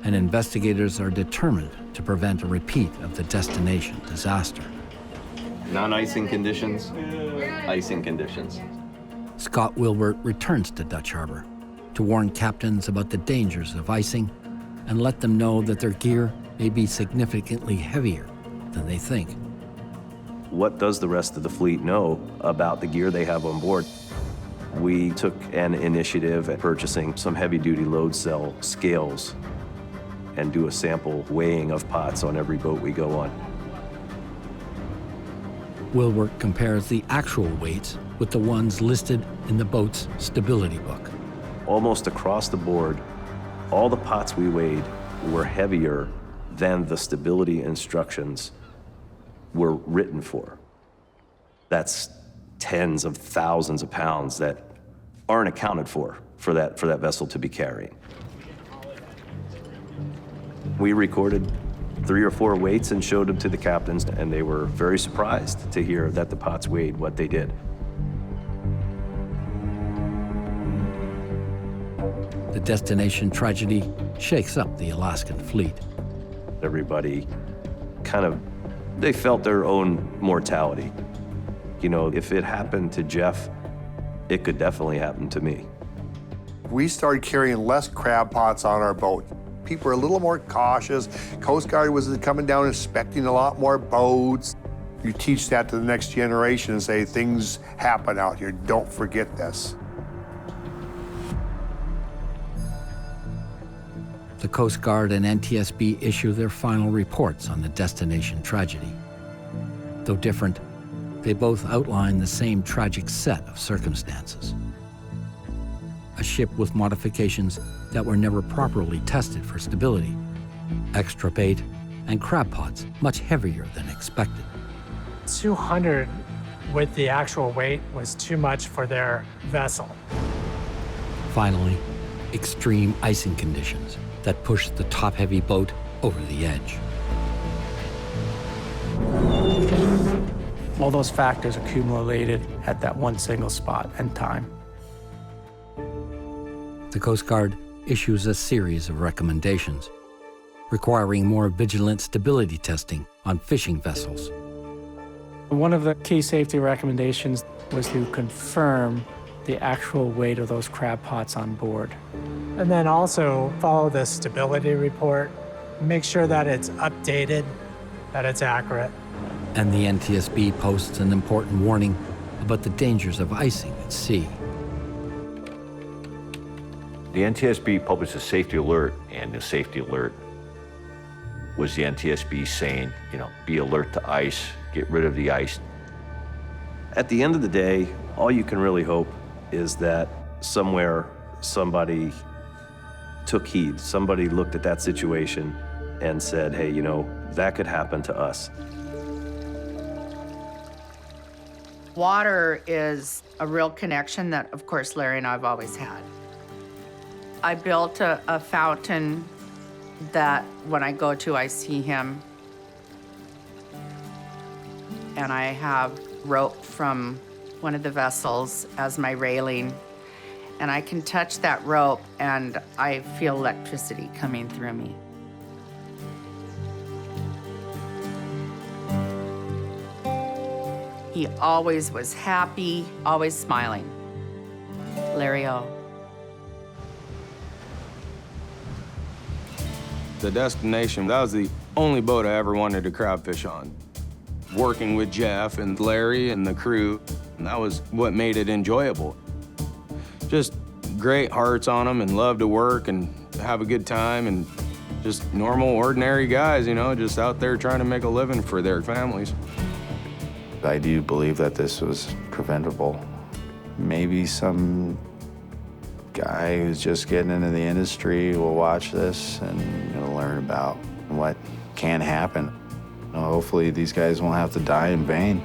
and investigators are determined to prevent a repeat of the destination disaster.
Non-icing conditions, icing conditions.
Scott Wilbert returns to Dutch Harbor to warn captains about the dangers of icing and let them know that their gear may be significantly heavier than they think.
What does the rest of the fleet know about the gear they have on board? We took an initiative at purchasing some heavy-duty load cell scales and do a sample weighing of pots on every boat we go on.
Wilbert compares the actual weights with the ones listed in the boat's stability book.
Almost across the board, all the pots we weighed were heavier than the stability instructions were written for. That's tens of thousands of pounds that aren't accounted for that vessel to be carrying. We recorded 3 or 4 weights and showed them to the captains, and they were very surprised to hear that the pots weighed what they did.
The destination tragedy shakes up the Alaskan fleet.
Everybody they felt their own mortality. You know, if it happened to Jeff, it could definitely happen to me.
We started carrying less crab pots on our boat. People were a little more cautious. Coast Guard was coming down inspecting a lot more boats. You teach that to the next generation and say, things happen out here, don't forget this.
The Coast Guard and NTSB issue their final reports on the destination tragedy. Though different, they both outline the same tragic set of circumstances. A ship with modifications that were never properly tested for stability, extra bait, and crab pots much heavier than expected.
200 with the actual weight was too much for their vessel.
Finally, extreme icing conditions that pushed the top-heavy boat over the edge.
All those factors accumulated at that one single spot and time.
The Coast Guard issues a series of recommendations, requiring more vigilant stability testing on fishing vessels.
One of the key safety recommendations was to confirm the actual weight of those crab pots on board.
And then also follow the stability report, make sure that it's updated, that it's accurate.
And the NTSB posts an important warning about the dangers of icing at sea.
The NTSB published a safety alert, and the safety alert was the NTSB saying, be alert to ice, get rid of the ice.
At the end of the day, all you can really hope is that somewhere somebody took heed. Somebody looked at that situation and said, hey, that could happen to us.
Water is a real connection that, of course, Larry and I have always had. I built a fountain that when I go to, I see him. And I have rope from one of the vessels as my railing. and I can touch that rope and I feel electricity coming through me. He always was happy, always smiling. Larry O.
The Destination, that was the only boat I ever wanted to crab fish on. Working with Jeff and Larry and the crew, and that was what made it enjoyable. Just great hearts on them and love to work and have a good time, and just normal, ordinary guys, you know, just out there trying to make a living for their families.
I do believe that this was preventable. Maybe some guy who's just getting into the industry will watch this and learn about what can happen. Hopefully these guys won't have to die in vain.